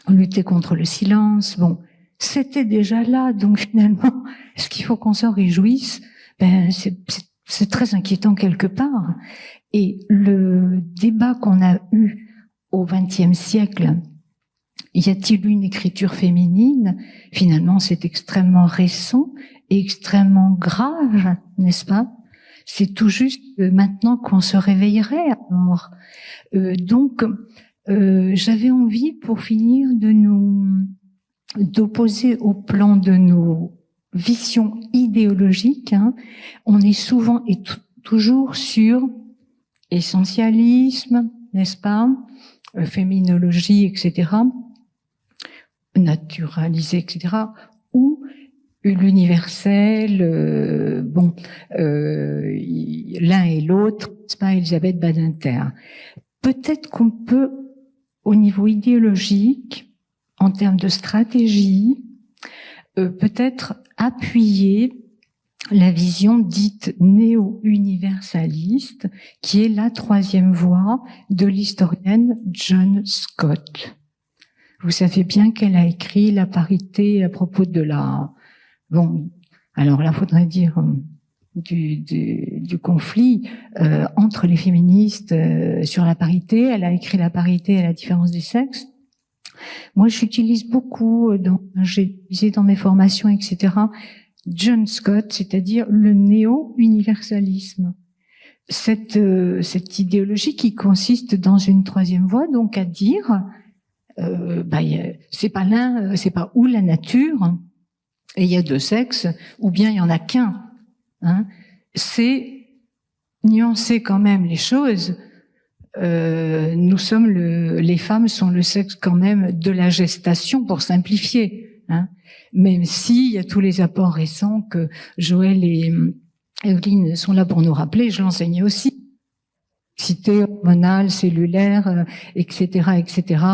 lutter contre le silence, bon, c'était déjà là. Donc finalement, est-ce qu'il faut qu'on s'en réjouisse? Ben, c'est très inquiétant quelque part. Et le débat qu'on a eu au XXe siècle, y a-t-il une écriture féminine? Finalement, c'est extrêmement récent et extrêmement grave, n'est-ce pas? C'est tout juste maintenant qu'on se réveillerait. Alors, donc, j'avais envie, pour finir, d'opposer au plan de nos visions idéologiques. Hein, on est souvent et toujours sur essentialisme, n'est-ce pas? Féminologie, etc. Naturalisé, etc. Ou l'universel, l'un et l'autre, c'est pas Elisabeth Badinter. Peut-être qu'on peut, au niveau idéologique, en termes de stratégie, peut-être appuyer la vision dite néo-universaliste, qui est la troisième voie de l'historienne John Scott. Vous savez bien qu'elle a écrit La parité à propos de la... Bon, alors là, faudrait dire du conflit entre les féministes sur la parité. Elle a écrit La parité et la différence des sexes. Moi, j'utilise beaucoup, j'ai utilisé dans mes formations, etc., John Scott, c'est-à-dire le néo-universalisme. Cette idéologie qui consiste dans une troisième voie, donc à dire, c'est pas l'un, c'est pas ou la nature, et il y a deux sexes, ou bien il y en a qu'un. Hein. C'est nuancer quand même les choses. Les femmes sont le sexe quand même de la gestation, pour simplifier. Hein. Même s'il y a tous les apports récents que Joël et Evelyne sont là pour nous rappeler, je l'enseignais aussi. Cité hormonale, cellulaire, etc., etc.,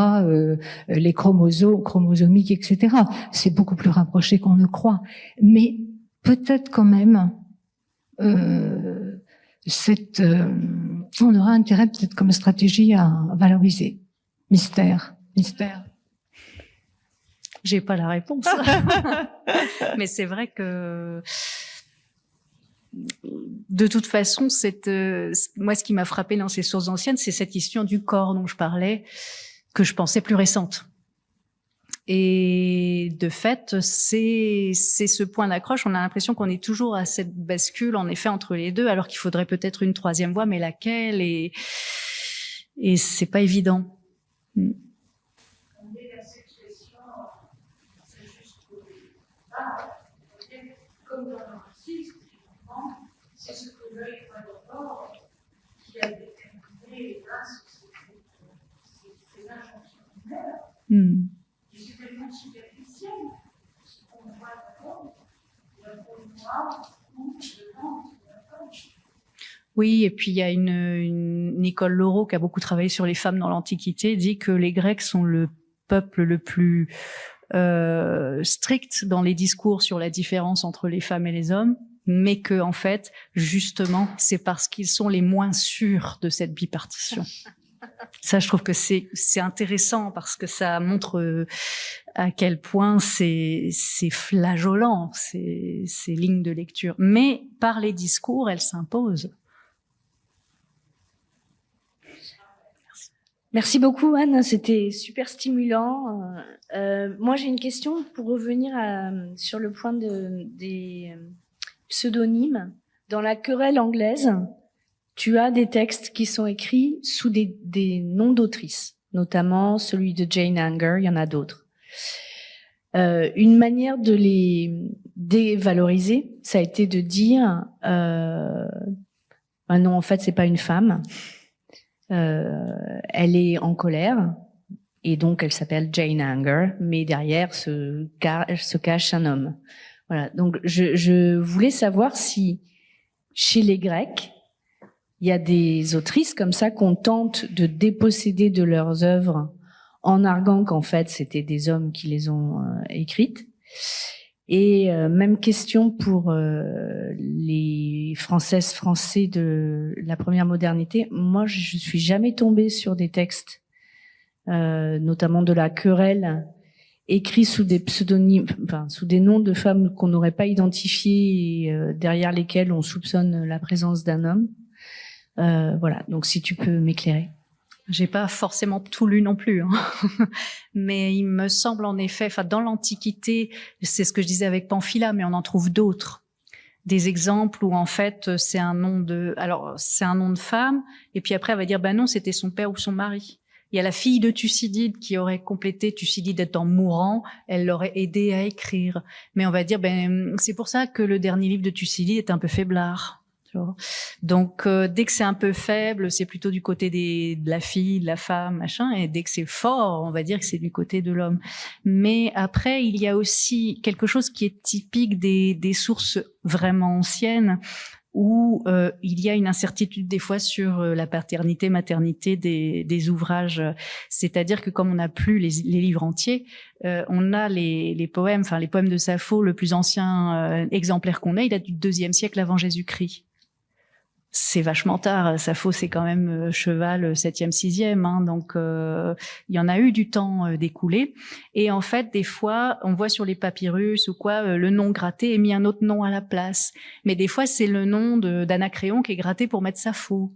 les chromosomiques, etc. C'est beaucoup plus rapproché qu'on ne croit. Mais peut-être quand même, on aura intérêt peut-être comme stratégie à valoriser. Mystère. J'ai pas la réponse. Mais c'est vrai que, de toute façon, moi, ce qui m'a frappé dans ces sources anciennes, c'est cette question du corps dont je parlais, que je pensais plus récente. Et de fait, c'est ce point d'accroche. On a l'impression qu'on est toujours à cette bascule, en effet, entre les deux, alors qu'il faudrait peut-être une troisième voie, mais laquelle? Et c'est pas évident. Comme dans le marxisme, c'est ce que l'œil voit d'abord qui a déterminé ces injonctions humaines. Et c'est tellement superficiel. Ce qu'on voit d'abord, la peau noire, ou le ventre de la femme. Oui, et puis il y a une Nicole Laureau qui a beaucoup travaillé sur les femmes dans l'Antiquité, dit que les Grecs sont le peuple le plus strict dans les discours sur la différence entre les femmes et les hommes, mais que en fait, justement, c'est parce qu'ils sont les moins sûrs de cette bipartition. Ça, je trouve que c'est intéressant parce que ça montre à quel point c'est flageolant ces lignes de lecture. Mais par les discours, elles s'imposent. Merci beaucoup Anne, c'était super stimulant. Moi j'ai une question pour revenir sur le point des pseudonymes. Dans la querelle anglaise, tu as des textes qui sont écrits sous des noms d'autrices, notamment celui de Jane Anger, il y en a d'autres. Une manière de les dévaloriser, ça a été de dire non, en fait c'est pas une femme. Elle est en colère et donc elle s'appelle Jane Anger, mais derrière se cache un homme. Voilà. Donc, je voulais savoir si chez les Grecs, il y a des autrices comme ça qu'on tente de déposséder de leurs œuvres en arguant qu'en fait c'était des hommes qui les ont écrites. Et même question pour les Françaises, Français de la première modernité. Moi, je suis jamais tombée sur des textes, notamment de la querelle, écrits sous des pseudonymes, enfin sous des noms de femmes qu'on n'aurait pas identifiées et derrière lesquelles on soupçonne la présence d'un homme. Voilà. Donc, si tu peux m'éclairer. J'ai pas forcément tout lu non plus, hein. Mais il me semble en effet, enfin dans l'Antiquité, c'est ce que je disais avec Pamphila, mais on en trouve d'autres. Des exemples où en fait c'est un nom de femme, et puis après elle va dire ben non, c'était son père ou son mari. Il y a la fille de Thucydide qui aurait complété Thucydide étant mourant, elle l'aurait aidé à écrire. Mais on va dire ben c'est pour ça que le dernier livre de Thucydide est un peu faiblard. Donc dès que c'est un peu faible, c'est plutôt du côté de la fille, de la femme, machin, et dès que c'est fort, on va dire que c'est du côté de l'homme. Mais après, il y a aussi quelque chose qui est typique des sources vraiment anciennes, où il y a une incertitude des fois sur la paternité, maternité des ouvrages. C'est-à-dire que comme on n'a plus les livres entiers, on a les poèmes, enfin les poèmes de Sappho, le plus ancien exemplaire qu'on a, il date du IIe siècle avant Jésus-Christ. C'est vachement tard. Sappho, c'est quand même cheval 7e, 6e, hein, donc il y en a eu du temps d'écoulé. Et en fait, des fois, on voit sur les papyrus ou quoi, le nom gratté est mis un autre nom à la place. Mais des fois, c'est le nom d'Anacréon qui est gratté pour mettre Sappho.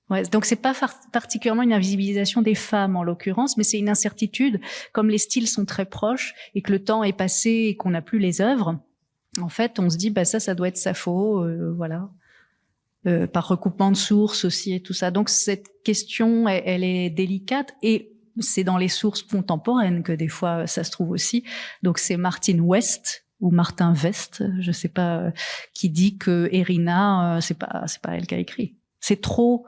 Ouais, donc c'est pas particulièrement une invisibilisation des femmes en l'occurrence, mais c'est une incertitude. Comme les styles sont très proches et que le temps est passé et qu'on n'a plus les œuvres, en fait, on se dit bah ça doit être Sappho, voilà. Par recoupement de sources aussi et tout ça. Donc cette question, elle est délicate et c'est dans les sources contemporaines que des fois ça se trouve aussi. Donc c'est Martin West ou Martin West, je sais pas, qui dit que Érina, c'est pas elle qui a écrit. C'est trop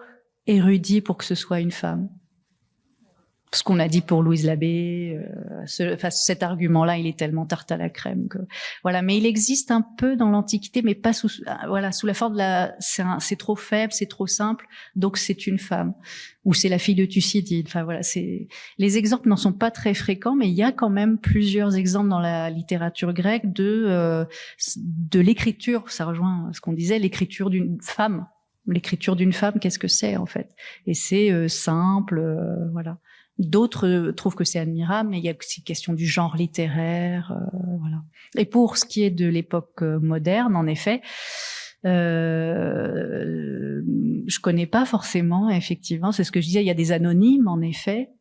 érudit pour que ce soit une femme. Ce qu'on a dit pour Louise Labbé, cet argument-là, il est tellement tarte à la crème que voilà. Mais il existe un peu dans l'Antiquité, mais pas sous la forme de c'est trop faible, c'est trop simple, donc c'est une femme ou c'est la fille de Thucydide. Enfin voilà, les exemples n'en sont pas très fréquents, mais il y a quand même plusieurs exemples dans la littérature grecque de l'écriture. Ça rejoint ce qu'on disait, l'écriture d'une femme. L'écriture d'une femme, qu'est-ce que c'est en fait? Et c'est simple, voilà. D'autres trouvent que c'est admirable, mais il y a aussi question du genre littéraire, voilà. Et pour ce qui est de l'époque moderne, en effet, je connais pas forcément, effectivement, c'est ce que je disais, il y a des anonymes, en effet,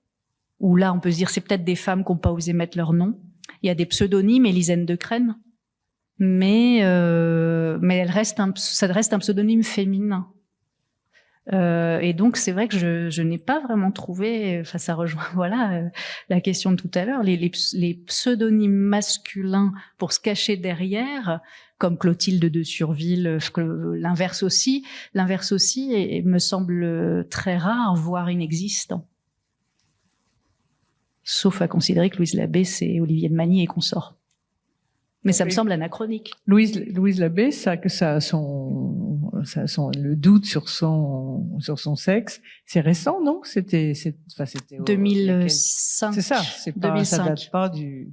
où là, on peut se dire, c'est peut-être des femmes qui n'ont pas osé mettre leur nom. Il y a des pseudonymes, Élisène de Crène, mais ça reste un pseudonyme féminin. Et donc c'est vrai que je n'ai pas vraiment trouvé, enfin ça rejoint la question de tout à l'heure, les pseudonymes masculins pour se cacher derrière, comme Clotilde de Surville, l'inverse aussi et me semble très rare, voire inexistant. Sauf à considérer que Louise Labbé c'est Olivier de Magny et consort. Mais ça me semble anachronique. Louise Labbé, le doute sur son sexe, c'est récent, non? C'était 2005. C'est ça, c'est pas, 2005. Ça date pas du.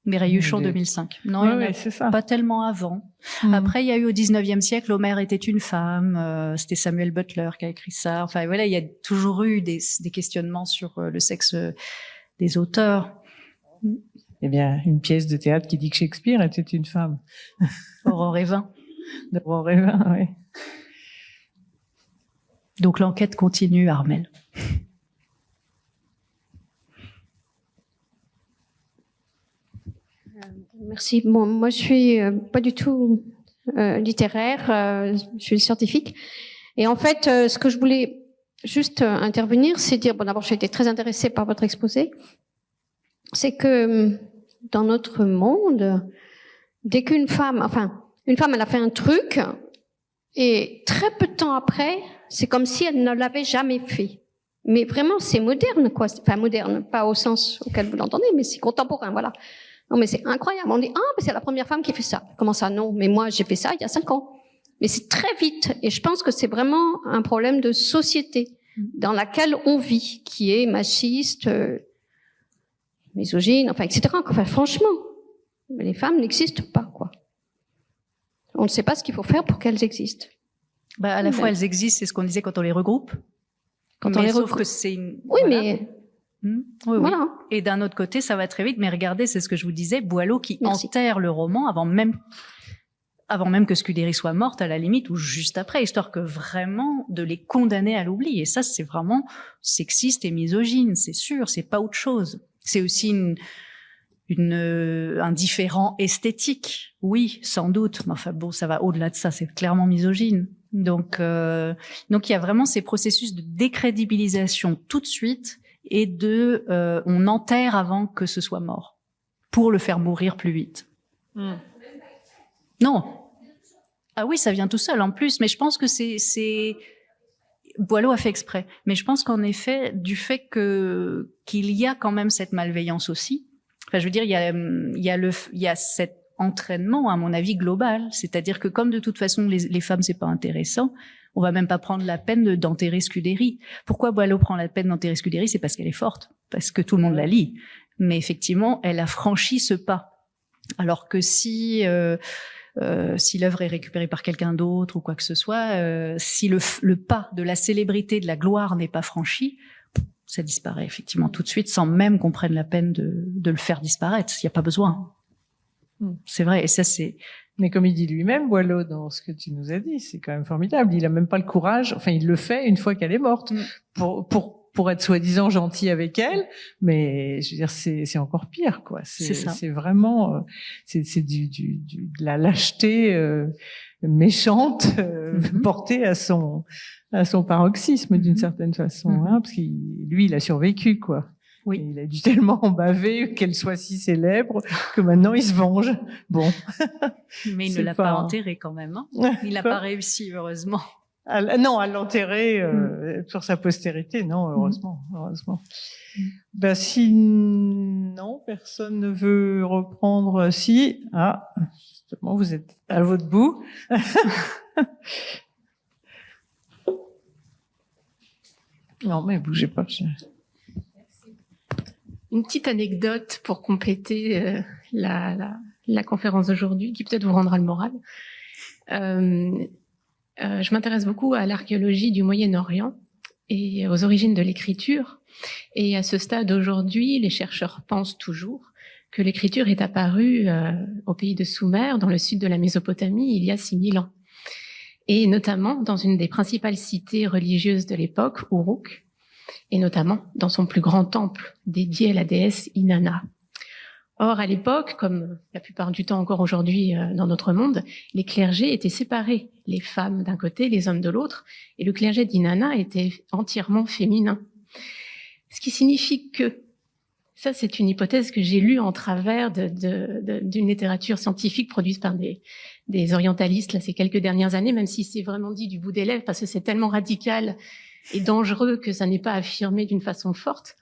Mireille Huchon, 2005. Non, c'est ça. Pas tellement avant. Après, il y a eu au 19e siècle, Homère était une femme, c'était Samuel Butler qui a écrit ça. Enfin, voilà, il y a toujours eu des questionnements sur le sexe des auteurs. Eh bien, une pièce de théâtre qui dit que Shakespeare était une femme. Aurore et Vin. Aurore et Vin, oui. Donc l'enquête continue, Armelle. Merci. Bon, moi je suis pas du tout littéraire, je suis scientifique. Et en fait, ce que je voulais juste intervenir, c'est dire, bon d'abord j'ai été très intéressée par votre exposé, c'est que dans notre monde, dès qu'une femme, elle a fait un truc, et très peu de temps après, c'est comme si elle ne l'avait jamais fait. Mais vraiment, c'est moderne, quoi. Enfin, moderne, pas au sens auquel vous l'entendez, mais c'est contemporain, voilà. Non, mais c'est incroyable. On dit, ah, mais c'est la première femme qui fait ça. Comment ça? Non, mais moi, j'ai fait ça il y a 5 ans. Mais c'est très vite. Et je pense que c'est vraiment un problème de société dans laquelle on vit, qui est machiste, misogyne, enfin, etc. Enfin, franchement, les femmes n'existent pas, quoi. On ne sait pas ce qu'il faut faire pour qu'elles existent. Bah, à la fois, elles existent, c'est ce qu'on disait quand on les regroupe. Quand on les sauf regroupe. que c'est une... Oui, voilà. mais... Oui, oui. Voilà. Et d'un autre côté, ça va très vite. Mais regardez, c'est ce que je vous disais, Boileau qui Merci. enterre le roman avant même que Scudéry soit morte, à la limite, ou juste après, histoire que vraiment de les condamner à l'oubli. Et ça, c'est vraiment sexiste et misogyne, c'est sûr, c'est pas autre chose. C'est aussi un différent esthétique, oui, sans doute. Mais enfin bon, ça va au-delà de ça, c'est clairement misogyne. Donc il y a vraiment ces processus de décrédibilisation tout de suite et on enterre avant que ce soit mort pour le faire mourir plus vite. Non. Ah oui, ça vient tout seul en plus, mais je pense que c'est Boileau a fait exprès. Mais je pense qu'en effet, du fait qu'il y a quand même cette malveillance aussi. Enfin, je veux dire, il y a cet entraînement, à mon avis, global. C'est-à-dire que comme de toute façon, les femmes, c'est pas intéressant, on va même pas prendre la peine d'enterrer Scudéry. Pourquoi Boileau prend la peine d'enterrer Scudéry? C'est parce qu'elle est forte. Parce que tout le monde la lit. Mais effectivement, elle a franchi ce pas. Alors que si l'œuvre est récupérée par quelqu'un d'autre ou quoi que ce soit, si le pas de la célébrité, de la gloire n'est pas franchi, ça disparaît effectivement tout de suite sans même qu'on prenne la peine de le faire disparaître. Il n'y a pas besoin. C'est vrai, et ça c'est... Mais comme il dit lui-même, Boileau, dans ce que tu nous as dit, c'est quand même formidable. Il a même pas le courage, enfin il le fait une fois qu'elle est morte, pour être soi-disant gentil avec elle, mais je veux dire c'est encore pire, quoi. C'est ça. C'est vraiment c'est de la lâcheté méchante portée à son paroxysme d'une certaine façon, hein, parce qu'il lui il a survécu, quoi. Oui. Et il a dû tellement en baver qu'elle soit si célèbre que maintenant il se venge. Bon. Mais il ne l'a pas enterré quand même. Hein. Il n'a pas réussi, heureusement. Non, à l'enterrer sur sa postérité, non, heureusement. Ben, si non, personne ne veut reprendre, si. Ah, justement, vous êtes à votre bout. Non, mais bougez pas. Une petite anecdote pour compléter la conférence d'aujourd'hui, qui peut-être vous rendra le moral. Je m'intéresse beaucoup à l'archéologie du Moyen-Orient et aux origines de l'écriture. Et à ce stade aujourd'hui, les chercheurs pensent toujours que l'écriture est apparue au pays de Sumer, dans le sud de la Mésopotamie, il y a 6000 ans. Et notamment dans une des principales cités religieuses de l'époque, Uruk, et notamment dans son plus grand temple dédié à la déesse Inanna. Or, à l'époque, comme la plupart du temps encore aujourd'hui dans notre monde, les clergés étaient séparés, les femmes d'un côté, les hommes de l'autre, et le clergé d'Inanna était entièrement féminin. Ce qui signifie que, ça c'est une hypothèse que j'ai lue en travers d'une littérature scientifique produite par des orientalistes là, ces quelques dernières années, même si c'est vraiment dit du bout des lèvres, parce que c'est tellement radical et dangereux que ça n'est pas affirmé d'une façon forte.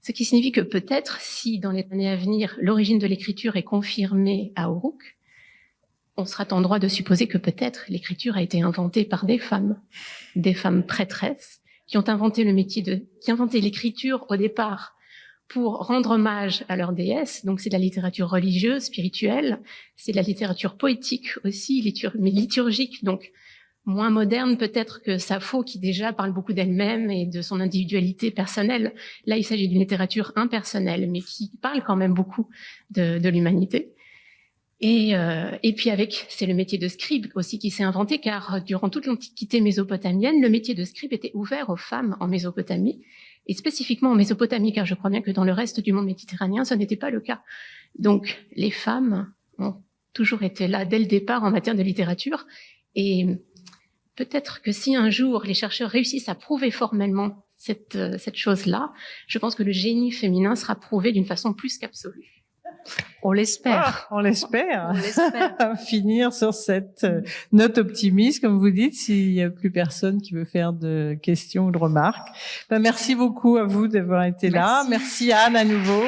Ce qui signifie que peut-être, si dans les années à venir, l'origine de l'écriture est confirmée à Uruk, on sera en droit de supposer que peut-être l'écriture a été inventée par des femmes prêtresses, qui ont inventé l'écriture au départ pour rendre hommage à leur déesse. Donc c'est de la littérature religieuse, spirituelle, c'est de la littérature poétique aussi, mais liturgique, donc moins moderne peut-être que Sappho, qui déjà parle beaucoup d'elle-même et de son individualité personnelle. Là, il s'agit d'une littérature impersonnelle, mais qui parle quand même beaucoup de l'humanité. Et puis c'est le métier de scribe aussi qui s'est inventé, car durant toute l'Antiquité mésopotamienne, le métier de scribe était ouvert aux femmes en Mésopotamie, et spécifiquement en Mésopotamie, car je crois bien que dans le reste du monde méditerranéen, ce n'était pas le cas. Donc, les femmes ont toujours été là dès le départ en matière de littérature, et peut-être que si un jour les chercheurs réussissent à prouver formellement cette chose-là, je pense que le génie féminin sera prouvé d'une façon plus qu'absolue. On l'espère. Ah, on l'espère. On l'espère. Finir sur cette note optimiste, comme vous dites, s'il n'y a plus personne qui veut faire de questions ou de remarques. Ben, merci beaucoup à vous d'avoir été là. Merci Anne à nouveau.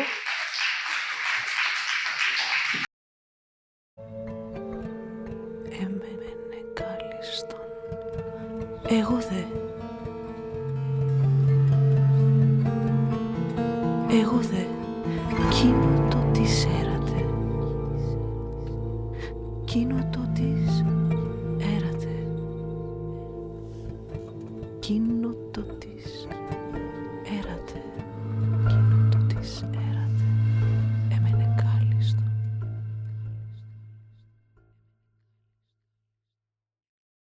τουλάχιστον. Εγώ δε. Εγώ δε. Κείνο το της έρατε. Κείνο το της έρατε. Κείνο το της